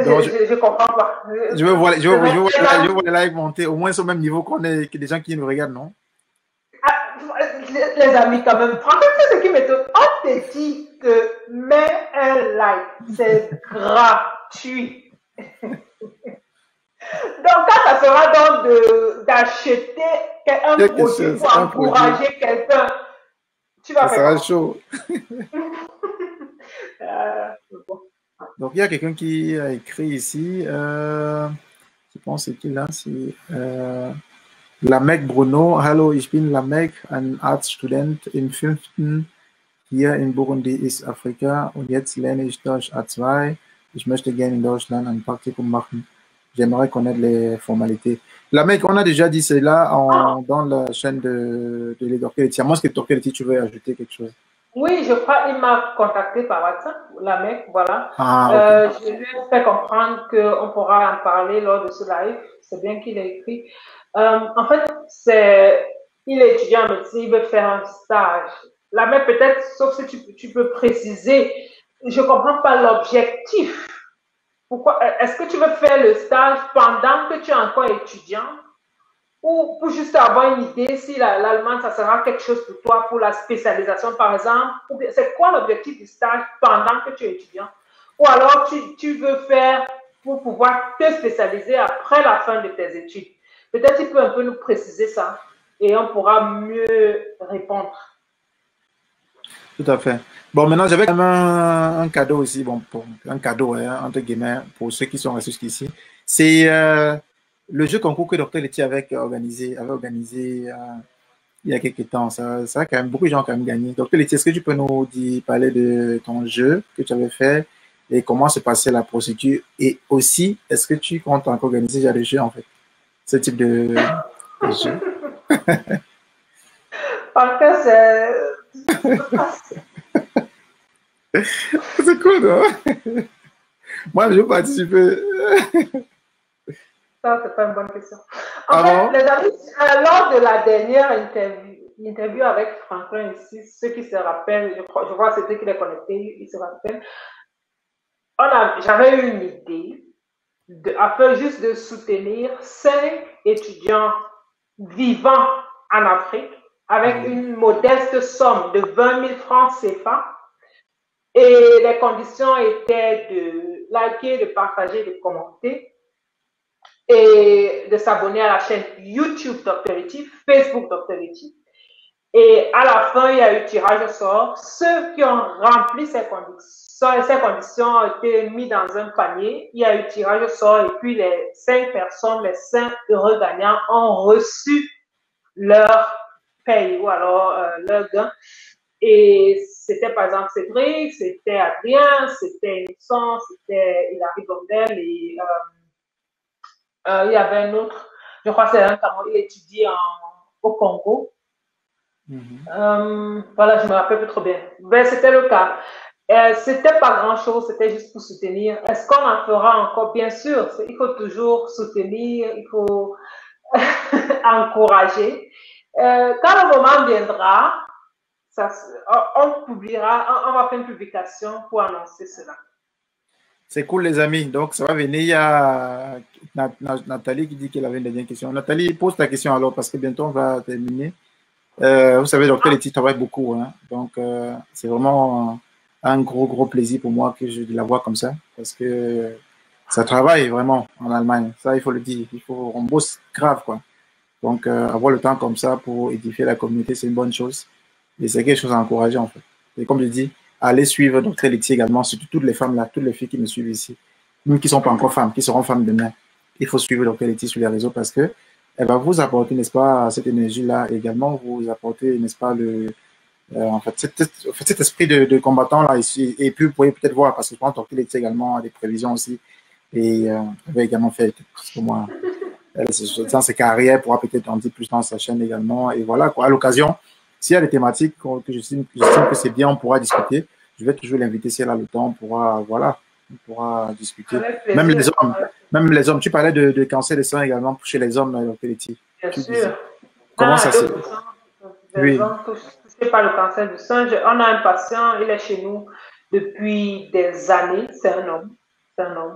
Donc, je comprends pas. Je veux voir les likes monter au moins au même niveau que des gens qui nous regardent, non? Les amis, quand même, franchement, ce qui m'étonne, on te dit que mets un like, c'est gratuit. Donc, quand ça sera donc d'acheter un produit pour encourager quelqu'un, tu vas faire ça. Ça sera chaud. Donc, il y a quelqu'un qui a écrit ici, je pense que c'est qui là, c'est Lamek Bruno. Hallo, ich bin Lamek, ein Arztstudent im 5. hier in Burundi, East Afrika und jetzt lerne ich Deutsch A2. Ich möchte gerne in Deutschland ein Praktikum machen. J'aimerais connaître les formalités. Lamek, on a déjà dit cela dans la chaîne de Torqueliti. À moins que Torqueliti, tu veux ajouter quelque chose? Oui, je crois qu'il m'a contacté par WhatsApp, Lamek, voilà. Okay. Je lui ai fait comprendre qu'on pourra en parler lors de ce live. C'est bien qu'il ait écrit. En fait, il est étudiant en médecine, il veut faire un stage. Lamek, peut-être, sauf si tu peux préciser, je ne comprends pas l'objectif. Pourquoi? Est-ce que tu veux faire le stage pendant que tu es encore étudiant? Ou pour juste avoir une idée si l'allemand, ça sera quelque chose pour toi, pour la spécialisation, par exemple? C'est quoi l'objectif du stage pendant que tu es étudiant? Ou alors, tu veux faire pour pouvoir te spécialiser après la fin de tes études? Peut-être tu peux un peu nous préciser ça et on pourra mieux répondre. Tout à fait. Bon, maintenant, j'avais quand même un cadeau aussi, bon, un cadeau, hein, entre guillemets, pour ceux qui sont restés jusqu'ici. C'est le jeu concours que Dr. Letty avait organisé il y a quelques temps. Ça a quand même, beaucoup de gens ont quand même gagné. Dr. Letty, est-ce que tu peux nous parler de ton jeu que tu avais fait et comment se passait la procédure? Et aussi, est-ce que tu comptes encore organiser déjà des jeux, en fait? Ce type de jeu? Parce que c'est quoi, non? Moi, je veux participer. Ça, c'est pas une bonne question. En fait, les amis, lors de la dernière interview avec Franklin ici, ceux qui se rappellent, je crois que c'était qui les connecté, ils se rappellent, j'avais eu une idée afin juste de soutenir 5 étudiants vivant en Afrique avec une modeste somme de 20 000 francs CFA. Et les conditions étaient de liker, de partager, de commenter et de s'abonner à la chaîne YouTube Dr. Letty, Facebook Dr. Letty. Et à la fin, il y a eu tirage au sort. Ceux qui ont rempli ces conditions ont été mis dans un panier. Il y a eu tirage au sort et puis les 5 personnes, les 5 heureux gagnants ont reçu leur paye ou alors leur gain. Et c'était par exemple Cédric, c'était Adrien, c'était Nissan, c'était Hilary Gondel et il y avait un autre, je crois que c'est un Camerounais, il étudie au Congo. Voilà, je me rappelle plus trop bien. Ben, c'était le cas. C'était pas grand-chose, c'était juste pour soutenir. Est-ce qu'on en fera encore? Bien sûr, il faut toujours soutenir, il faut encourager. Quand le moment viendra, ça, on publiera, on va faire une publication pour annoncer cela. C'est cool, les amis. Donc, ça va venir. Il y a Nathalie qui dit qu'elle avait une dernière question. Nathalie, pose ta question alors, parce que bientôt on va terminer. Vous savez, Docteur Letty travaille beaucoup. Hein, donc, c'est vraiment un gros plaisir pour moi de la voir comme ça, parce que ça travaille vraiment en Allemagne. Ça, il faut le dire. On bosse grave, quoi. Donc, avoir le temps comme ça pour édifier la communauté, c'est une bonne chose. Et c'est quelque chose à encourager, en fait. Et comme je dis, allez suivre Docteur Letty également, surtout toutes les femmes là, toutes les filles qui me suivent ici, même qui ne sont pas encore femmes, qui seront femmes demain. Il faut suivre Docteur Letty sur les réseaux parce que elle va vous apporter, n'est-ce pas, cette énergie-là, également vous apporter, n'est-ce pas, en fait, cet esprit de combattant là ici. Et puis, vous pouvez peut-être voir, parce que je pense que Docteur Letty également a des prévisions aussi. Et elle va également faire, pour moi, dans ses carrières, pourra peut-être en dire plus dans sa chaîne également. Et voilà, quoi, à l'occasion, s'il y a des thématiques que j'estime que c'est bien, on pourra discuter. Je vais toujours l'inviter si elle a le temps, on pourra discuter. Même les hommes, tu parlais de cancer de sein également chez les hommes, Pelletier. Bien sûr. Comment ça se... Les hommes touchés par le cancer du sein. On a un patient, il est chez nous depuis des années, c'est un homme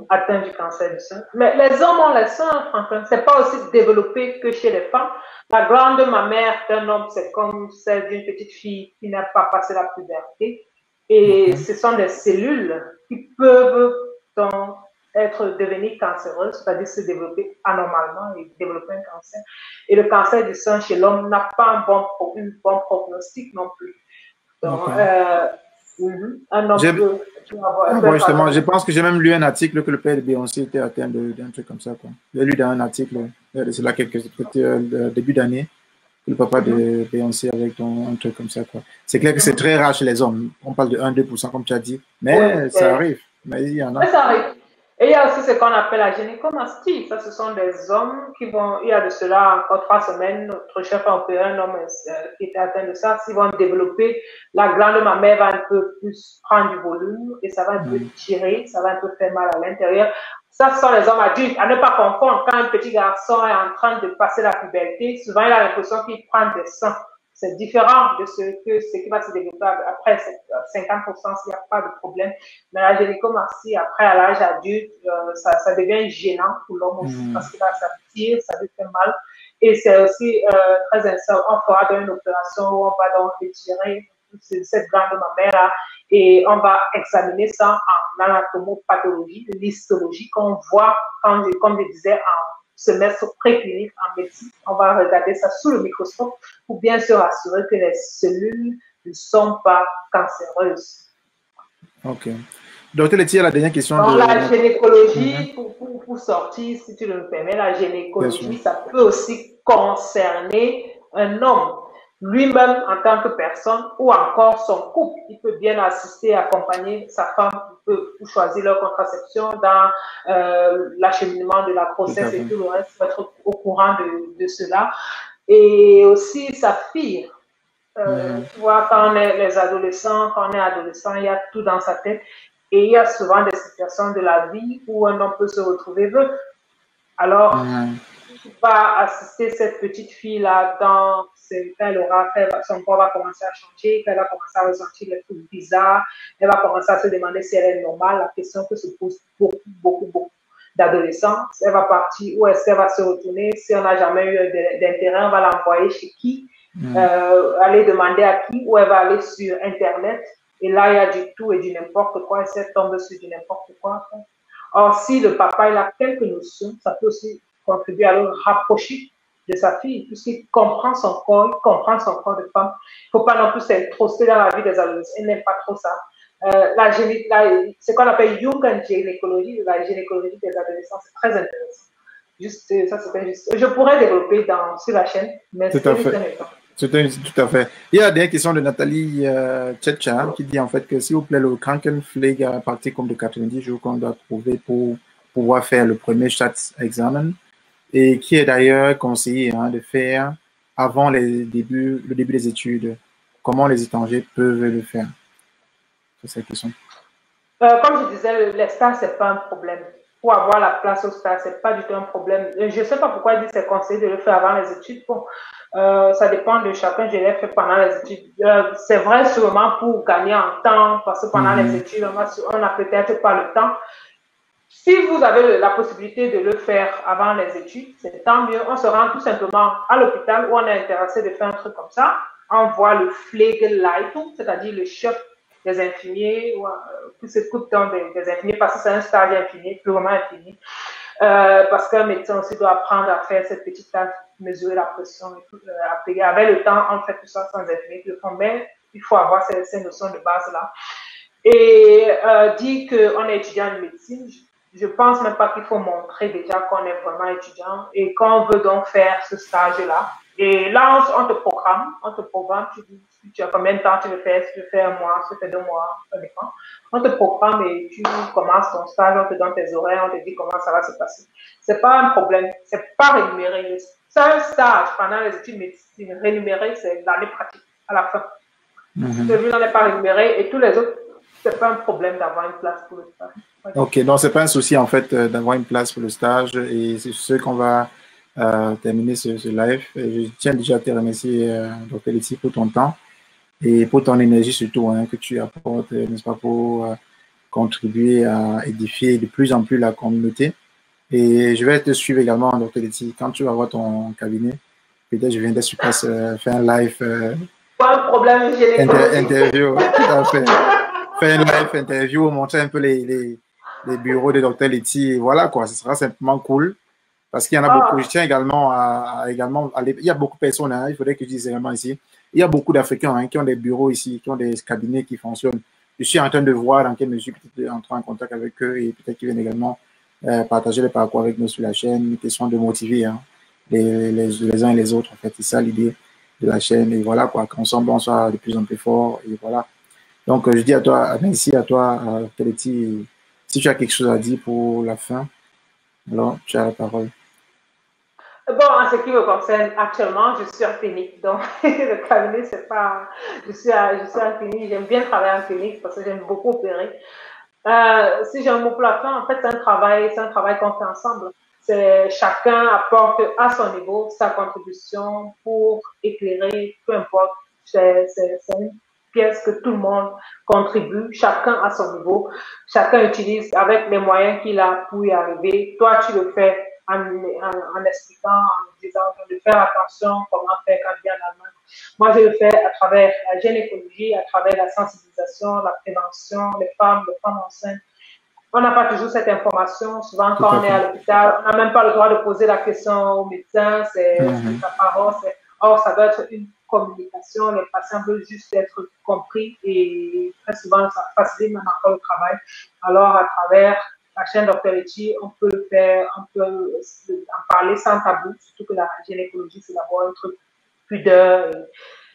atteint du cancer du sein. Mais les hommes ont les seins, Franklin. C'est pas aussi développé que chez les femmes. La glande mammaire d'un homme, c'est comme celle d'une petite fille qui n'a pas passé la puberté. Et ce sont des cellules qui peuvent donc devenir cancéreuses, c'est-à-dire se développer anormalement et développer un cancer. Et le cancer du sein chez l'homme n'a pas un bon prognostic non plus. Donc, un homme peut avoir... justement, je pense que j'ai même lu un article que le père de Beyoncé était atteint d'un truc comme ça. J'ai lu dans un article, c'est là début d'année, que le papa de Beyoncé avec un truc comme ça. C'est clair que c'est très rare chez les hommes. On parle de 1-2%, comme tu as dit. Mais ça arrive. Mais il y en a. Ça arrive. Et il y a aussi ce qu'on appelle la gynécomastie. Ça, ce sont des hommes qui vont, il y a de cela encore 3 semaines, notre chef a opéré un homme qui était atteint de ça. S'ils vont développer, la glande mammaire va un peu plus prendre du volume et ça va un peu tirer, ça va un peu faire mal à l'intérieur. Ça, ce sont les hommes adultes. À ne pas confondre, quand un petit garçon est en train de passer la puberté, souvent il a l'impression qu'il prend des seins. C'est différent de ce qui va se développer après 50% s'il n'y a pas de problème. Mais la gynécomastie, après, à l'âge adulte, ça devient gênant pour l'homme aussi parce que là, ça tire, ça lui fait mal. Et c'est aussi très instant. On fera une opération où on va donc retirer cette glande mammaire-là et on va examiner ça en anatomopathologie, l'histologie, qu'on voit, comme je disais, en semestre préclinique en médecine. On va regarder ça sous le microscope pour bien se rassurer que les cellules ne sont pas cancéreuses. Ok. Docteur Letty, la dernière question. Dans la gynécologie, pour sortir, si tu le permets, la gynécologie, ça peut aussi concerner un homme lui-même en tant que personne ou encore son couple. Il peut bien assister, accompagner sa femme pour choisir leur contraception dans l'acheminement de la grossesse et tout le reste, pour être au courant de cela. Et aussi sa fille. Tu vois, quand on est les adolescents, quand on est adolescent, il y a tout dans sa tête. Et il y a souvent des situations de la vie où un homme peut se retrouver veuf. Alors, tu vas assister cette petite fille-là dans son corps va commencer à changer, qu'elle va commencer à ressentir des trucs bizarres, elle va commencer à se demander si elle est normale, la question que se pose beaucoup d'adolescents. Elle va partir, où est-ce qu'elle va se retourner? Si on n'a jamais eu d'intérêt, on va l'envoyer chez qui? Aller demander à qui? Ou elle va aller sur Internet? Et là, il y a du tout et du n'importe quoi, et ça tombe sur du n'importe quoi. Or, si le papa il a quelques notions, ça peut aussi contribuer à le rapprocher de sa fille, puisqu'il comprend son corps, il comprend son corps de femme. Il ne faut pas non plus s'introsper dans la vie des adolescents, il n'aime pas trop ça. Ce qu'on appelle Jugendgynékologie, la gynécologie des adolescents, c'est très intéressant. Juste, ça, c'était juste. Je pourrais développer sur la chaîne, mais c'est juste un exemple. Tout à fait. Il y a des questions de Nathalie Tchetcha qui dit en fait que s'il vous plaît, le Krankenpfleger Praktikum de 90 jours qu'on doit trouver pour pouvoir faire le premier Staatsexamen et qui est d'ailleurs conseillé de faire avant le début des études. Comment les étrangers peuvent le faire? sur cette question? Comme je disais, les stages, c'est pas un problème. Pour avoir la place au stage, c'est pas du tout un problème. Je sais pas pourquoi il dit c'est conseillé de le faire avant les études. Bon, ça dépend de chacun. Je l'ai fait pendant les études. C'est vrai sûrement pour gagner en temps, parce que pendant les études, on n'a peut-être pas le temps. Si vous avez la possibilité de le faire avant les études, c'est tant mieux. On se rend tout simplement à l'hôpital où on est intéressé de faire un truc comme ça. On voit le Pflegeleitung, c'est-à-dire le chef des infirmiers, qui s'occupe des infirmiers, parce que c'est un stage infirmier, purement infirmier. Parce qu'un médecin aussi doit apprendre à faire cette petite tâche, mesurer la pression et tout, appliquer. Avec le temps, on fait tout ça sans infirmier qui le font, mais il faut avoir ces notions de base-là. Et dire qu'on est étudiant en médecine, je pense même pas qu'il faut montrer déjà qu'on est vraiment étudiant et qu'on veut donc faire ce stage-là. Et là, on te programme, tu dis tu as combien de temps tu veux faire, si tu veux faire un mois, si tu fais 2 mois, ça dépend. On te programme et tu commences ton stage, on te donne tes horaires, on te dit comment ça va se passer. C'est pas un problème, c'est pas rémunéré. C'est un stage pendant les études de médecine. Rémunéré, c'est l'année pratique à la fin. Celui-là n'est pas rémunéré et tous les autres, c'est pas un problème d'avoir une place pour le stage. Ok, donc c'est pas un souci en fait d'avoir une place pour le stage et c'est ce qu'on va terminer ce live. Et je tiens déjà à te remercier, Dr. Letty, pour ton temps et pour ton énergie surtout hein, que tu apportes, n'est-ce pas, pour contribuer à édifier de plus en plus la communauté. Et je vais te suivre également, Dr. Letty, quand tu vas voir ton cabinet. Peut-être je viendrai sur place faire un live. Pas de problème, j'ai interview, tout à fait. Faire un live interview, montrer un peu les bureaux de Dr. Letty. Voilà quoi, ce sera simplement cool. Parce qu'il y en a beaucoup. Je tiens également à aller. Il y a beaucoup de personnes, hein, il faudrait que je dise également ici. Il y a beaucoup d'Africains hein, qui ont des bureaux ici, qui ont des cabinets qui fonctionnent. Je suis en train de voir dans quelle mesure peut-être entrer en contact avec eux et peut-être qu'ils viennent également partager les parcours avec nous sur la chaîne. Une question de motiver hein, les uns et les autres. En fait, c'est ça l'idée de la chaîne. Et voilà quoi, qu'ensemble on soit de plus en plus fort. Et voilà. Donc, je dis à toi, merci à toi, Dr. Letty. Si tu as quelque chose à dire pour la fin, alors tu as la parole. Bon, en ce qui me concerne, actuellement, je suis en clinique. Donc, le cabinet, c'est pas. Je suis en clinique. J'aime bien travailler en clinique parce que j'aime beaucoup opérer. Si j'ai un mot pour la fin, en fait, c'est un travail qu'on fait ensemble. Chacun apporte à son niveau sa contribution pour éclairer, peu importe. C'est une pièce que tout le monde contribue, chacun à son niveau. Chacun utilise avec les moyens qu'il a pour y arriver. Toi, tu le fais en expliquant, en disant de faire attention, comment faire quand il y a en Allemagne. Moi, je le fais à travers la gynécologie, à travers la sensibilisation, la prévention, les femmes enceintes. On n'a pas toujours cette information. Souvent, quand on est à l'hôpital, on n'a même pas le droit de poser la question au médecin. C'est sa parole. Or, ça doit être une communication. Les patients veulent juste être compris et très souvent, ça facilite même encore le travail. Alors, à travers la chaîne Dr. Letty, on peut le faire, on peut en parler sans tabou, surtout que la gynécologie, c'est d'abord un truc pudeur.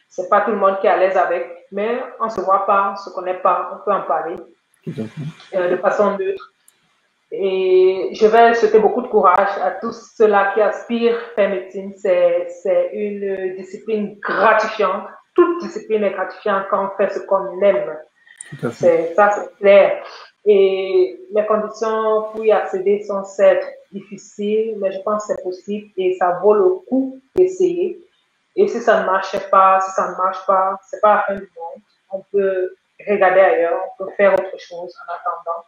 C'est pas tout le monde qui est à l'aise avec, mais on se voit pas, on se connaît pas, on peut en parler de façon neutre. Et je vais souhaiter beaucoup de courage à tous ceux-là qui aspirent à faire médecine. C'est une discipline gratifiante. Toute discipline est gratifiante quand on fait ce qu'on aime. C'est clair. Et les conditions pour y accéder sont certes difficiles, mais je pense que c'est possible et ça vaut le coup d'essayer. Et si ça ne marche pas, c'est pas la fin du monde. On peut regarder ailleurs, on peut faire autre chose en attendant.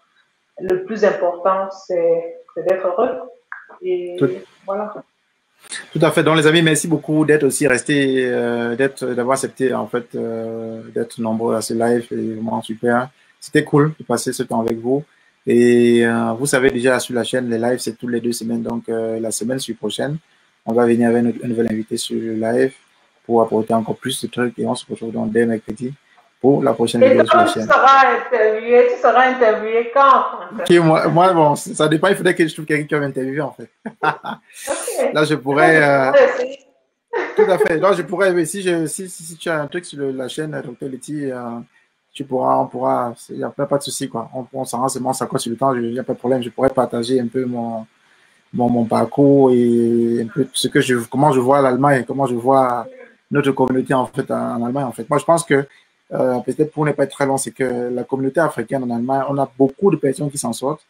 Le plus important, c'est d'être heureux. Et voilà. Tout à fait. Donc, les amis, merci beaucoup d'être aussi restés, d'avoir accepté, en fait, d'être nombreux à ce live. C'est vraiment super. C'était cool de passer ce temps avec vous. Et vous savez déjà sur la chaîne, les lives, c'est toutes les 2 semaines. Donc, la semaine prochaine, on va venir avec un nouvel invité sur le live pour apporter encore plus de trucs. Et on se retrouve donc dès mercredi pour la prochaine vidéo sur la chaîne. Tu seras interviewé quand? Okay, moi, bon, ça dépend. Il faudrait que je trouve quelqu'un qui va m'interviewer, en fait. Okay. Là, je pourrais... tout à fait. Là, je pourrais... Si tu as un truc sur la chaîne Dr. Letty, on pourra... Il n'y a pas de souci, quoi. On s'en seulement ça sur le temps. Il n'y a pas de problème. Je pourrais partager un peu mon parcours et un peu comment je vois l'Allemagne, comment je vois notre communauté, en fait, en Allemagne, en fait. Moi, je pense que peut-être pour ne pas être très long, c'est que la communauté africaine en Allemagne, on a beaucoup de personnes qui s'en sortent.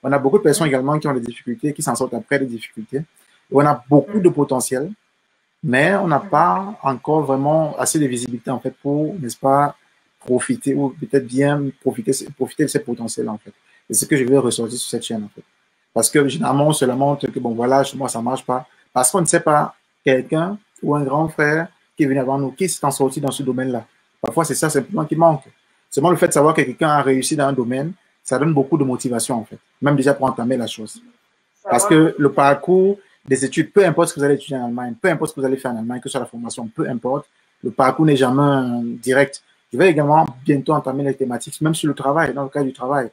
On a beaucoup de personnes également qui ont des difficultés, qui s'en sortent après des difficultés. Et on a beaucoup de potentiel, mais on n'a pas encore vraiment assez de visibilité, en fait, pour, n'est-ce pas, profiter ou peut-être bien profiter de ces potentiels, en fait. Et c'est ce que je vais ressortir sur cette chaîne, en fait. Parce que généralement, on se lamente que, bon, voilà, chez moi, ça marche pas. Parce qu'on ne sait pas quelqu'un ou un grand frère qui est venu avant nous, qui s'est en sorti dans ce domaine-là. Parfois, c'est ça simplement qui manque. Seulement le fait de savoir que quelqu'un a réussi dans un domaine, ça donne beaucoup de motivation, en fait. Même déjà pour entamer la chose. Parce que le parcours des études, peu importe ce que vous allez étudier en Allemagne, peu importe ce que vous allez faire en Allemagne, que ce soit la formation, peu importe, le parcours n'est jamais direct. Je vais également bientôt entamer les thématiques, même sur le travail, dans le cas du travail.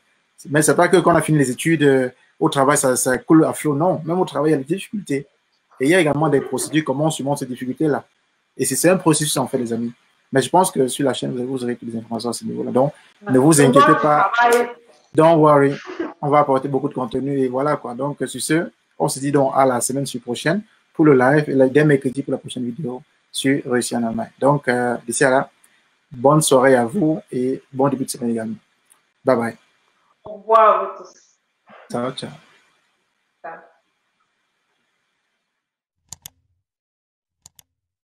Mais c'est pas que quand on a fini les études, au travail, ça coule à flot. Non, même au travail, il y a des difficultés. Et il y a également des procédures, comment on surmonte ces difficultés-là. Et c'est un processus, en fait, les amis. Mais je pense que sur la chaîne, vous aurez toutes les informations à ce niveau-là. Donc, ne vous inquiétez pas. Don't worry. On va apporter beaucoup de contenu et voilà quoi. Donc, sur ce, on se dit donc à la semaine prochaine pour le live et dès mercredi pour la prochaine vidéo sur Réussir en Allemagne. Donc, d'ici à là, bonne soirée à vous et bon début de semaine également. Bye bye. Au revoir à vous tous. Ciao, ciao.